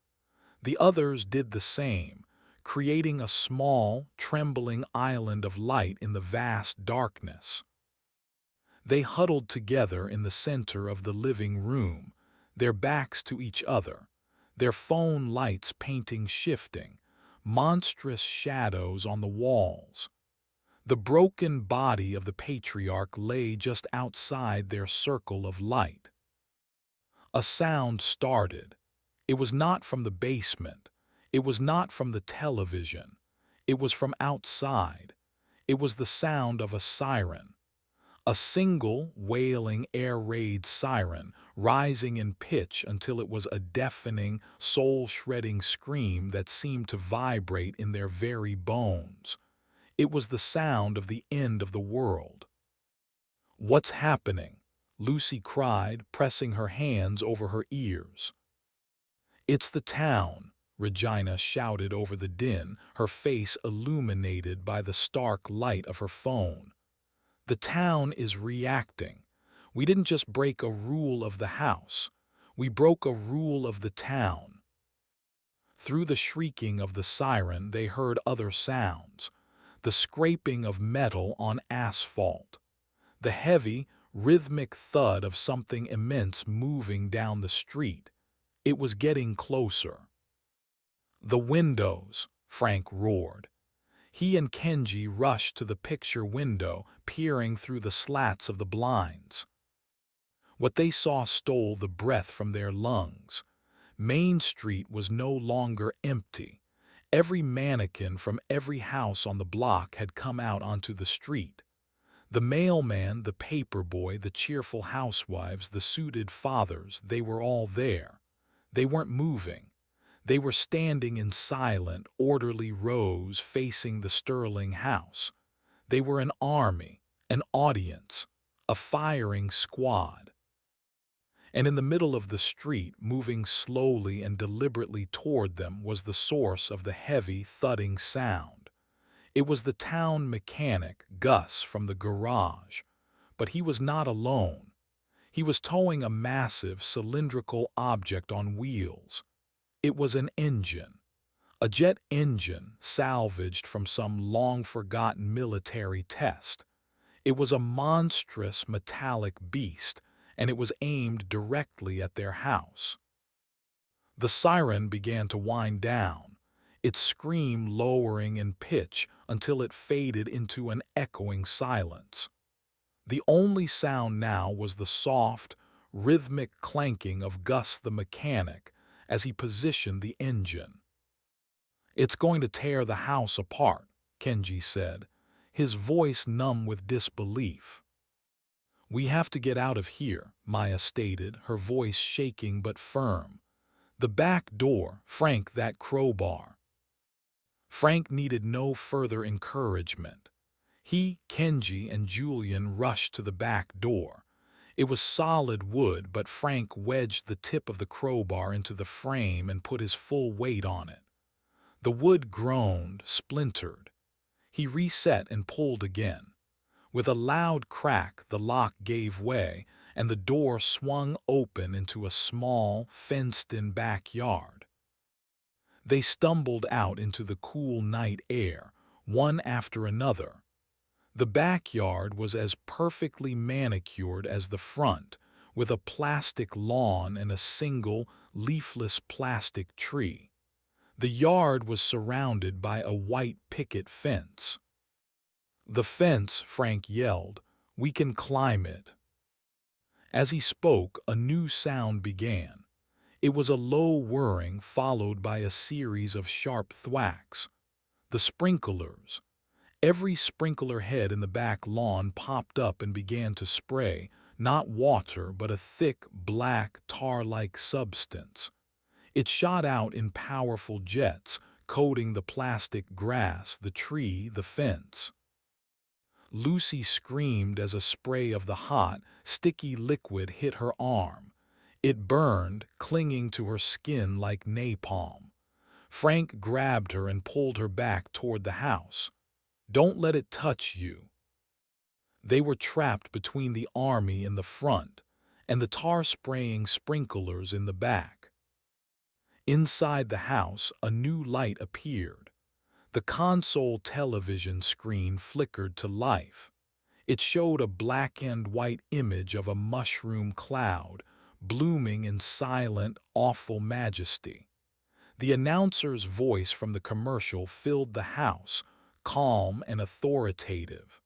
The others did the same, creating a small, trembling island of light in the vast darkness. They huddled together in the center of the living room, their backs to each other, their phone lights painting shifting, monstrous shadows on the walls. The broken body of the patriarch lay just outside their circle of light. A sound started. It was not from the basement. It was not from the television. It was from outside. It was the sound of a siren. A single, wailing air raid siren, rising in pitch until it was a deafening, soul-shredding scream that seemed to vibrate in their very bones. It was the sound of the end of the world. "What's happening?" Lucy cried, pressing her hands over her ears. "It's the town," Regina shouted over the din, her face illuminated by the stark light of her phone. "The town is reacting. We didn't just break a rule of the house. We broke a rule of the town." Through the shrieking of the siren, they heard other sounds. The scraping of metal on asphalt. The heavy, rhythmic thud of something immense moving down the street. It was getting closer. "The windows," Frank roared. He and Kenji rushed to the picture window, peering through the slats of the blinds. What they saw stole the breath from their lungs. Main Street was no longer empty. Every mannequin from every house on the block had come out onto the street. The mailman, the paperboy, the cheerful housewives, the suited fathers, they were all there. They weren't moving. They were standing in silent, orderly rows facing the Sterling house. They were an army, an audience, a firing squad. And in the middle of the street, moving slowly and deliberately toward them, was the source of the heavy, thudding sound. It was the town mechanic, Gus, from the garage. But he was not alone. He was towing a massive, cylindrical object on wheels. It was an engine. A jet engine salvaged from some long-forgotten military test. It was a monstrous metallic beast, and it was aimed directly at their house. The siren began to wind down, its scream lowering in pitch until it faded into an echoing silence. The only sound now was the soft, rhythmic clanking of Gus the mechanic as he positioned the engine. "It's going to tear the house apart," Kenji said, his voice numb with disbelief. "We have to get out of here," Maya stated, her voice shaking but firm. "The back door, Frank, that crowbar." Frank needed no further encouragement. He, Kenji, and Julian rushed to the back door. It was solid wood, but Frank wedged the tip of the crowbar into the frame and put his full weight on it. The wood groaned, splintered. He reset and pulled again. With a loud crack, the lock gave way, and the door swung open into a small, fenced-in backyard. They stumbled out into the cool night air, one after another. The backyard was as perfectly manicured as the front, with a plastic lawn and a single, leafless plastic tree. The yard was surrounded by a white picket fence. "The fence," Frank yelled. "We can climb it." As he spoke, a new sound began. It was a low whirring followed by a series of sharp thwacks. The sprinklers. Every sprinkler head in the back lawn popped up and began to spray, not water but a thick, black, tar-like substance. It shot out in powerful jets, coating the plastic grass, the tree, the fence. Lucy screamed as a spray of the hot, sticky liquid hit her arm. It burned, clinging to her skin like napalm. Frank grabbed her and pulled her back toward the house. "Don't let it touch you." They were trapped between the army in the front and the tar-spraying sprinklers in the back. Inside the house, a new light appeared. The console television screen flickered to life. It showed a black-and-white image of a mushroom cloud, blooming in silent, awful majesty. The announcer's voice from the commercial filled the house, calm and authoritative.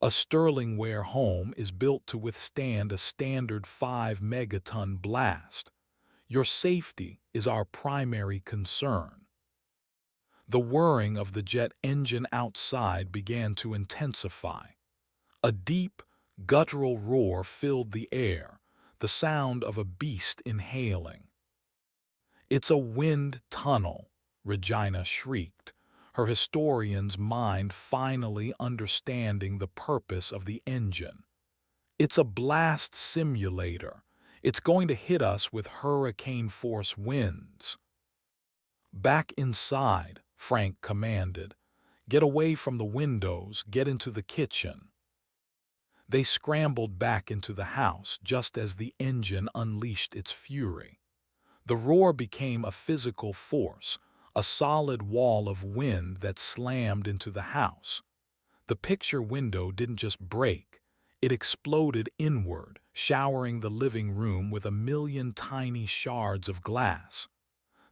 "A Sterlingware home is built to withstand a standard 5-megaton blast. Your safety is our primary concern." The whirring of the jet engine outside began to intensify. A deep, guttural roar filled the air, the sound of a beast inhaling. "It's a wind tunnel," Regina shrieked, her historian's mind finally understanding the purpose of the engine. "It's a blast simulator. It's going to hit us with hurricane-force winds." "Back inside," Frank commanded. "Get away from the windows, get into the kitchen." They scrambled back into the house just as the engine unleashed its fury. The roar became a physical force, a solid wall of wind that slammed into the house. The picture window didn't just break, it exploded inward, showering the living room with a million tiny shards of glass.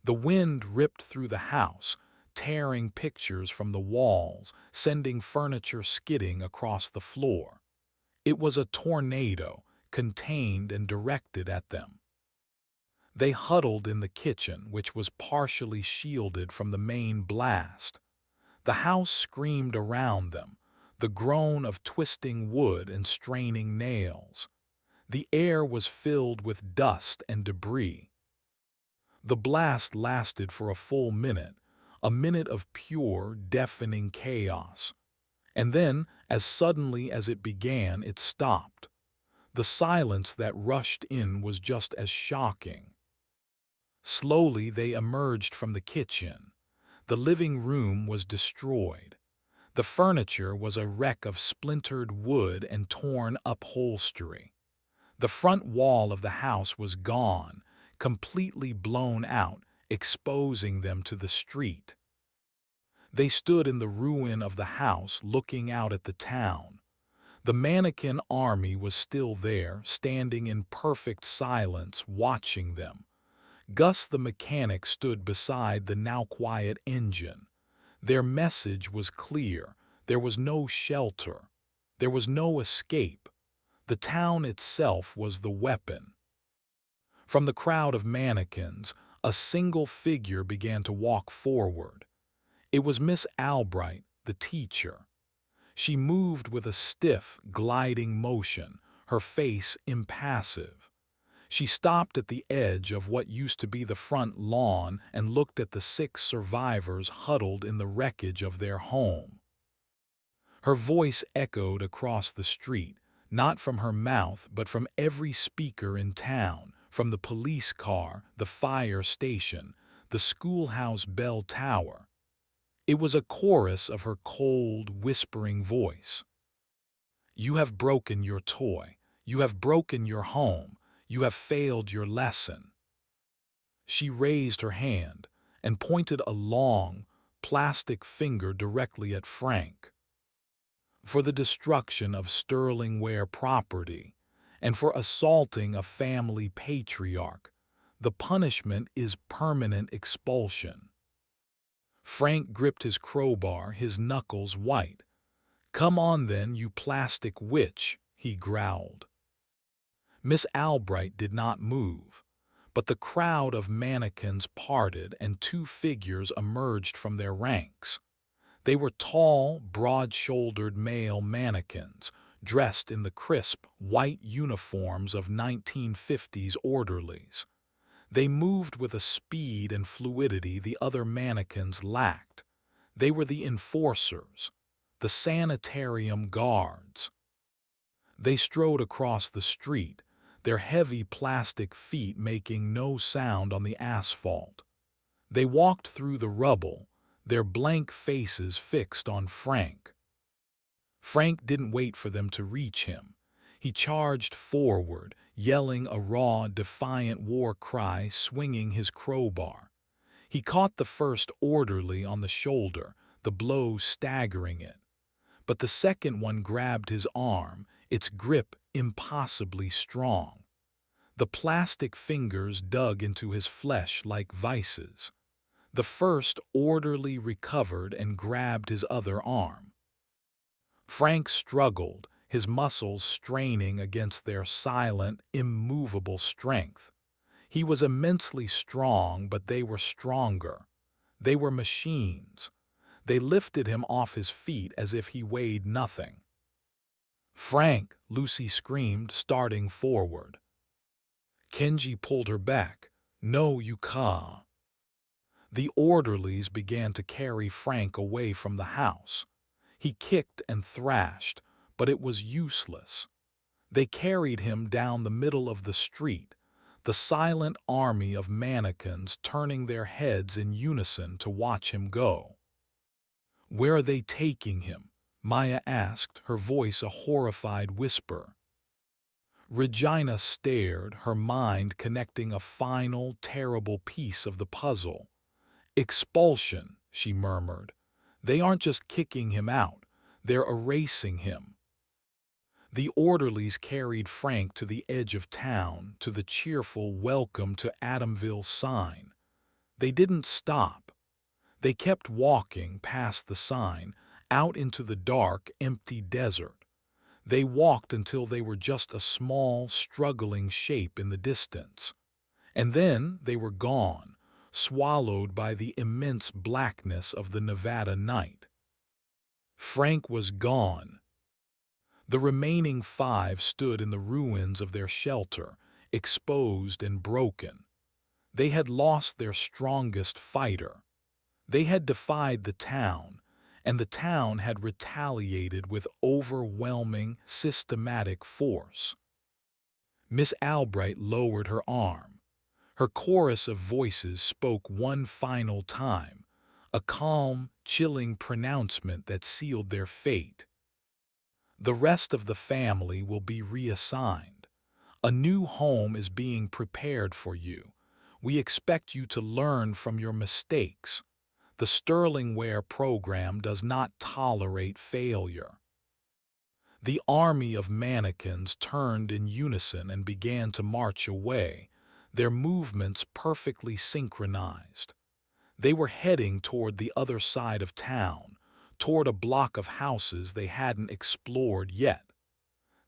The wind ripped through the house, tearing pictures from the walls, sending furniture skidding across the floor. It was a tornado, contained and directed at them. They huddled in the kitchen, which was partially shielded from the main blast. The house screamed around them, the groan of twisting wood and straining nails. The air was filled with dust and debris. The blast lasted for a full minute, a minute of pure, deafening chaos. And then, as suddenly as it began, it stopped. The silence that rushed in was just as shocking. Slowly they emerged from the kitchen. The living room was destroyed. The furniture was a wreck of splintered wood and torn upholstery. The front wall of the house was gone, completely blown out, exposing them to the street. They stood in the ruin of the house, looking out at the town. The mannequin army was still there, standing in perfect silence, watching them. Gus the mechanic stood beside the now quiet engine. Their message was clear. There was no shelter. There was no escape. The town itself was the weapon. From the crowd of mannequins, a single figure began to walk forward. It was Miss Albright, the teacher. She moved with a stiff, gliding motion, her face impassive. She stopped at the edge of what used to be the front lawn and looked at the 6 survivors huddled in the wreckage of their home. Her voice echoed across the street, not from her mouth but from every speaker in town, from the police car, the fire station, the schoolhouse bell tower. It was a chorus of her cold, whispering voice. You have broken your toy. You have broken your home. You have failed your lesson. She raised her hand and pointed a long, plastic finger directly at Frank. For the destruction of Sterling Ware property and for assaulting a family patriarch, the punishment is permanent expulsion. Frank gripped his crowbar, his knuckles white. Come on then, you plastic witch, he growled. Miss Albright did not move, but the crowd of mannequins parted and 2 figures emerged from their ranks. They were tall, broad-shouldered male mannequins, dressed in the crisp, white uniforms of 1950s orderlies. They moved with a speed and fluidity the other mannequins lacked. They were the enforcers, the sanitarium guards. They strode across the street, their heavy plastic feet making no sound on the asphalt. They walked through the rubble, their blank faces fixed on Frank. Frank didn't wait for them to reach him. He charged forward, yelling a raw, defiant war cry, swinging his crowbar. He caught the first orderly on the shoulder, the blow staggering it. But the second one grabbed his arm, its grip impossibly strong. The plastic fingers dug into his flesh like vices. The first orderly recovered and grabbed his other arm. Frank struggled, his muscles straining against their silent, immovable strength. He was immensely strong, but they were stronger. They were machines. They lifted him off his feet as if he weighed nothing. Frank, Lucy screamed, starting forward. Kenji pulled her back. No, you can't. The orderlies began to carry Frank away from the house. He kicked and thrashed, but it was useless. They carried him down the middle of the street, the silent army of mannequins turning their heads in unison to watch him go. Where are they taking him? Maya asked, her voice a horrified whisper. Regina stared, her mind connecting a final, terrible piece of the puzzle. Expulsion, she murmured. They aren't just kicking him out, they're erasing him. The orderlies carried Frank to the edge of town, to the cheerful "Welcome to Adamville" sign. They didn't stop. They kept walking past the sign, out into the dark, empty desert. They walked until they were just a small, struggling shape in the distance. And then they were gone, swallowed by the immense blackness of the Nevada night. Frank was gone. The remaining 5 stood in the ruins of their shelter, exposed and broken. They had lost their strongest fighter. They had defied the town, and the town had retaliated with overwhelming, systematic force. Miss Albright lowered her arm. Her chorus of voices spoke one final time, a calm, chilling pronouncement that sealed their fate. The rest of the family will be reassigned. A new home is being prepared for you. We expect you to learn from your mistakes. The Sterling Ware program does not tolerate failure. The army of mannequins turned in unison and began to march away, their movements perfectly synchronized. They were heading toward the other side of town, toward a block of houses they hadn't explored yet.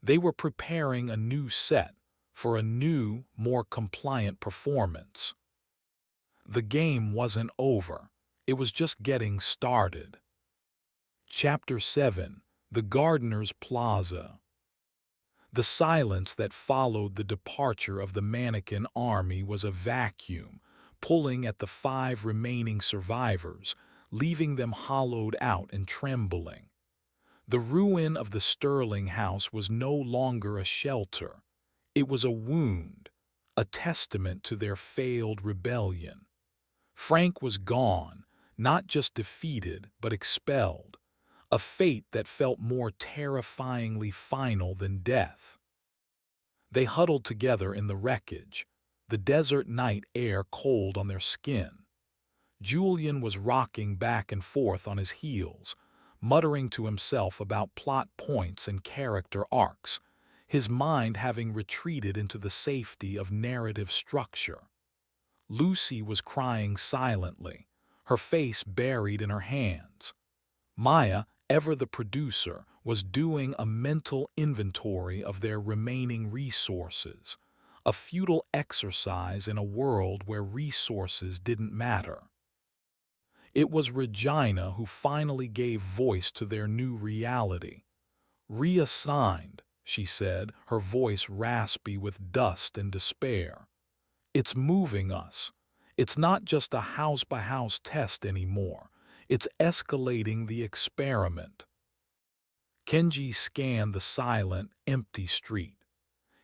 They were preparing a new set for a new, more compliant performance. The game wasn't over. It was just getting started. Chapter 7: The Gardener's Plaza. The silence that followed the departure of the mannequin army was a vacuum, pulling at the 5 remaining survivors, leaving them hollowed out and trembling. The ruin of the Sterling house was no longer a shelter. It was a wound, a testament to their failed rebellion. Frank was gone, not just defeated, but expelled, a fate that felt more terrifyingly final than death. They huddled together in the wreckage, the desert night air cold on their skin. Julian was rocking back and forth on his heels, muttering to himself about plot points and character arcs, his mind having retreated into the safety of narrative structure. Lucy was crying silently, her face buried in her hands. Maya, ever the producer, was doing a mental inventory of their remaining resources, a futile exercise in a world where resources didn't matter. It was Regina who finally gave voice to their new reality. "Reassigned," she said, her voice raspy with dust and despair. "It's moving us. It's not just a house-by-house test anymore. It's escalating the experiment." Kenji scanned the silent, empty street.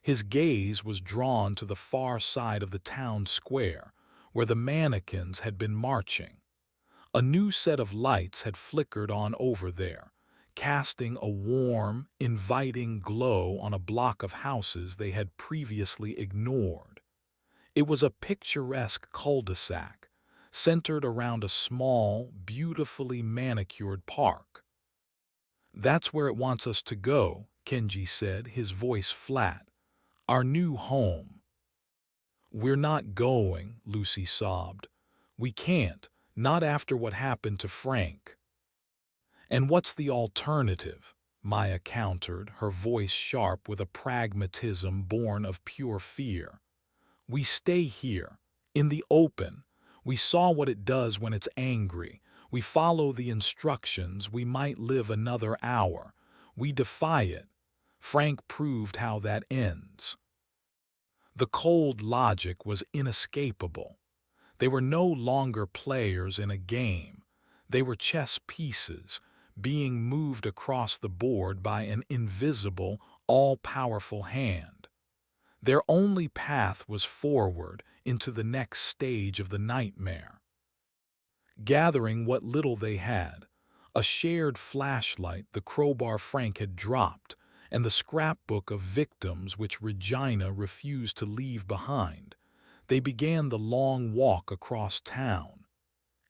His gaze was drawn to the far side of the town square, where the mannequins had been marching. A new set of lights had flickered on over there, casting a warm, inviting glow on a block of houses they had previously ignored. It was a picturesque cul-de-sac, centered around a small, beautifully manicured park. "That's where it wants us to go," Kenji said, his voice flat. "Our new home." "We're not going," Lucy sobbed. "We can't, not after what happened to Frank." "And what's the alternative?" Maya countered, her voice sharp with a pragmatism born of pure fear. "We stay here, in the open. We saw what it does when it's angry. We follow the instructions. We might live another hour. We defy it. Frank proved how that ends." The cold logic was inescapable. They were no longer players in a game. They were chess pieces, being moved across the board by an invisible, all-powerful hand. Their only path was forward into the next stage of the nightmare. Gathering what little they had, a shared flashlight the crowbar Frank had dropped, and the scrapbook of victims which Regina refused to leave behind, they began the long walk across town.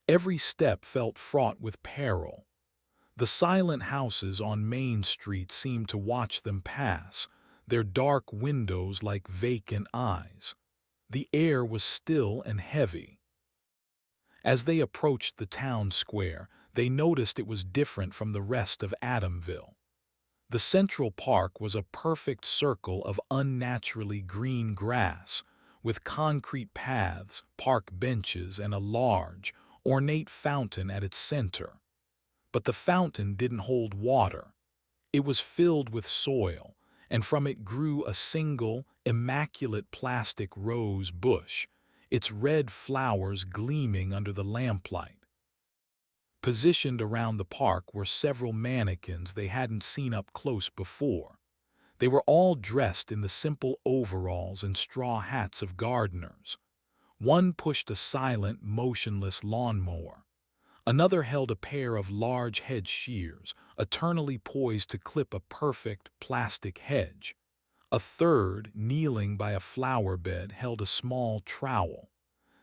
Every step felt fraught with peril. The silent houses on Main Street seemed to watch them pass, their dark windows like vacant eyes. The air was still and heavy. As they approached the town square, they noticed it was different from the rest of Adamville. The Central Park was a perfect circle of unnaturally green grass, with concrete paths, park benches, and a large, ornate fountain at its center. But the fountain didn't hold water. It was filled with soil, and from it grew a single, immaculate plastic rose bush, its red flowers gleaming under the lamplight. Positioned around the park were several mannequins they hadn't seen up close before. They were all dressed in the simple overalls and straw hats of gardeners. One pushed a silent, motionless lawnmower. Another held a pair of large hedge shears, eternally poised to clip a perfect plastic hedge. A third, kneeling by a flower bed, held a small trowel.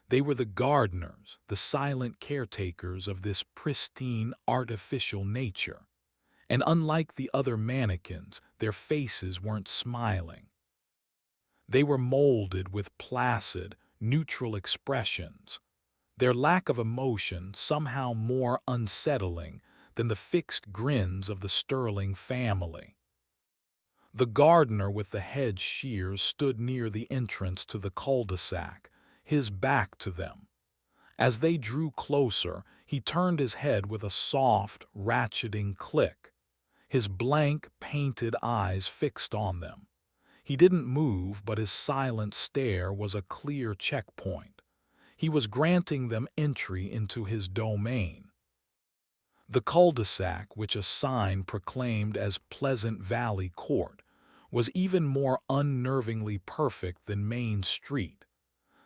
They were the gardeners, the silent caretakers of this pristine, artificial nature. And unlike the other mannequins, their faces weren't smiling. They were molded with placid, neutral expressions, their lack of emotion somehow more unsettling than the fixed grins of the Sterling family. The gardener with the hedge shears stood near the entrance to the cul-de-sac, his back to them. As they drew closer, he turned his head with a soft, ratcheting click, his blank, painted eyes fixed on them. He didn't move, but his silent stare was a clear checkpoint. He was granting them entry into his domain. The cul-de-sac, which a sign proclaimed as Pleasant Valley Court, was even more unnervingly perfect than Main Street.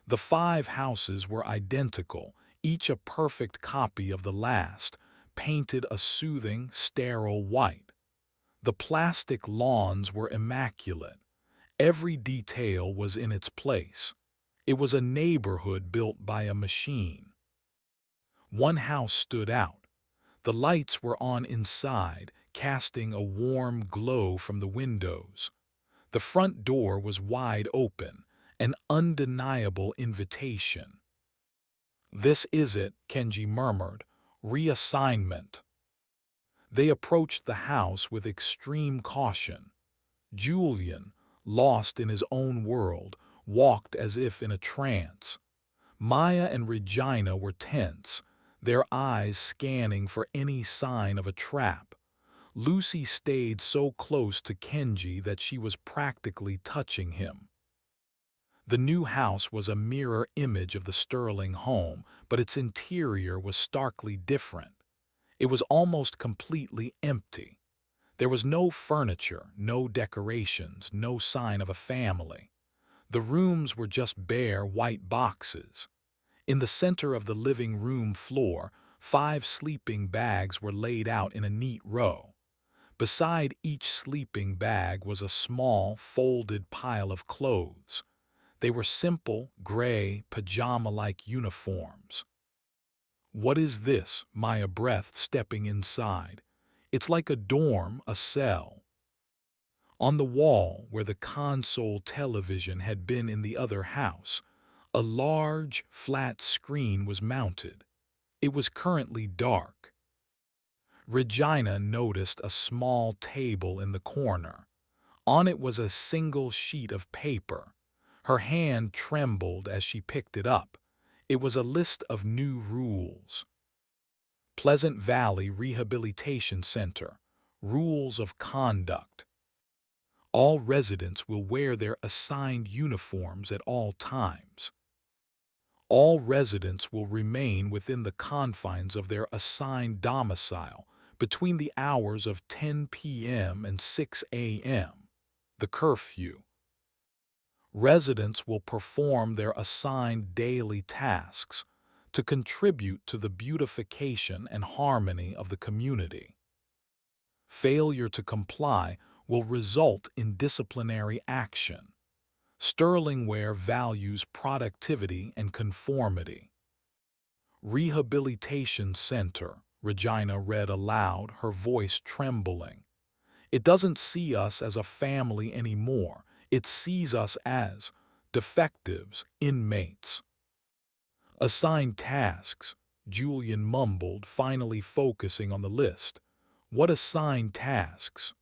The 5 houses were identical, each a perfect copy of the last, painted a soothing, sterile white. The plastic lawns were immaculate. Every detail was in its place. It was a neighborhood built by a machine. One house stood out. The lights were on inside, casting a warm glow from the windows. The front door was wide open, an undeniable invitation. "This is it," Kenji murmured. "Reassignment." They approached the house with extreme caution. Julian, lost in his own world, walked as if in a trance. Maya and Regina were tense, their eyes scanning for any sign of a trap. Lucy stayed so close to Kenji that she was practically touching him. The new house was a mirror image of the Sterling home, but its interior was starkly different. It was almost completely empty. There was no furniture, no decorations, no sign of a family. The rooms were just bare white boxes. In the center of the living room floor, 5 sleeping bags were laid out in a neat row. Beside each sleeping bag was a small, folded pile of clothes. They were simple, gray, pajama-like uniforms. "What is this?" Maya breathed, stepping inside. "It's like a dorm, a cell." On the wall, where the console television had been in the other house, a large, flat screen was mounted. It was currently dark. Regina noticed a small table in the corner. On it was a single sheet of paper. Her hand trembled as she picked it up. It was a list of new rules. Pleasant Valley Rehabilitation Center. Rules of conduct. All residents will wear their assigned uniforms at all times. All residents will remain within the confines of their assigned domicile between the hours of 10 p.m. and 6 a.m., the curfew. Residents will perform their assigned daily tasks to contribute to the beautification and harmony of the community. Failure to comply will result in disciplinary action. Sterlingware values productivity and conformity. Rehabilitation Center, Regina read aloud, her voice trembling. It doesn't see us as a family anymore. It sees us as defectives, inmates. Assigned tasks, Julian mumbled, finally focusing on the list. What assigned tasks?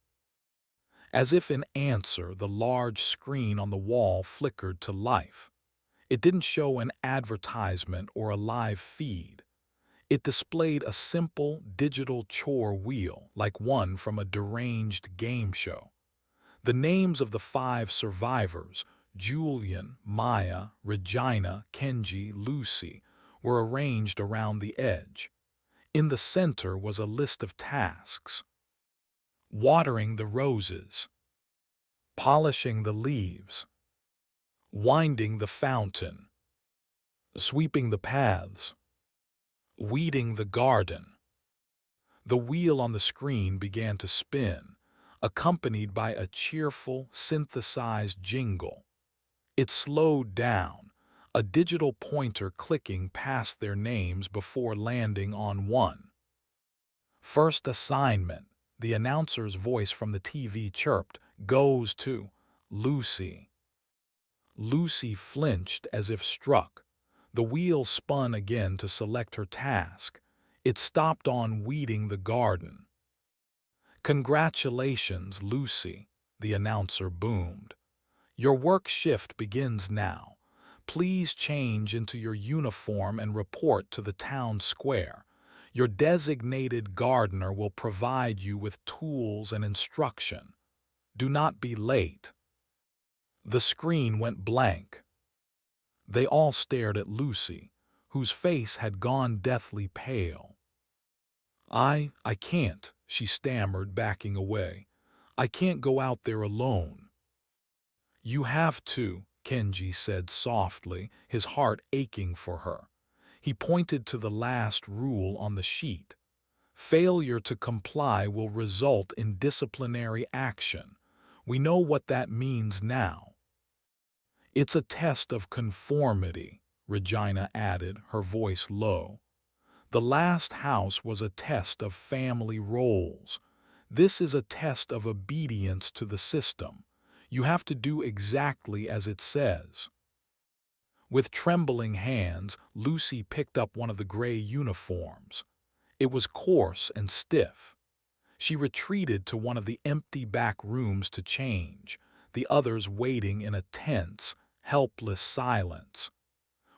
As if in answer, the large screen on the wall flickered to life. It didn't show an advertisement or a live feed. It displayed a simple digital chore wheel, like one from a deranged game show. The names of the 5 survivors, Julian, Maya, Regina, Kenji, Lucy, were arranged around the edge. In the center was a list of tasks. Watering the roses, polishing the leaves, winding the fountain, sweeping the paths, weeding the garden. The wheel on the screen began to spin, accompanied by a cheerful, synthesized jingle. It slowed down, a digital pointer clicking past their names before landing on one. First assignment, The announcer's voice from the TV chirped, "Goes to Lucy." Lucy flinched as if struck. The wheel spun again to select her task. It stopped on weeding the garden. "Congratulations, Lucy," the announcer boomed. "Your work shift begins now. Please change into your uniform and report to the town square. Your designated gardener will provide you with tools and instruction. Do not be late." The screen went blank. They all stared at Lucy, whose face had gone deathly pale. I can't," she stammered, backing away. "I can't go out there alone." "You have to," Kenji said softly, his heart aching for her. He pointed to the last rule on the sheet. "Failure to comply will result in disciplinary action. We know what that means now." "It's a test of conformity," Regina added, her voice low. "The last house was a test of family roles. This is a test of obedience to the system. You have to do exactly as it says." With trembling hands, Lucy picked up one of the gray uniforms. It was coarse and stiff. She retreated to one of the empty back rooms to change, the others waiting in a tense, helpless silence.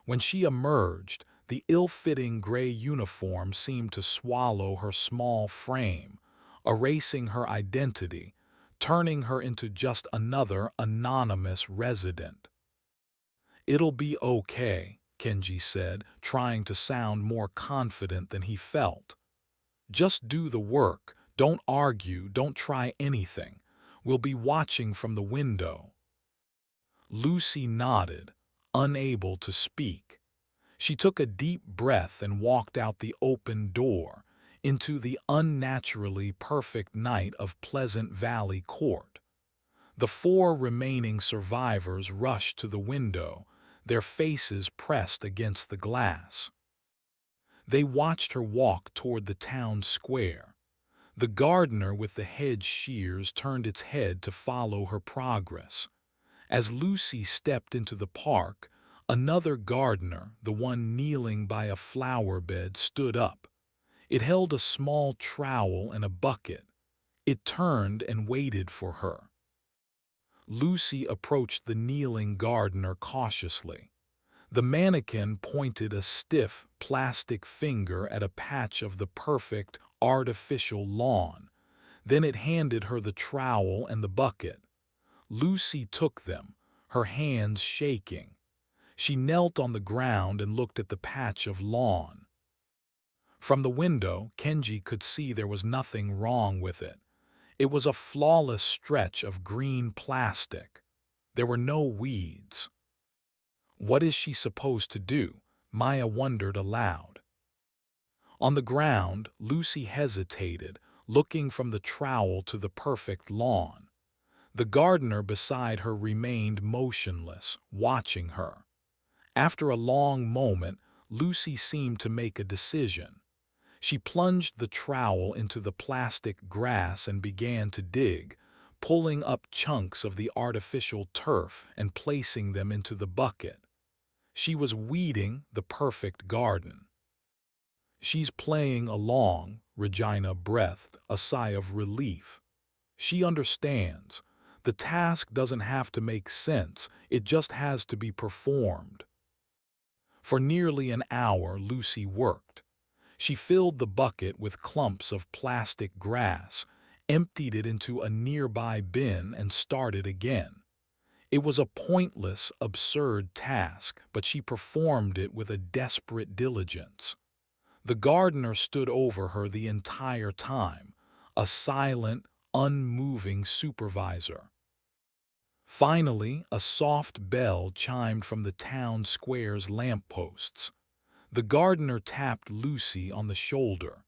When she emerged, the ill-fitting gray uniform seemed to swallow her small frame, erasing her identity, turning her into just another anonymous resident. "It'll be okay," Kenji said, trying to sound more confident than he felt. "Just do the work. Don't argue, don't try anything. We'll be watching from the window." Lucy nodded, unable to speak. She took a deep breath and walked out the open door, into the unnaturally perfect night of Pleasant Valley Court. The 4 remaining survivors rushed to the window, their faces pressed against the glass. They watched her walk toward the town square. The gardener with the hedge shears turned its head to follow her progress. As Lucy stepped into the park, another gardener, the one kneeling by a flower bed, stood up. It held a small trowel and a bucket. It turned and waited for her. Lucy approached the kneeling gardener cautiously. The mannequin pointed a stiff, plastic finger at a patch of the perfect, artificial lawn. Then it handed her the trowel and the bucket. Lucy took them, her hands shaking. She knelt on the ground and looked at the patch of lawn. From the window, Kenji could see there was nothing wrong with it. It was a flawless stretch of green plastic. There were no weeds. What is she supposed to do? Maya wondered aloud. On the ground, Lucy hesitated, looking from the trowel to the perfect lawn. The gardener beside her remained motionless, watching her. After a long moment, Lucy seemed to make a decision. She plunged the trowel into the plastic grass and began to dig, pulling up chunks of the artificial turf and placing them into the bucket. She was weeding the perfect garden. "She's playing along," Regina breathed, a sigh of relief. "She understands. The task doesn't have to make sense, it just has to be performed." For nearly an hour, Lucy worked. She filled the bucket with clumps of plastic grass, emptied it into a nearby bin, and started again. It was a pointless, absurd task, but she performed it with a desperate diligence. The gardener stood over her the entire time, a silent, unmoving supervisor. Finally, a soft bell chimed from the town square's lampposts. The gardener tapped Lucy on the shoulder.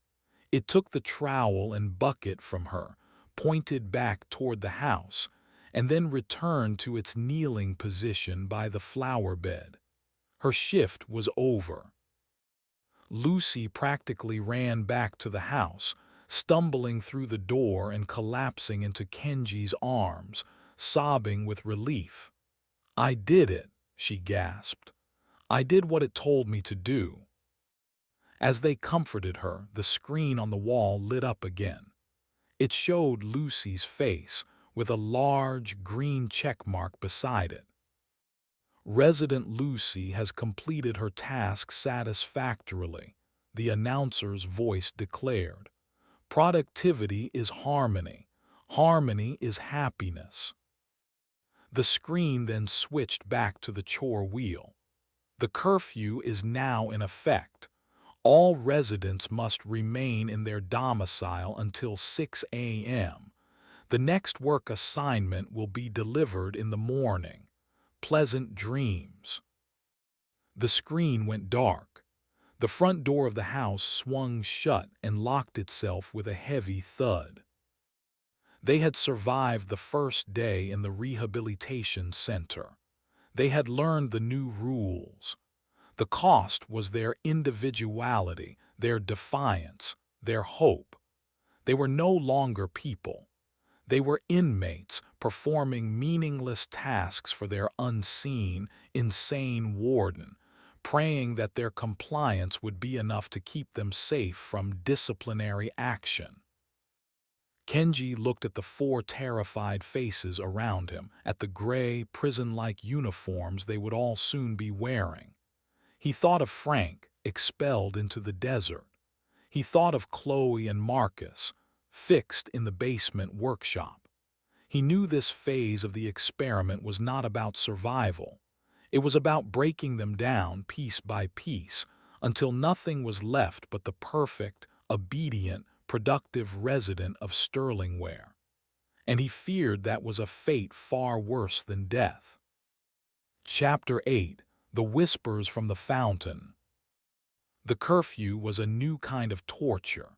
It took the trowel and bucket from her, pointed back toward the house, and then returned to its kneeling position by the flower bed. Her shift was over. Lucy practically ran back to the house, stumbling through the door and collapsing into Kenji's arms, sobbing with relief. "I did it," she gasped. "I did what it told me to do." As they comforted her, the screen on the wall lit up again. It showed Lucy's face, with a large green check mark beside it. "Resident Lucy has completed her task satisfactorily," the announcer's voice declared. "Productivity is harmony. Harmony is happiness." The screen then switched back to the chore wheel. "The curfew is now in effect. All residents must remain in their domicile until 6 a.m. The next work assignment will be delivered in the morning. Pleasant dreams." The screen went dark. The front door of the house swung shut and locked itself with a heavy thud. They had survived the first day in the rehabilitation center. They had learned the new rules. The cost was their individuality, their defiance, their hope. They were no longer people. They were inmates performing meaningless tasks for their unseen, insane warden, praying that their compliance would be enough to keep them safe from disciplinary action. Kenji looked at the four terrified faces around him, at the gray, prison-like uniforms they would all soon be wearing. He thought of Frank, expelled into the desert. He thought of Chloe and Marcus, fixed in the basement workshop. He knew this phase of the experiment was not about survival. It was about breaking them down piece by piece until nothing was left but the perfect, obedient, productive resident of Sterlingware. And he feared that was a fate far worse than death. Chapter 8: The Whispers from the Fountain. The curfew was a new kind of torture.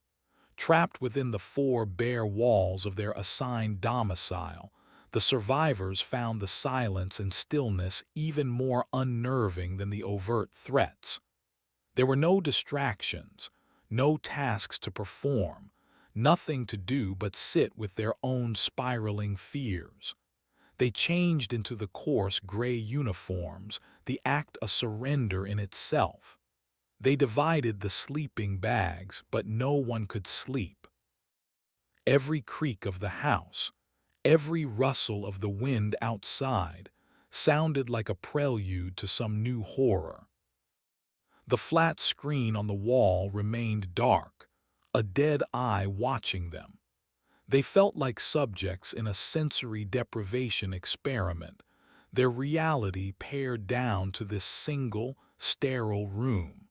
Trapped within the four bare walls of their assigned domicile, the survivors found the silence and stillness even more unnerving than the overt threats. There were no distractions, no tasks to perform, nothing to do but sit with their own spiraling fears. They changed into the coarse gray uniforms, the act a surrender in itself. They divided the sleeping bags, but no one could sleep. Every creak of the house, every rustle of the wind outside, sounded like a prelude to some new horror. The flat screen on the wall remained dark, a dead eye watching them. They felt like subjects in a sensory deprivation experiment, their reality pared down to this single, sterile room.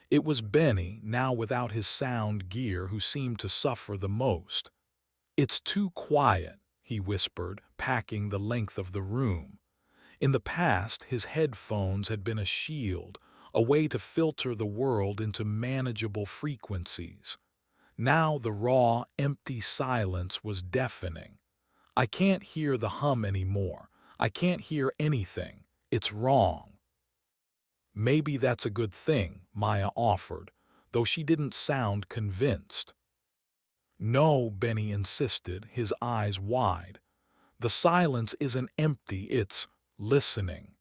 It was Benny, now without his sound gear, who seemed to suffer the most. "It's too quiet," he whispered, packing the length of the room. In the past, his headphones had been a shield, a way to filter the world into manageable frequencies. Now the raw, empty silence was deafening. "I can't hear the hum anymore. I can't hear anything. It's wrong." "Maybe that's a good thing," Maya offered, though she didn't sound convinced. "No," Benny insisted, his eyes wide. "The silence isn't empty, it's listening."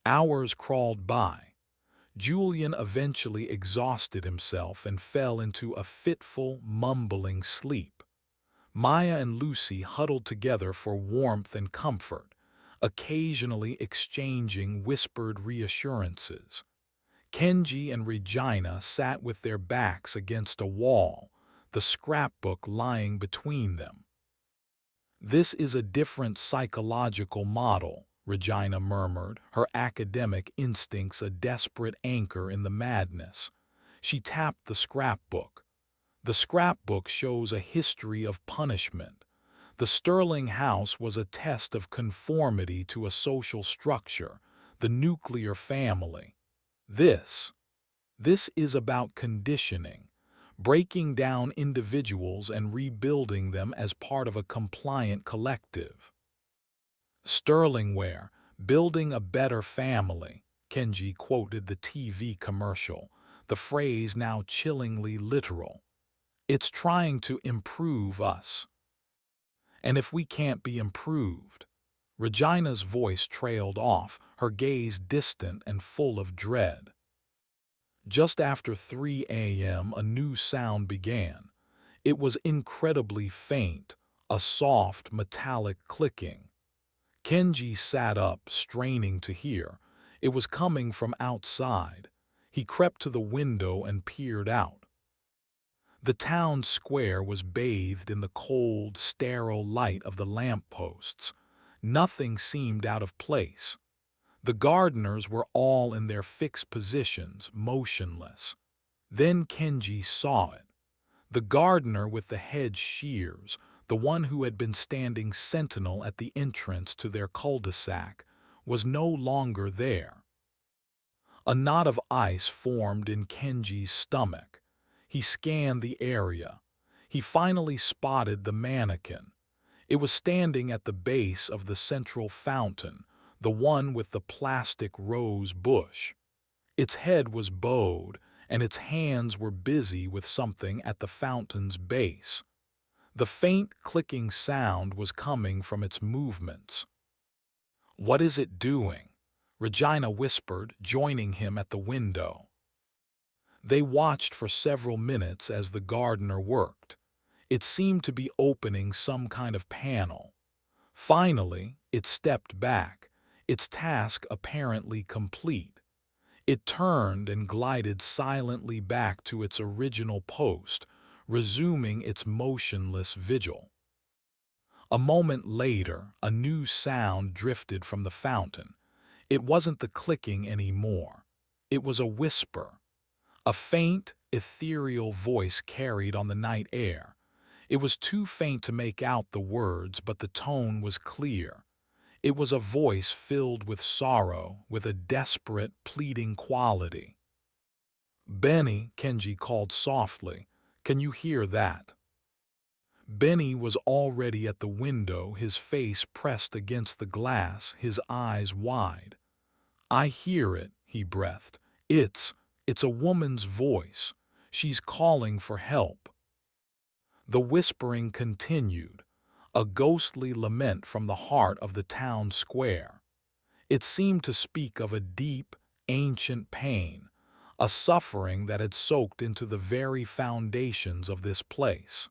Hours crawled by. Julian eventually exhausted himself and fell into a fitful, mumbling sleep. Maya and Lucy huddled together for warmth and comfort, occasionally exchanging whispered reassurances. Kenji and Regina sat with their backs against a wall, the scrapbook lying between them. "This is a different psychological model," Regina murmured, her academic instincts a desperate anchor in the madness. She tapped the scrapbook. "The scrapbook shows a history of punishment. The Sterling house was a test of conformity to a social structure, the nuclear family. This is about conditioning, breaking down individuals and rebuilding them as part of a compliant collective." "Sterlingware, building a better family," Kenji quoted the TV commercial, the phrase now chillingly literal. It's trying to improve us. And if we can't be improved, Regina's voice trailed off, her gaze distant and full of dread. Just after 3 a.m., a new sound began. It was incredibly faint, a soft, metallic clicking. Kenji sat up, straining to hear. It was coming from outside. He crept to the window and peered out. The town square was bathed in the cold, sterile light of the lampposts. Nothing seemed out of place. The gardeners were all in their fixed positions, motionless. Then Kenji saw it. The gardener with the hedge shears, the one who had been standing sentinel at the entrance to their cul-de-sac, was no longer there. A knot of ice formed in Kenji's stomach. He scanned the area. He finally spotted the mannequin. It was standing at the base of the central fountain, the one with the plastic rose bush. Its head was bowed, and its hands were busy with something at the fountain's base. The faint clicking sound was coming from its movements. "What is it doing?" Regina whispered, joining him at the window. They watched for several minutes as the gardener worked. It seemed to be opening some kind of panel. Finally, it stepped back, its task apparently complete. It turned and glided silently back to its original post, resuming its motionless vigil. A moment later, a new sound drifted from the fountain. It wasn't the clicking anymore. It was a whisper. A faint, ethereal voice carried on the night air. It was too faint to make out the words, but the tone was clear. It was a voice filled with sorrow, with a desperate, pleading quality. "Benny," Kenji called softly, "can you hear that?" Benny was already at the window, his face pressed against the glass, his eyes wide. "I hear it," he breathed. It's a woman's voice. She's calling for help." The whispering continued, a ghostly lament from the heart of the town square. It seemed to speak of a deep, ancient pain, a suffering that had soaked into the very foundations of this place.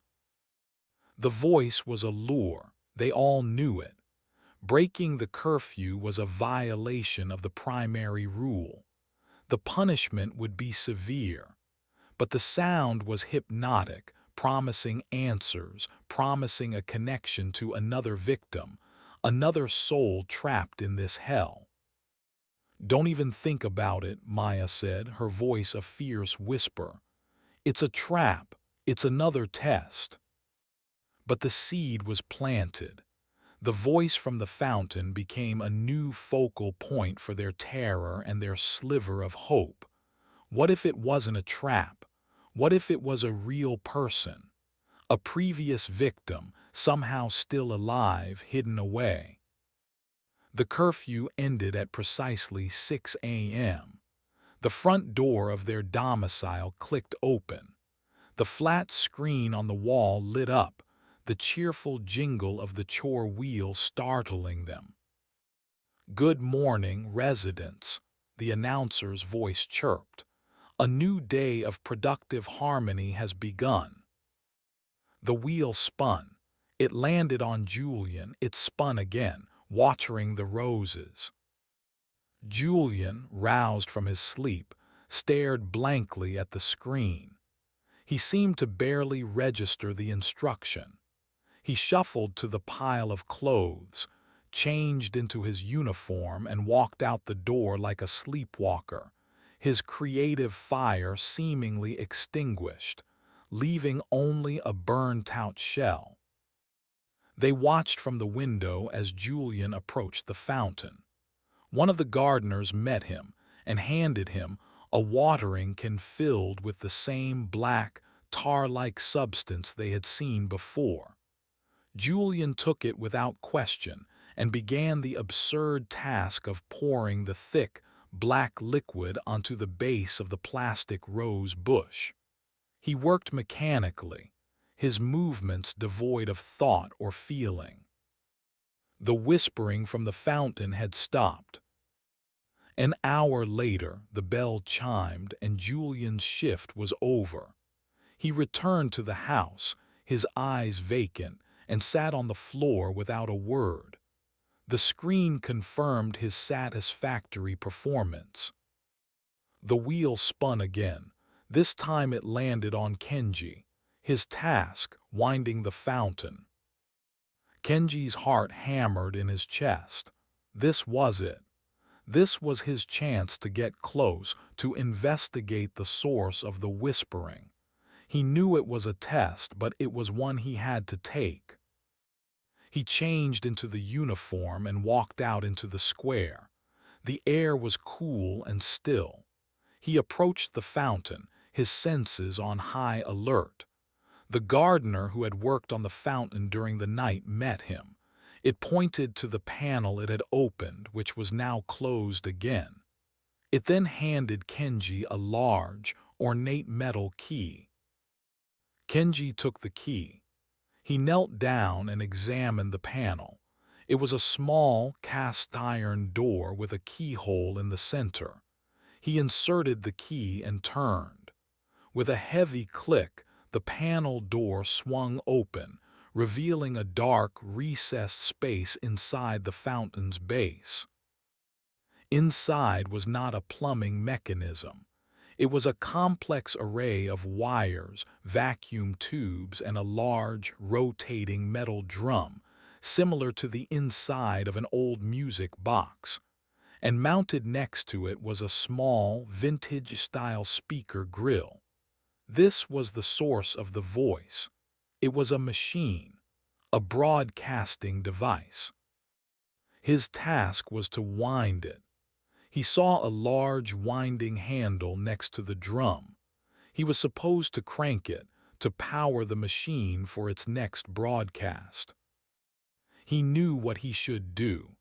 The voice was a lure. They all knew it. Breaking the curfew was a violation of the primary rule. The punishment would be severe. But the sound was hypnotic, promising answers, promising a connection to another victim, another soul trapped in this hell. "Don't even think about it," Maya said, her voice a fierce whisper. "It's a trap. It's another test." But the seed was planted. The voice from the fountain became a new focal point for their terror and their sliver of hope. What if it wasn't a trap? What if it was a real person? A previous victim, somehow still alive, hidden away? The curfew ended at precisely 6 a.m. The front door of their domicile clicked open. The flat screen on the wall lit up, the cheerful jingle of the chore wheel startling them. "Good morning, residents," the announcer's voice chirped. "A new day of productive harmony has begun." The wheel spun. It landed on Julian. It spun again, watering the roses. Julian, roused from his sleep, stared blankly at the screen. He seemed to barely register the instruction. He shuffled to the pile of clothes, changed into his uniform, and walked out the door like a sleepwalker, his creative fire seemingly extinguished, leaving only a burnt-out shell. They watched from the window as Julian approached the fountain. One of the gardeners met him and handed him a watering can filled with the same black, tar-like substance they had seen before. Julian took it without question and began the absurd task of pouring the thick, black liquid onto the base of the plastic rose bush. He worked mechanically, his movements devoid of thought or feeling. The whispering from the fountain had stopped. An hour later, the bell chimed and Julian's shift was over. He returned to the house, his eyes vacant, and sat on the floor without a word. The screen confirmed his satisfactory performance. The wheel spun again. This time it landed on Kenji, his task winding the fountain. Kenji's heart hammered in his chest. This was it. This was his chance to get close, to investigate the source of the whispering. He knew it was a test, but it was one he had to take. He changed into the uniform and walked out into the square. The air was cool and still. He approached the fountain, his senses on high alert. The gardener who had worked on the fountain during the night met him. It pointed to the panel it had opened, which was now closed again. It then handed Kenji a large, ornate metal key. Kenji took the key. He knelt down and examined the panel. It was a small, cast-iron door with a keyhole in the center. He inserted the key and turned. With a heavy click, the panel door swung open, revealing a dark, recessed space inside the fountain's base. Inside was not a plumbing mechanism. It was a complex array of wires, vacuum tubes, and a large, rotating metal drum, similar to the inside of an old music box. And mounted next to it was a small, vintage-style speaker grill. This was the source of the voice. It was a machine, a broadcasting device. His task was to wind it. He saw a large winding handle next to the drum. He was supposed to crank it, to power the machine for its next broadcast. He knew what he should do.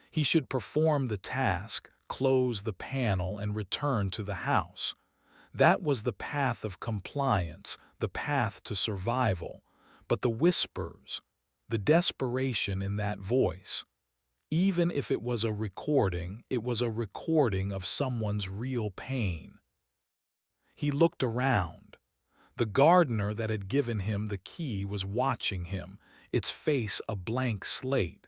He should perform the task, close the panel, and return to the house. That was the path of compliance, the path to survival. But the whispers, the desperation in that voice, even if it was a recording of someone's real pain. He looked around. The gardener that had given him the key was watching him, its face a blank slate.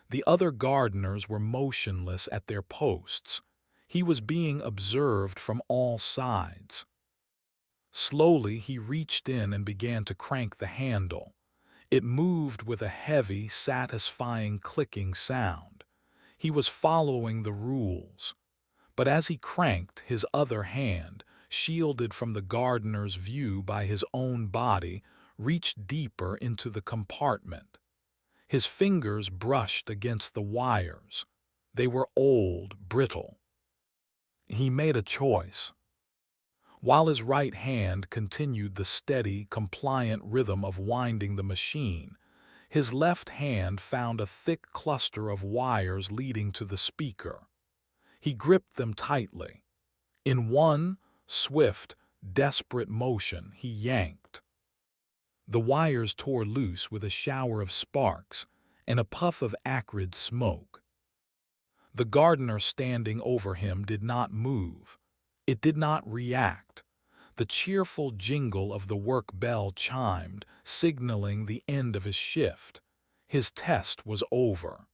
The other gardeners were motionless at their posts. He was being observed from all sides. Slowly he reached in and began to crank the handle. It moved with a heavy, satisfying clicking sound. He was following the rules. But as he cranked, his other hand, shielded from the gardener's view by his own body, reached deeper into the compartment. His fingers brushed against the wires. They were old, brittle. He made a choice. While his right hand continued the steady, compliant rhythm of winding the machine, his left hand found a thick cluster of wires leading to the speaker. He gripped them tightly. In one swift, desperate motion, he yanked. The wires tore loose with a shower of sparks and a puff of acrid smoke. The gardener standing over him did not move. It did not react. The cheerful jingle of the work bell chimed, signaling the end of his shift. His test was over.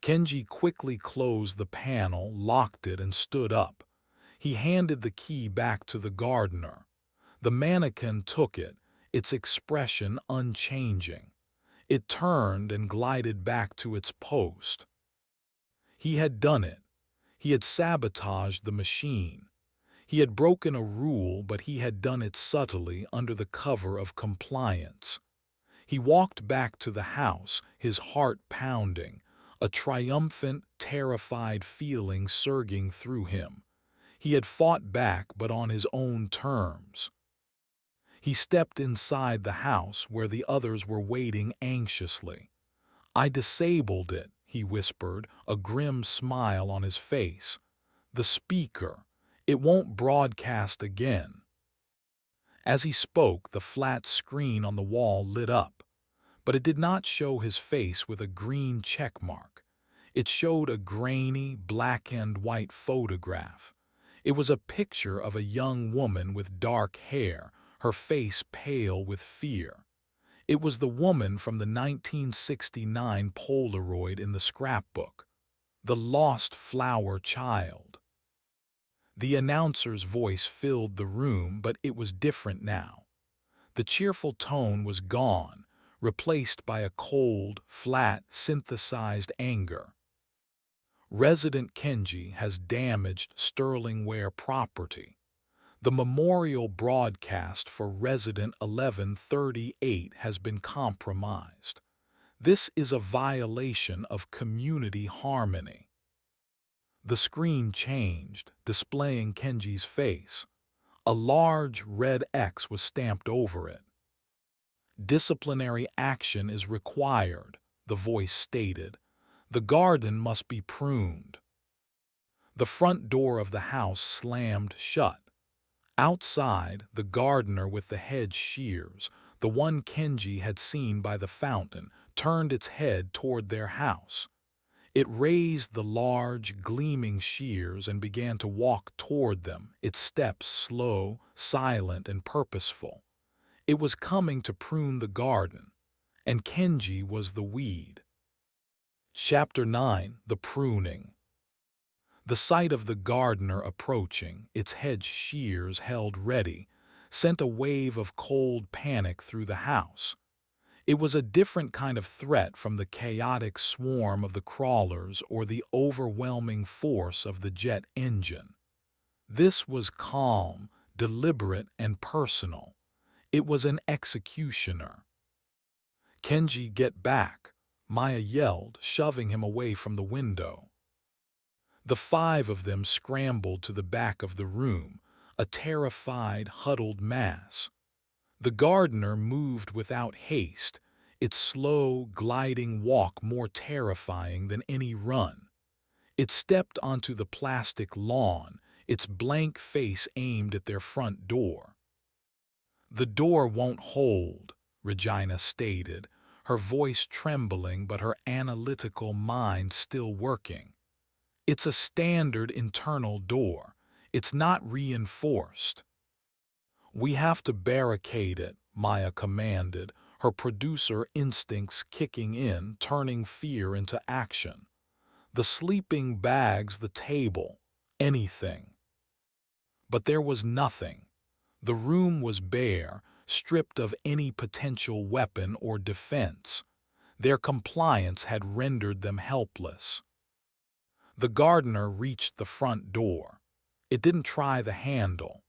Kenji quickly closed the panel, locked it, and stood up. He handed the key back to the gardener. The mannequin took it, its expression unchanging. It turned and glided back to its post. He had done it. He had sabotaged the machine. He had broken a rule, but he had done it subtly under the cover of compliance. He walked back to the house, his heart pounding, a triumphant, terrified feeling surging through him. He had fought back, but on his own terms. He stepped inside the house where the others were waiting anxiously. "I disabled it," he whispered, a grim smile on his face. "The speaker. It won't broadcast again." As he spoke, the flat screen on the wall lit up, but it did not show his face with a green check mark. It showed a grainy, black-and-white photograph. It was a picture of a young woman with dark hair, her face pale with fear. It was the woman from the 1969 Polaroid in the scrapbook, the lost flower child. The announcer's voice filled the room, but it was different now. The cheerful tone was gone, replaced by a cold, flat, synthesized anger. Resident Kenji has damaged Sterling Ware property. The memorial broadcast for Resident 1138 has been compromised. This is a violation of community harmony. The screen changed, displaying Kenji's face. A large red X was stamped over it. "Disciplinary action is required," the voice stated. "The garden must be pruned." The front door of the house slammed shut. Outside, the gardener with the hedge shears, the one Kenji had seen by the fountain, turned its head toward their house. It raised the large, gleaming shears and began to walk toward them, its steps slow, silent, and purposeful. It was coming to prune the garden, and Kenji was the weed. Chapter 9: The Pruning. The sight of the gardener approaching, its hedge shears held ready, sent a wave of cold panic through the house. It was a different kind of threat from the chaotic swarm of the crawlers or the overwhelming force of the jet engine. This was calm, deliberate, and personal. It was an executioner. "Kenji, get back!" Maya yelled, shoving him away from the window. The five of them scrambled to the back of the room, a terrified, huddled mass. The gardener moved without haste, its slow, gliding walk more terrifying than any run. It stepped onto the plastic lawn, its blank face aimed at their front door. "The door won't hold," Regina stated, her voice trembling but her analytical mind still working. "It's a standard internal door. It's not reinforced." "We have to barricade it," Maya commanded, her producer instincts kicking in, turning fear into action. "The sleeping bags, the table, anything." But there was nothing. The room was bare, stripped of any potential weapon or defense. Their compliance had rendered them helpless. The gardener reached the front door. It didn't try the handle.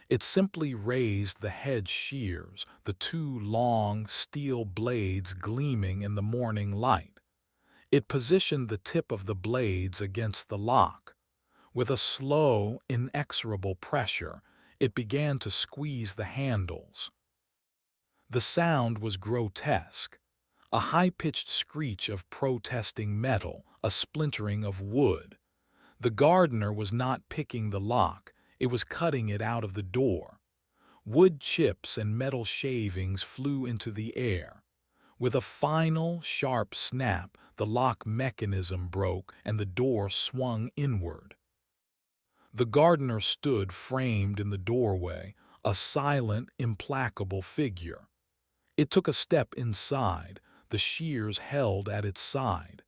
It simply raised the hedge shears, the two long, steel blades gleaming in the morning light. It positioned the tip of the blades against the lock. With a slow, inexorable pressure, it began to squeeze the handles. The sound was grotesque. A high-pitched screech of protesting metal, a splintering of wood. The gardener was not picking the lock, it was cutting it out of the door. Wood chips and metal shavings flew into the air. With a final, sharp snap, the lock mechanism broke and the door swung inward. The gardener stood framed in the doorway, a silent, implacable figure. It took a step inside, the shears held at its side.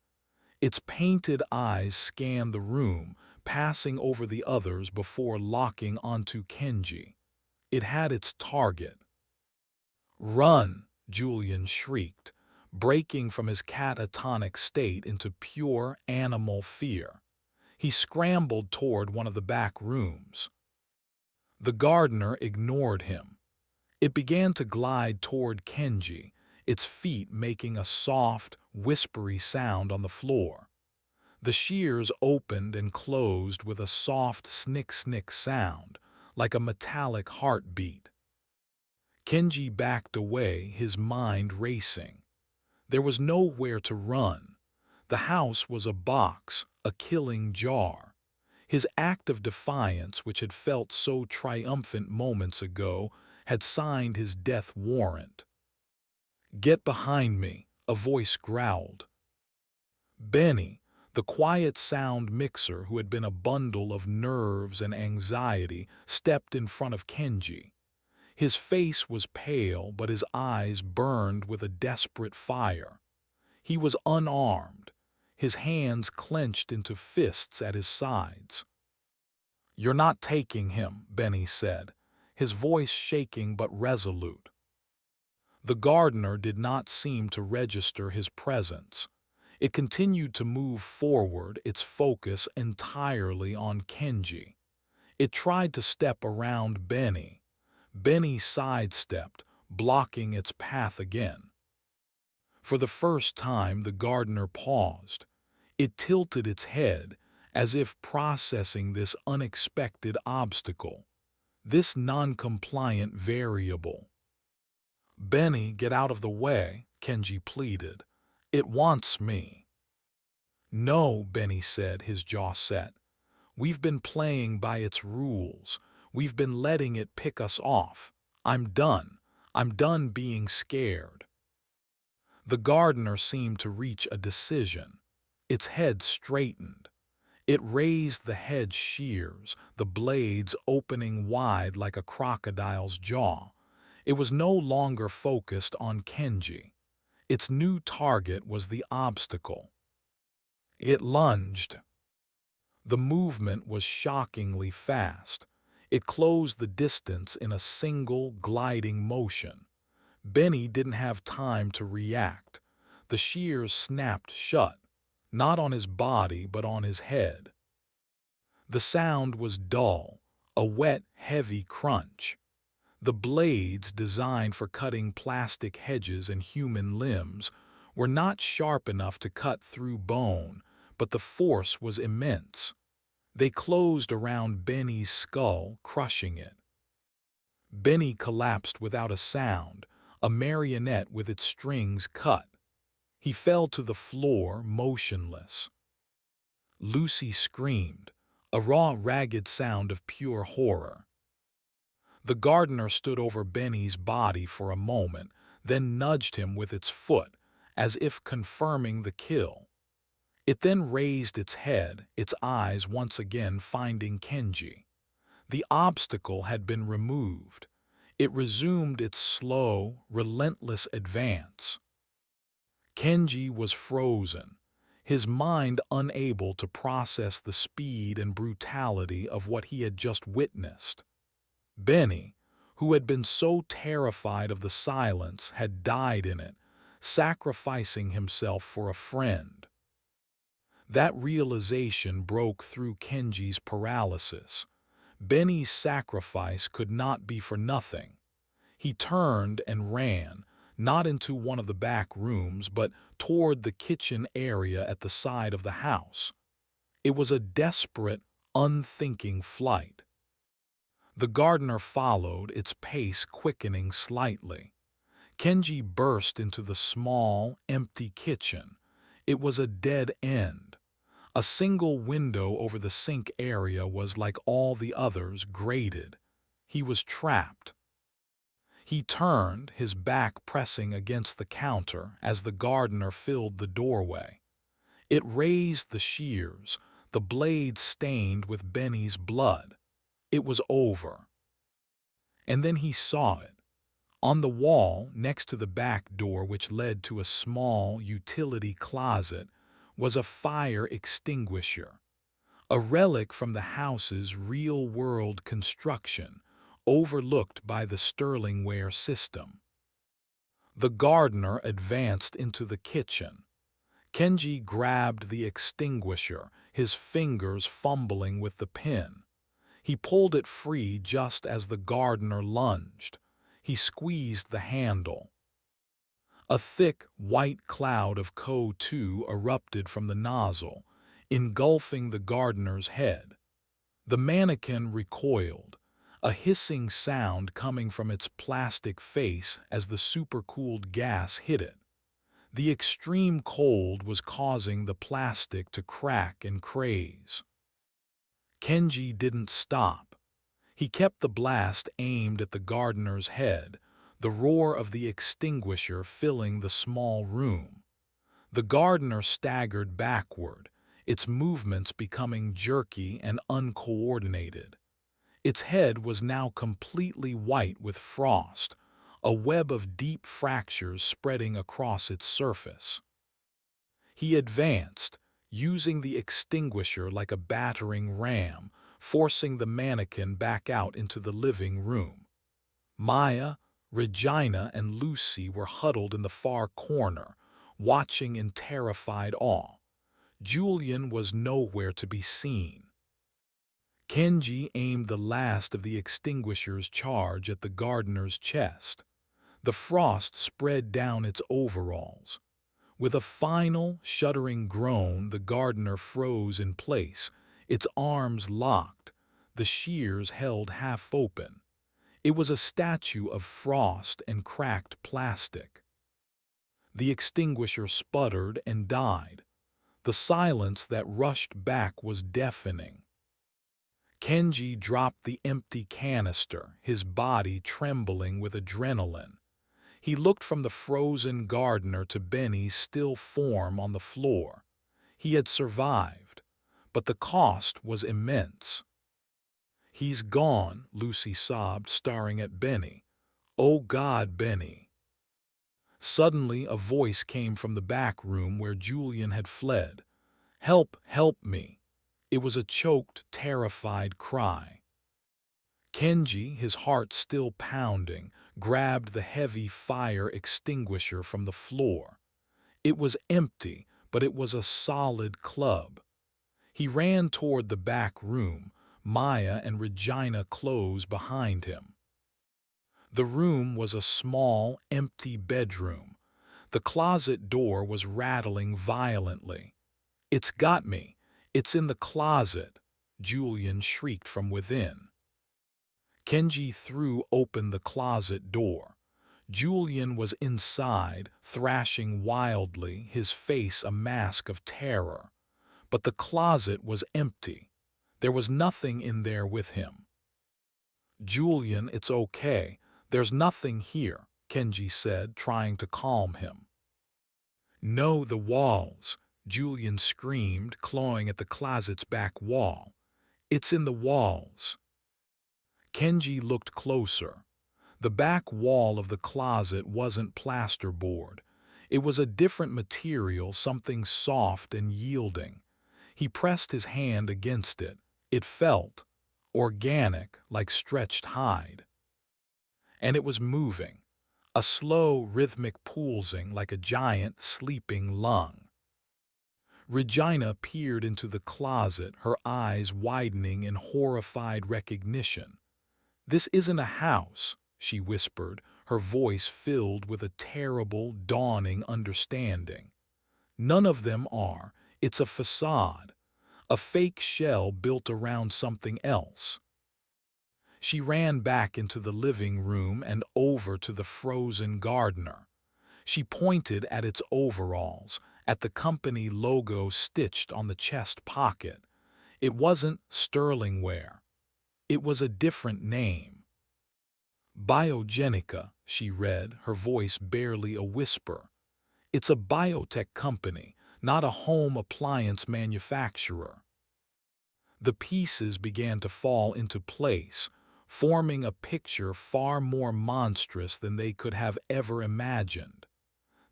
Its painted eyes scanned the room, passing over the others before locking onto Kenji. It had its target. "Run!" Julian shrieked, breaking from his catatonic state into pure animal fear. He scrambled toward one of the back rooms. The gardener ignored him. It began to glide toward Kenji, its feet making a soft, whispery sound on the floor. The shears opened and closed with a soft snick-snick sound, like a metallic heartbeat. Kenji backed away, his mind racing. There was nowhere to run. The house was a box, a killing jar. His act of defiance, which had felt so triumphant moments ago, had signed his death warrant. "Get behind me," a voice growled. Benny, the quiet sound mixer who had been a bundle of nerves and anxiety, stepped in front of Kenji. His face was pale, but his eyes burned with a desperate fire. He was unarmed, his hands clenched into fists at his sides. "You're not taking him," Benny said, his voice shaking but resolute. The gardener did not seem to register his presence. It continued to move forward, its focus entirely on Kenji. It tried to step around Benny. Benny sidestepped, blocking its path again. For the first time, the gardener paused. It tilted its head, as if processing this unexpected obstacle, this non-compliant variable. "Benny, get out of the way," Kenji pleaded. "It wants me." "No," Benny said, his jaw set. "We've been playing by its rules. We've been letting it pick us off. I'm done. I'm done being scared." The gardener seemed to reach a decision. Its head straightened. It raised the hedge shears, the blades opening wide like a crocodile's jaw. It was no longer focused on Kenji. Its new target was the obstacle. It lunged. The movement was shockingly fast. It closed the distance in a single, gliding motion. Benny didn't have time to react. The shears snapped shut, not on his body but on his head. The sound was dull, a wet, heavy crunch. The blades, designed for cutting plastic hedges and human limbs, were not sharp enough to cut through bone, but the force was immense. They closed around Benny's skull, crushing it. Benny collapsed without a sound, a marionette with its strings cut. He fell to the floor, motionless. Lucy screamed, a raw, ragged sound of pure horror. The gardener stood over Benny's body for a moment, then nudged him with its foot, as if confirming the kill. It then raised its head, its eyes once again finding Kenji. The obstacle had been removed. It resumed its slow, relentless advance. Kenji was frozen, his mind unable to process the speed and brutality of what he had just witnessed. Benny, who had been so terrified of the silence, had died in it, sacrificing himself for a friend. That realization broke through Kenji's paralysis. Benny's sacrifice could not be for nothing. He turned and ran, not into one of the back rooms, but toward the kitchen area at the side of the house. It was a desperate, unthinking flight. The gardener followed, its pace quickening slightly. Kenji burst into the small, empty kitchen. It was a dead end. A single window over the sink area was, like all the others, grated. He was trapped. He turned, his back pressing against the counter as the gardener filled the doorway. It raised the shears, the blade stained with Benny's blood. It was over. And then he saw it. On the wall, next to the back door which led to a small utility closet, was a fire extinguisher, a relic from the house's real-world construction, overlooked by the Sterlingware system. The gardener advanced into the kitchen. Kenji grabbed the extinguisher, his fingers fumbling with the pin. He pulled it free just as the gardener lunged. He squeezed the handle. A thick, white cloud of CO2 erupted from the nozzle, engulfing the gardener's head. The mannequin recoiled, a hissing sound coming from its plastic face as the supercooled gas hit it. The extreme cold was causing the plastic to crack and craze. Kenji didn't stop. He kept the blast aimed at the gardener's head, the roar of the extinguisher filling the small room. The gardener staggered backward, its movements becoming jerky and uncoordinated. Its head was now completely white with frost, a web of deep fractures spreading across its surface. He advanced, using the extinguisher like a battering ram, forcing the mannequin back out into the living room. Maya, Regina, and Lucy were huddled in the far corner, watching in terrified awe. Julian was nowhere to be seen. Kenji aimed the last of the extinguisher's charge at the gardener's chest. The frost spread down its overalls. With a final, shuddering groan, the gardener froze in place, its arms locked, the shears held half open. It was a statue of frost and cracked plastic. The extinguisher sputtered and died. The silence that rushed back was deafening. Kenji dropped the empty canister, his body trembling with adrenaline. He looked from the frozen gardener to Benny's still form on the floor. He had survived, but the cost was immense. "He's gone," Lucy sobbed, staring at Benny. "Oh God, Benny." Suddenly a voice came from the back room where Julian had fled. "Help, help me." It was a choked, terrified cry. Kenji, his heart still pounding, grabbed the heavy fire extinguisher from the floor. It was empty, but it was a solid club. He ran toward the back room, Maya and Regina close behind him. The room was a small, empty bedroom. The closet door was rattling violently. "It's got me! It's in the closet!" Julian shrieked from within. Kenji threw open the closet door. Julian was inside, thrashing wildly, his face a mask of terror. But the closet was empty. There was nothing in there with him. "Julian, it's okay. There's nothing here," Kenji said, trying to calm him. "No, the walls," Julian screamed, clawing at the closet's back wall. "It's in the walls." Kenji looked closer. The back wall of the closet wasn't plasterboard. It was a different material, something soft and yielding. He pressed his hand against it. It felt organic, like stretched hide. And it was moving, a slow, rhythmic pulsing like a giant, sleeping lung. Regina peered into the closet, her eyes widening in horrified recognition. "This isn't a house," she whispered, her voice filled with a terrible, dawning understanding. "None of them are. It's a facade, a fake shell built around something else." She ran back into the living room and over to the frozen gardener. She pointed at its overalls, at the company logo stitched on the chest pocket. It wasn't Sterling wear. It was a different name. "Biogenica," she read, her voice barely a whisper. "It's a biotech company, not a home appliance manufacturer." The pieces began to fall into place, forming a picture far more monstrous than they could have ever imagined.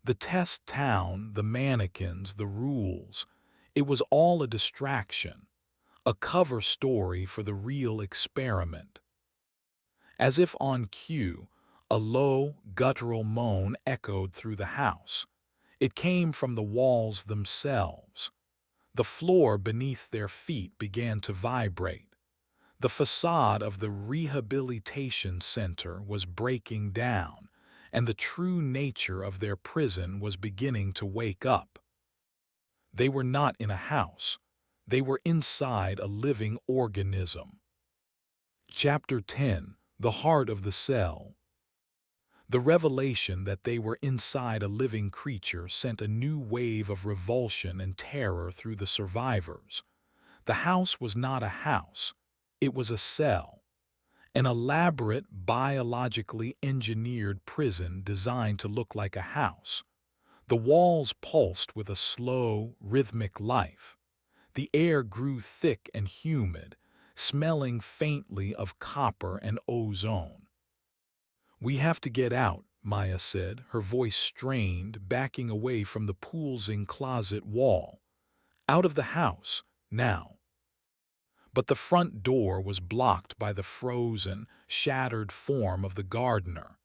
The test town, the mannequins, the rules, it was all a distraction, a cover story for the real experiment. As if on cue, a low, guttural moan echoed through the house. It came from the walls themselves. The floor beneath their feet began to vibrate. The facade of the rehabilitation center was breaking down, and the true nature of their prison was beginning to wake up. They were not in a house. They were inside a living organism. Chapter 10. The Heart of the Cell. The revelation that they were inside a living creature sent a new wave of revulsion and terror through the survivors. The house was not a house. It was a cell. An elaborate, biologically engineered prison designed to look like a house. The walls pulsed with a slow, rhythmic life. The air grew thick and humid, smelling faintly of copper and ozone. "We have to get out," Maya said, her voice strained, backing away from the pulsing closet wall. "Out of the house, now." But the front door was blocked by the frozen, shattered form of the gardener.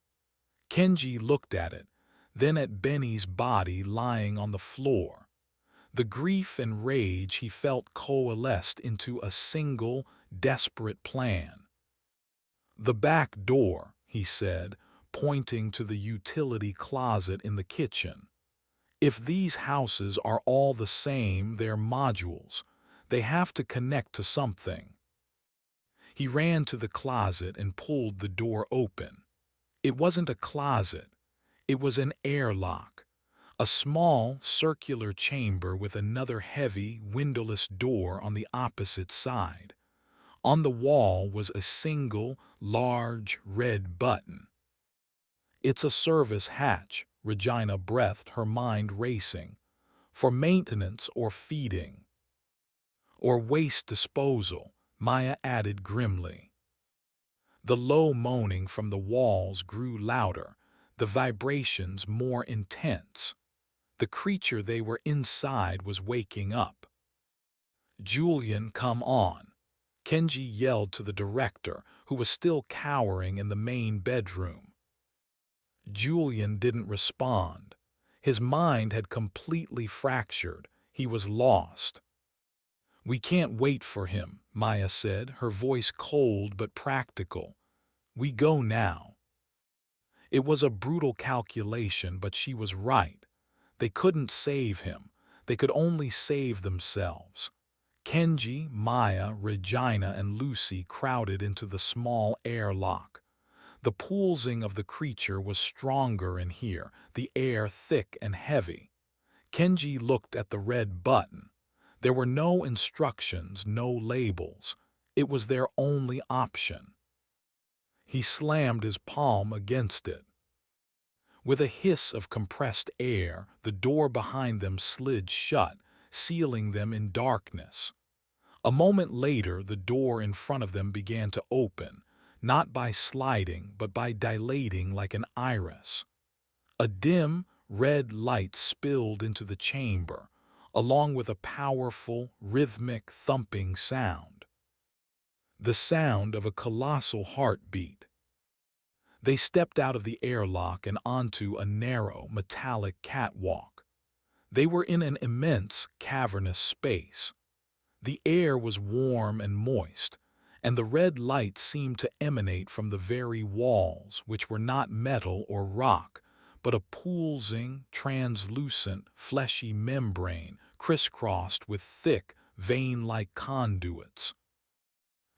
Kenji looked at it, then at Benny's body lying on the floor. The grief and rage he felt coalesced into a single, desperate plan. "The back door," he said, pointing to the utility closet in the kitchen. "If these houses are all the same, they're modules. They have to connect to something." He ran to the closet and pulled the door open. It wasn't a closet. It was an airlock. A small, circular chamber with another heavy, windowless door on the opposite side. On the wall was a single, large, red button. "It's a service hatch," Regina breathed, her mind racing. "For maintenance or feeding." "Or waste disposal," Maya added grimly. The low moaning from the walls grew louder, the vibrations more intense. The creature they were inside was waking up. "Julian, come on," Kenji yelled to the director, who was still cowering in the main bedroom. Julian didn't respond. His mind had completely fractured. He was lost. "We can't wait for him," Maya said, her voice cold but practical. "We go now." It was a brutal calculation, but she was right. They couldn't save him. They could only save themselves. Kenji, Maya, Regina, and Lucy crowded into the small airlock. The pulsing of the creature was stronger in here, the air thick and heavy. Kenji looked at the red button. There were no instructions, no labels. It was their only option. He slammed his palm against it. With a hiss of compressed air, the door behind them slid shut, sealing them in darkness. A moment later, the door in front of them began to open, not by sliding, but by dilating like an iris. A dim, red light spilled into the chamber, along with a powerful, rhythmic, thumping sound. The sound of a colossal heartbeat. They stepped out of the airlock and onto a narrow, metallic catwalk. They were in an immense, cavernous space. The air was warm and moist, and the red light seemed to emanate from the very walls, which were not metal or rock, but a pulsing, translucent, fleshy membrane crisscrossed with thick, vein-like conduits.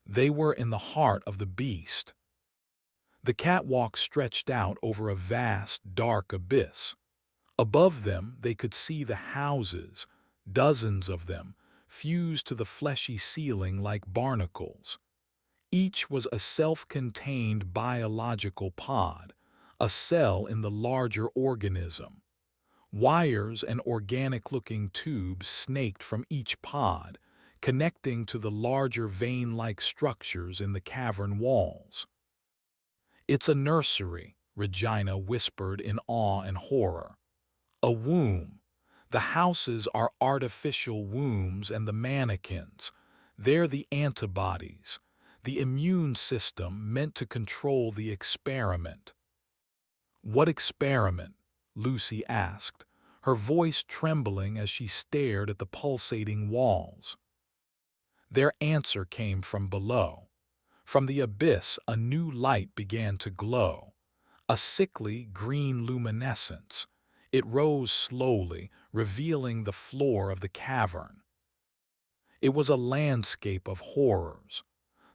They were in the heart of the beast. The catwalk stretched out over a vast, dark abyss. Above them, they could see the houses, dozens of them, fused to the fleshy ceiling like barnacles. Each was a self-contained biological pod, a cell in the larger organism. Wires and organic-looking tubes snaked from each pod, connecting to the larger vein-like structures in the cavern walls. "It's a nursery," Regina whispered in awe and horror. "A womb. The houses are artificial wombs, and the mannequins, they're the antibodies, the immune system meant to control the experiment." "What experiment?" Lucy asked, her voice trembling as she stared at the pulsating walls. Their answer came from below. From the abyss, a new light began to glow, a sickly green luminescence. It rose slowly, revealing the floor of the cavern. It was a landscape of horrors.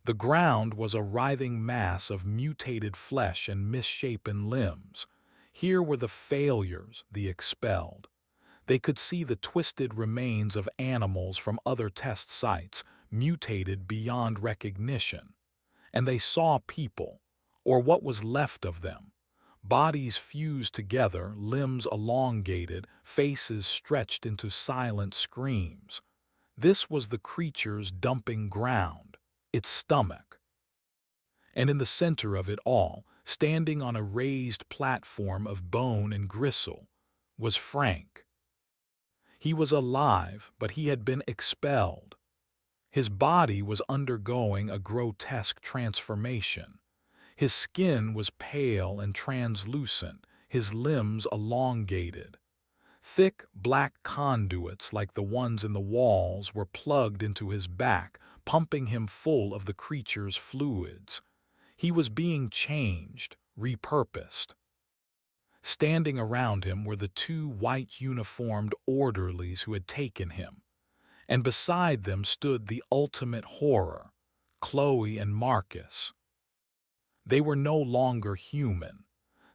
The ground was a writhing mass of mutated flesh and misshapen limbs. Here were the failures, the expelled. They could see the twisted remains of animals from other test sites, mutated beyond recognition. and they saw people, or what was left of them. Bodies fused together, limbs elongated, faces stretched into silent screams. This was the creature's dumping ground, its stomach. And in the center of it all, standing on a raised platform of bone and gristle, was Frank. He was alive, but he had been expelled. His body was undergoing a grotesque transformation. His skin was pale and translucent, his limbs elongated. Thick black conduits like the ones in the walls were plugged into his back, pumping him full of the creature's fluids. He was being changed, repurposed. Standing around him were the two white uniformed orderlies who had taken him, and beside them stood the ultimate horror, Chloe and Marcus. They were no longer human.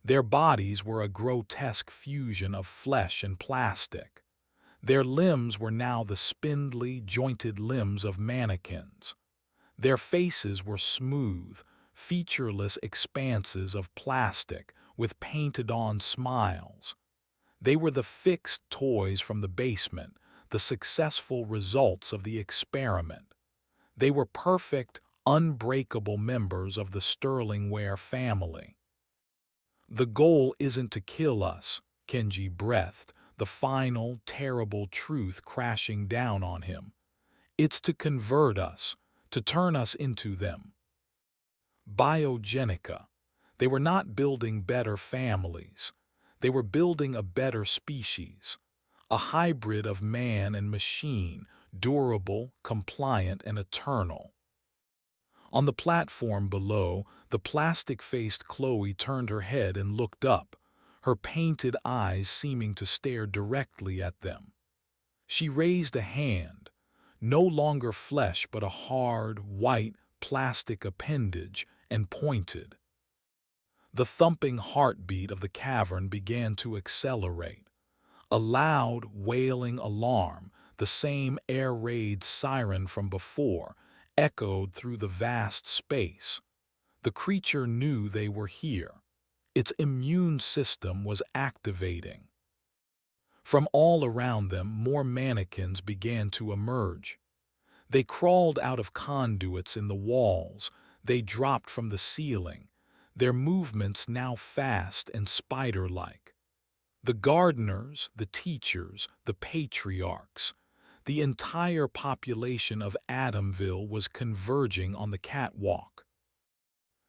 Their bodies were a grotesque fusion of flesh and plastic. Their limbs were now the spindly, jointed limbs of mannequins. Their faces were smooth, featureless expanses of plastic with painted-on smiles. They were the fixed toys from the basement, the successful results of the experiment. They were perfect, unbreakable members of the Sterlingware family. The goal isn't to kill us, Kenji breathed, the final, terrible truth crashing down on him. It's to convert us, to turn us into them. Biogenica. They were not building better families. They were building a better species, a hybrid of man and machine, durable, compliant, and eternal. On the platform below, the plastic-faced Chloe turned her head and looked up, her painted eyes seeming to stare directly at them. She raised a hand, no longer flesh but a hard, white, plastic appendage, and pointed. The thumping heartbeat of the cavern began to accelerate. A loud, wailing alarm, the same air raid siren from before, echoed through the vast space. The creature knew they were here. Its immune system was activating. From all around them, more mannequins began to emerge. They crawled out of conduits in the walls. They dropped from the ceiling, their movements now fast and spider-like. The gardeners, the teachers, the patriarchs, the entire population of Adamville was converging on the catwalk.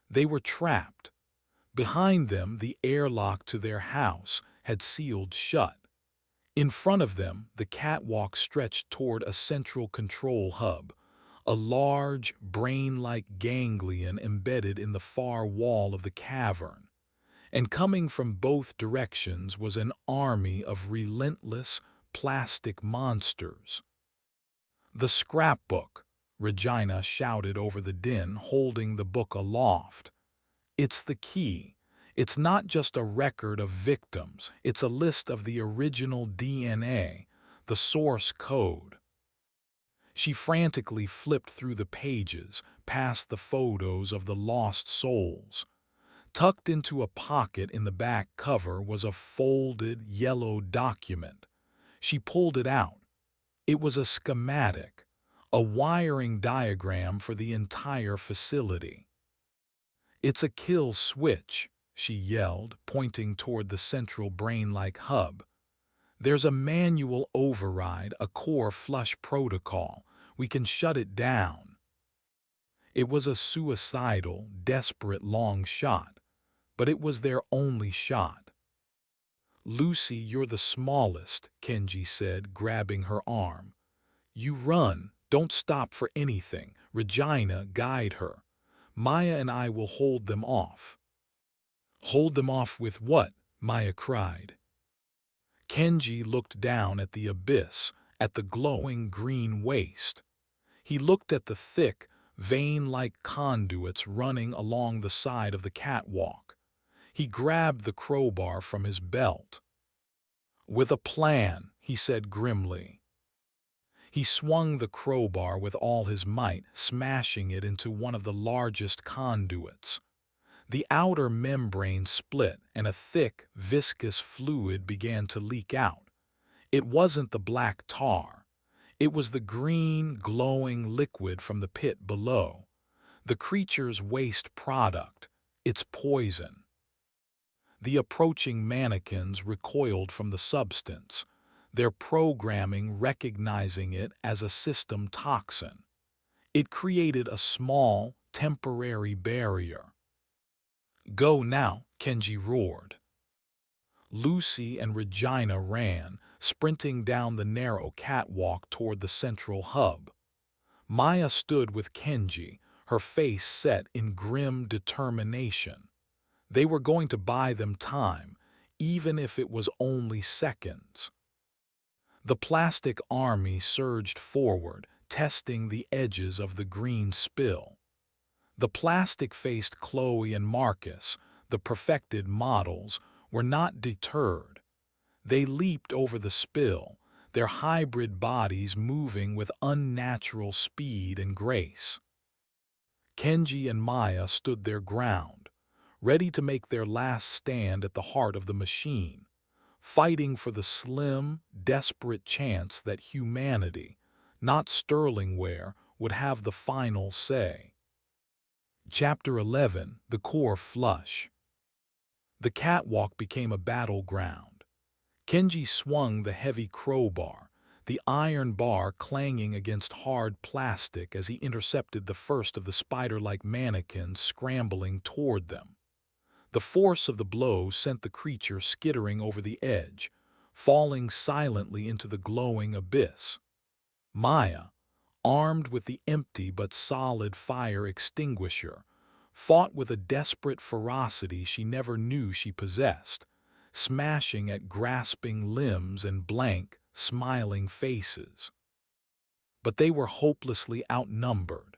They were trapped. Behind them, the airlock to their house had sealed shut. In front of them, the catwalk stretched toward a central control hub, a large, brain-like ganglion embedded in the far wall of the cavern. And coming from both directions was an army of relentless, plastic monsters. "The scrapbook," Regina shouted over the din, holding the book aloft. "It's the key. It's not just a record of victims, it's a list of the original DNA, the source code." She frantically flipped through the pages, past the photos of the lost souls. Tucked into a pocket in the back cover was a folded, yellow document. She pulled it out. It was a schematic, a wiring diagram for the entire facility. "It's a kill switch," she yelled, pointing toward the central brain-like hub. "There's a manual override, a core flush protocol. We can shut it down." It was a suicidal, desperate long shot, but it was their only shot. "Lucy, you're the smallest," Kenji said, grabbing her arm. "You run, don't stop for anything. Regina, guide her. Maya and I will hold them off." "Hold them off with what?" Maya cried. Kenji looked down at the abyss, at the glowing green waste. He looked at the thick, vein-like conduits running along the side of the catwalk. He grabbed the crowbar from his belt. "With a plan," he said grimly. He swung the crowbar with all his might, smashing it into one of the largest conduits. The outer membrane split, and a thick, viscous fluid began to leak out. It wasn't the black tar. It was the green, glowing liquid from the pit below. The creature's waste product. Its poison. The approaching mannequins recoiled from the substance, their programming recognizing it as a system toxin. It created a small, temporary barrier. "Go now," Kenji roared. Lucy and Regina ran, sprinting down the narrow catwalk toward the central hub. Maya stood with Kenji, her face set in grim determination. They were going to buy them time, even if it was only seconds. The plastic army surged forward, testing the edges of the green spill. The plastic-faced Chloe and Marcus, the perfected models, were not deterred. They leaped over the spill, their hybrid bodies moving with unnatural speed and grace. Kenji and Maya stood their ground, ready to make their last stand at the heart of the machine, fighting for the slim, desperate chance that humanity, not Sterlingware, would have the final say. Chapter 11: The Core Flush. The catwalk became a battleground. Kenji swung the heavy crowbar, the iron bar clanging against hard plastic as he intercepted the first of the spider-like mannequins scrambling toward them. The force of the blow sent the creature skittering over the edge, falling silently into the glowing abyss. Maya, armed with the empty but solid fire extinguisher, fought with a desperate ferocity she never knew she possessed, smashing at grasping limbs and blank, smiling faces. But they were hopelessly outnumbered.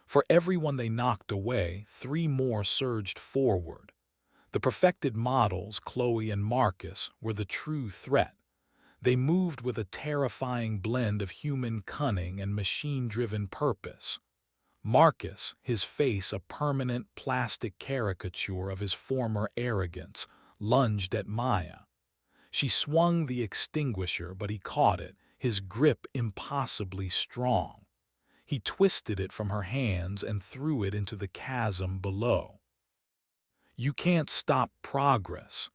For everyone they knocked away, 3 more surged forward. The perfected models, Chloe and Marcus, were the true threat. They moved with a terrifying blend of human cunning and machine-driven purpose. Marcus, his face a permanent plastic caricature of his former arrogance, lunged at Maya. She swung the extinguisher, but he caught it, his grip impossibly strong. He twisted it from her hands and threw it into the chasm below. "You can't stop progress."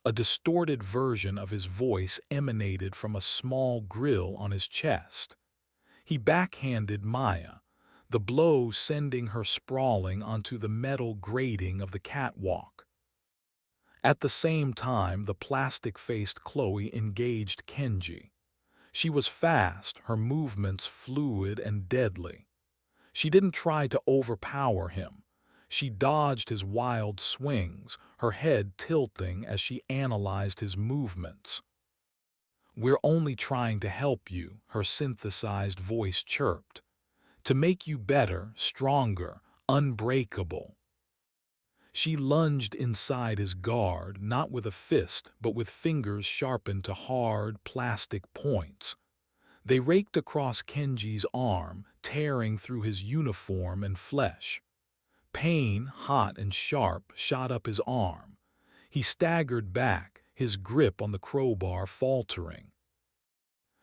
A distorted version of his voice emanated from a small grill on his chest. He backhanded Maya, the blow sending her sprawling onto the metal grating of the catwalk. At the same time, the plastic-faced Chloe engaged Kenji. She was fast, her movements fluid and deadly. She didn't try to overpower him. She dodged his wild swings, her head tilting as she analyzed his movements. "We're only trying to help you," her synthesized voice chirped. "To make you better, stronger, unbreakable." She lunged inside his guard, not with a fist, but with fingers sharpened to hard, plastic points. They raked across Kenji's arm, tearing through his uniform and flesh. Pain, hot and sharp, shot up his arm. He staggered back, his grip on the crowbar faltering.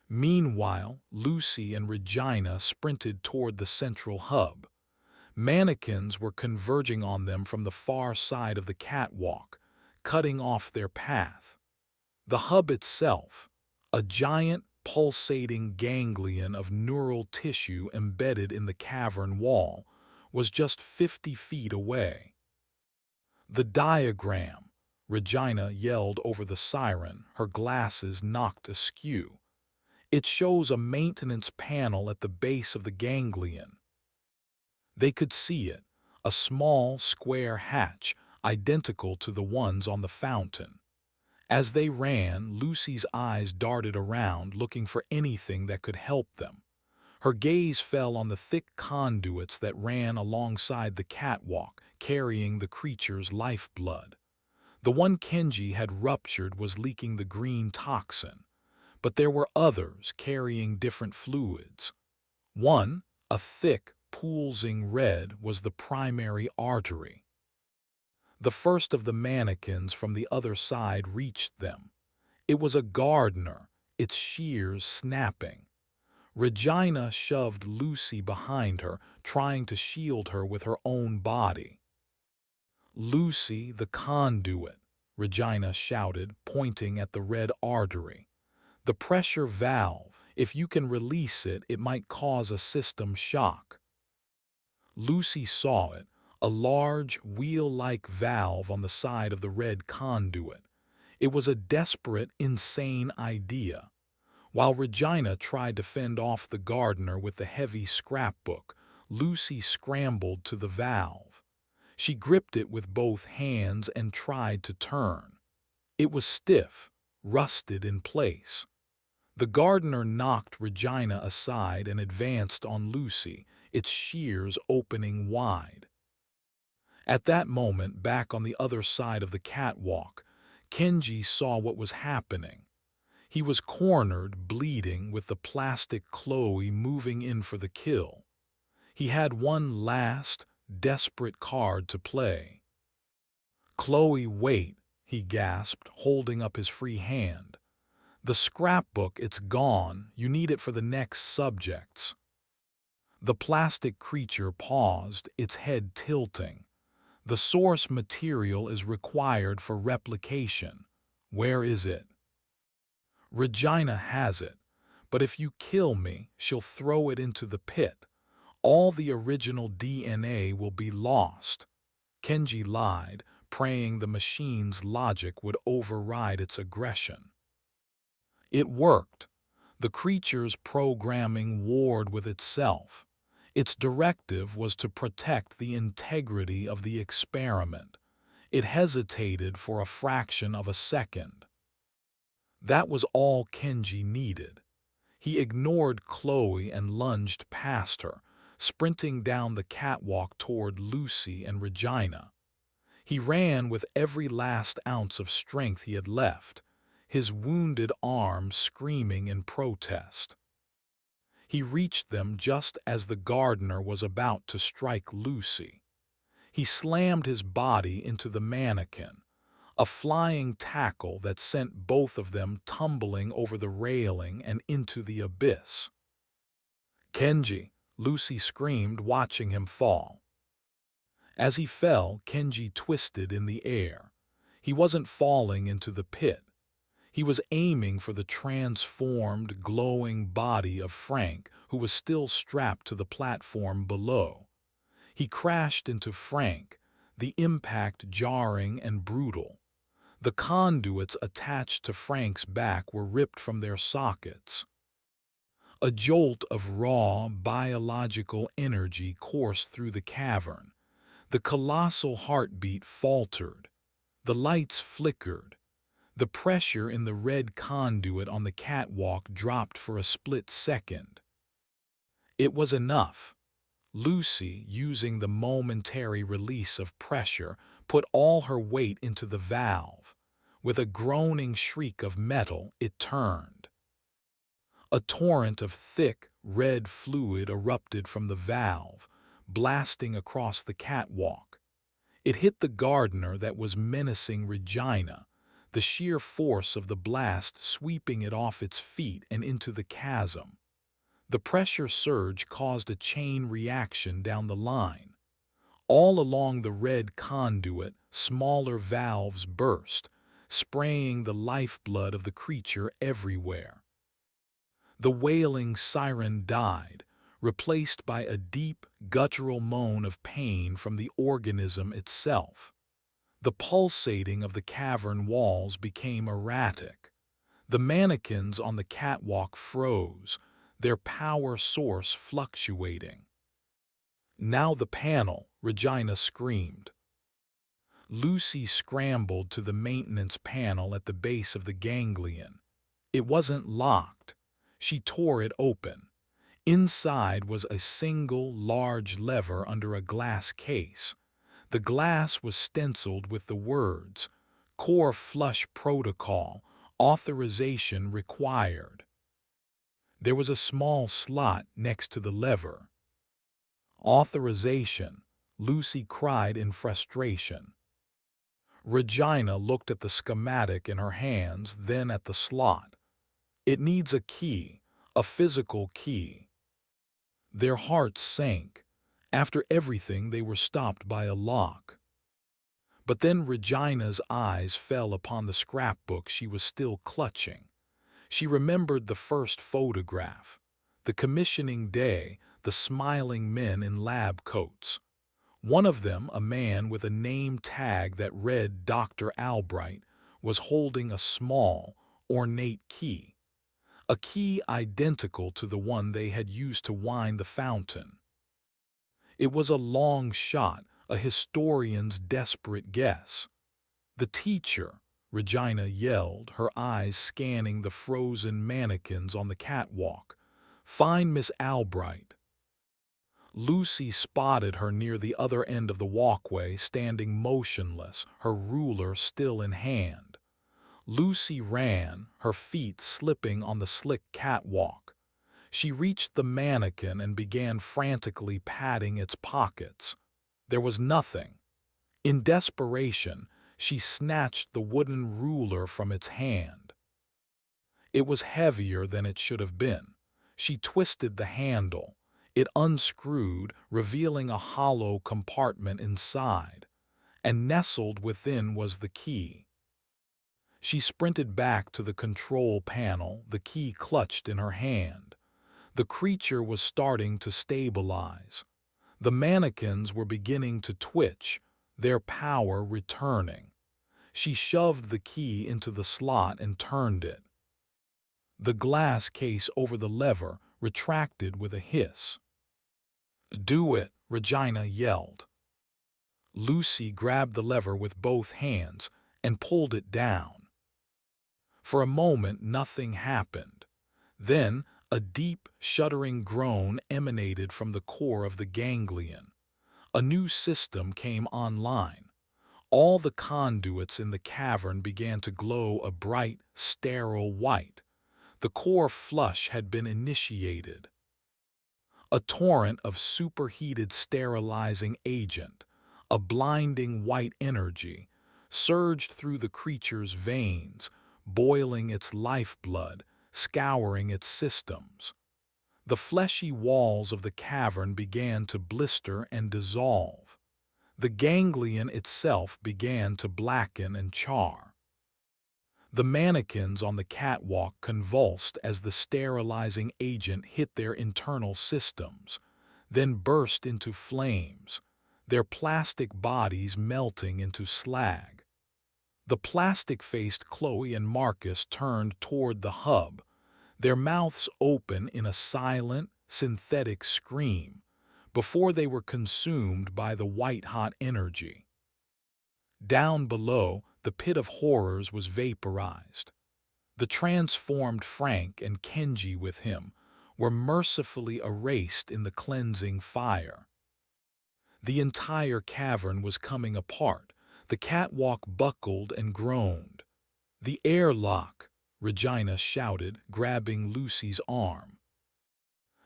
Meanwhile, Lucy and Regina sprinted toward the central hub. Mannequins were converging on them from the far side of the catwalk, cutting off their path. The hub itself, a giant, pulsating ganglion of neural tissue embedded in the cavern wall, was just 50 feet away. "The diagram," Regina yelled over the siren, her glasses knocked askew. "It shows a maintenance panel at the base of the ganglion." They could see it, a small, square hatch, identical to the ones on the fountain. As they ran, Lucy's eyes darted around, looking for anything that could help them. Her gaze fell on the thick conduits that ran alongside the catwalk, carrying the creature's lifeblood. The one Kenji had ruptured was leaking the green toxin. but there were others carrying different fluids. One, a thick, pulsing red, was the primary artery. The first of the mannequins from the other side reached them. It was a gardener, its shears snapping. Regina shoved Lucy behind her, trying to shield her with her own body. "Lucy, the conduit," Regina shouted, pointing at the red artery. "The pressure valve. If you can release it, it might cause a system shock." Lucy saw it, a large, wheel-like valve on the side of the red conduit. It was a desperate, insane idea. While Regina tried to fend off the gardener with the heavy scrapbook, Lucy scrambled to the valve. She gripped it with both hands and tried to turn. It was stiff, rusted in place. The gardener knocked Regina aside and advanced on Lucy, its shears opening wide. At that moment, back on the other side of the catwalk, Kenji saw what was happening. He was cornered, bleeding, with the plastic Chloe moving in for the kill. He had one last, desperate card to play. "Chloe, wait," he gasped, holding up his free hand. "The scrapbook, it's gone. You need it for the next subjects." The plastic creature paused, its head tilting. "The source material is required for replication. Where is it?" "Regina has it, but if you kill me, she'll throw it into the pit. All the original DNA will be lost." Kenji lied, praying the machine's logic would override its aggression. It worked. The creature's programming warred with itself. Its directive was to protect the integrity of the experiment. It hesitated for a fraction of a second. That was all Kenji needed. He ignored Chloe and lunged past her, sprinting down the catwalk toward Lucy and Regina. He ran with every last ounce of strength he had left, his wounded arm screaming in protest. He reached them just as the gardener was about to strike Lucy. He slammed his body into the mannequin, a flying tackle that sent both of them tumbling over the railing and into the abyss. "Kenji!" Lucy screamed, watching him fall. As he fell, Kenji twisted in the air. He wasn't falling into the pit. He was aiming for the transformed, glowing body of Frank, who was still strapped to the platform below. He crashed into Frank, the impact jarring and brutal. The conduits attached to Frank's back were ripped from their sockets. A jolt of raw, biological energy coursed through the cavern. The colossal heartbeat faltered. The lights flickered. The pressure in the red conduit on the catwalk dropped for a split second. It was enough. Lucy, using the momentary release of pressure, put all her weight into the valve. With a groaning shriek of metal, it turned. A torrent of thick, red fluid erupted from the valve, blasting across the catwalk. It hit the gardener that was menacing Regina, the sheer force of the blast sweeping it off its feet and into the chasm. The pressure surge caused a chain reaction down the line. All along the red conduit, smaller valves burst, spraying the lifeblood of the creature everywhere. The wailing siren died, replaced by a deep, guttural moan of pain from the organism itself. The pulsating of the cavern walls became erratic. The mannequins on the catwalk froze, their power source fluctuating. "Now the panel," Regina screamed. Lucy scrambled to the maintenance panel at the base of the ganglion. It wasn't locked. She tore it open. Inside was a single, large lever under a glass case. The glass was stenciled with the words, "Core Flush Protocol, Authorization required. There was a small slot next to the lever. Authorization, Lucy cried in frustration. Regina looked at the schematic in her hands, then at the slot. It needs a key, a physical key. Their hearts sank. After everything, they were stopped by a lock. But then Regina's eyes fell upon the scrapbook she was still clutching. She remembered the first photograph, the commissioning day, the smiling men in lab coats. One of them, a man with a name tag that read Dr. Albright, was holding a small, ornate key, a key identical to the one they had used to wind the fountain. It was a long shot, a historian's desperate guess. "The teacher," Regina yelled, her eyes scanning the frozen mannequins on the catwalk. "Find Miss Albright." Lucy spotted her near the other end of the walkway, standing motionless, her ruler still in hand. Lucy ran, her feet slipping on the slick catwalk. She reached the mannequin and began frantically patting its pockets. There was nothing. In desperation, she snatched the wooden ruler from its hand. It was heavier than it should have been. She twisted the handle. It unscrewed, revealing a hollow compartment inside, and nestled within was the key. She sprinted back to the control panel, the key clutched in her hand. The creature was starting to stabilize. The mannequins were beginning to twitch, their power returning. She shoved the key into the slot and turned it. The glass case over the lever retracted with a hiss. "Do it," Regina yelled. Lucy grabbed the lever with both hands and pulled it down. For a moment, nothing happened. Then, a deep, shuddering groan emanated from the core of the ganglion. A new system came online. All the conduits in the cavern began to glow a bright, sterile white. The core flush had been initiated. A torrent of superheated sterilizing agent, a blinding white energy, surged through the creature's veins, boiling its lifeblood, scouring its systems. The fleshy walls of the cavern began to blister and dissolve. The ganglion itself began to blacken and char. The mannequins on the catwalk convulsed as the sterilizing agent hit their internal systems, then burst into flames, their plastic bodies melting into slag. The plastic-faced Chloe and Marcus turned toward the hub, their mouths open in a silent, synthetic scream, before they were consumed by the white-hot energy. Down below, the pit of horrors was vaporized. The transformed Frank and Kenji with him were mercifully erased in the cleansing fire. The entire cavern was coming apart. The catwalk buckled and groaned. "The airlock!" Regina shouted, grabbing Lucy's arm.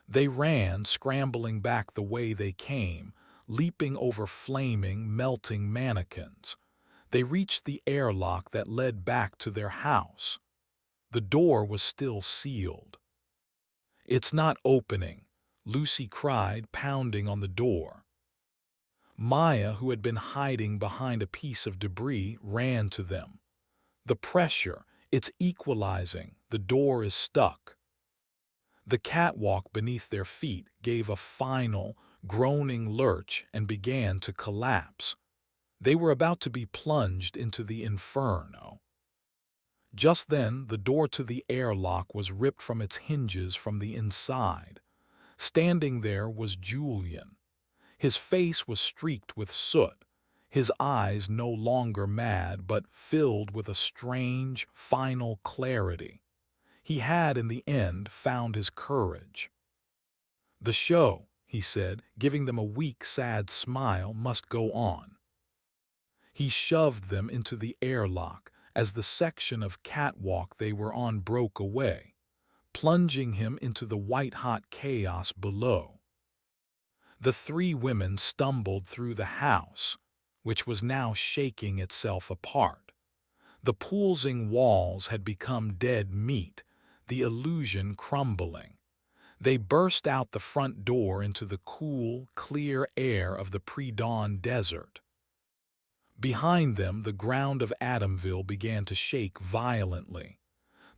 They ran, scrambling back the way they came, leaping over flaming, melting mannequins. They reached the airlock that led back to their house. The door was still sealed. "It's not opening," Lucy cried, pounding on the door. Maya, who had been hiding behind a piece of debris, ran to them. "The pressure, it's equalizing, the door is stuck." The catwalk beneath their feet gave a final, groaning lurch and began to collapse. They were about to be plunged into the inferno. Just then, the door to the airlock was ripped from its hinges from the inside. Standing there was Julian. His face was streaked with soot, his eyes no longer mad but filled with a strange, final clarity. He had, in the end, found his courage. "The show," he said, giving them a weak, sad smile, "must go on." He shoved them into the airlock, as the section of catwalk they were on broke away, plunging him into the white-hot chaos below. The three women stumbled through the house, which was now shaking itself apart. The pulsing walls had become dead meat, the illusion crumbling. They burst out the front door into the cool, clear air of the pre-dawn desert. Behind them, the ground of Adamville began to shake violently.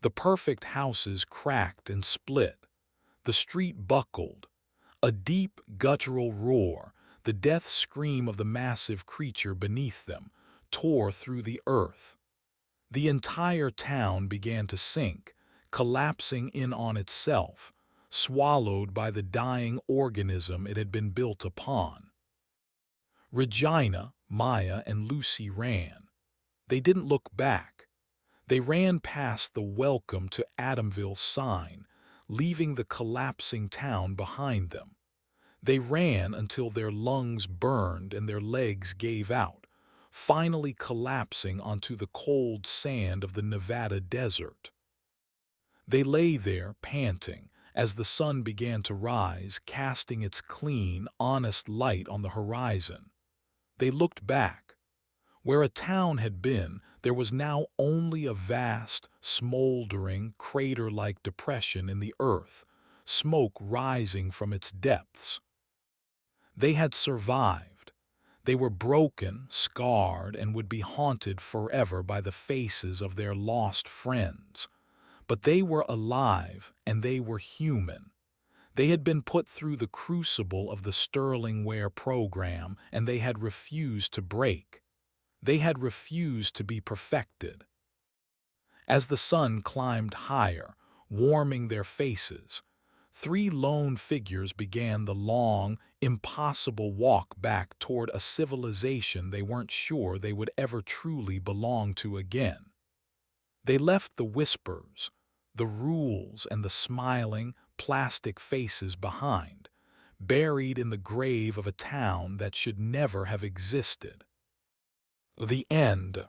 The perfect houses cracked and split. The street buckled. A deep, guttural roar, the death scream of the massive creature beneath them, tore through the earth. The entire town began to sink, collapsing in on itself, swallowed by the dying organism it had been built upon. Regina, Maya, and Lucy ran. They didn't look back. They ran past the "Welcome to Adamville" sign, leaving the collapsing town behind them. They ran until their lungs burned and their legs gave out, finally collapsing onto the cold sand of the Nevada desert. They lay there, panting, as the sun began to rise, casting its clean, honest light on the horizon. They looked back. Where a town had been, there was now only a vast, smoldering, crater-like depression in the earth, smoke rising from its depths. They had survived. They were broken, scarred, and would be haunted forever by the faces of their lost friends. But they were alive, and they were human. They had been put through the crucible of the Sterling Ware program, and they had refused to break. They had refused to be perfected. As the sun climbed higher, warming their faces, three lone figures began the long, impossible walk back toward a civilization they weren't sure they would ever truly belong to again. They left the whispers, the rules, and the smiling, plastic faces behind, buried in the grave of a town that should never have existed. The end.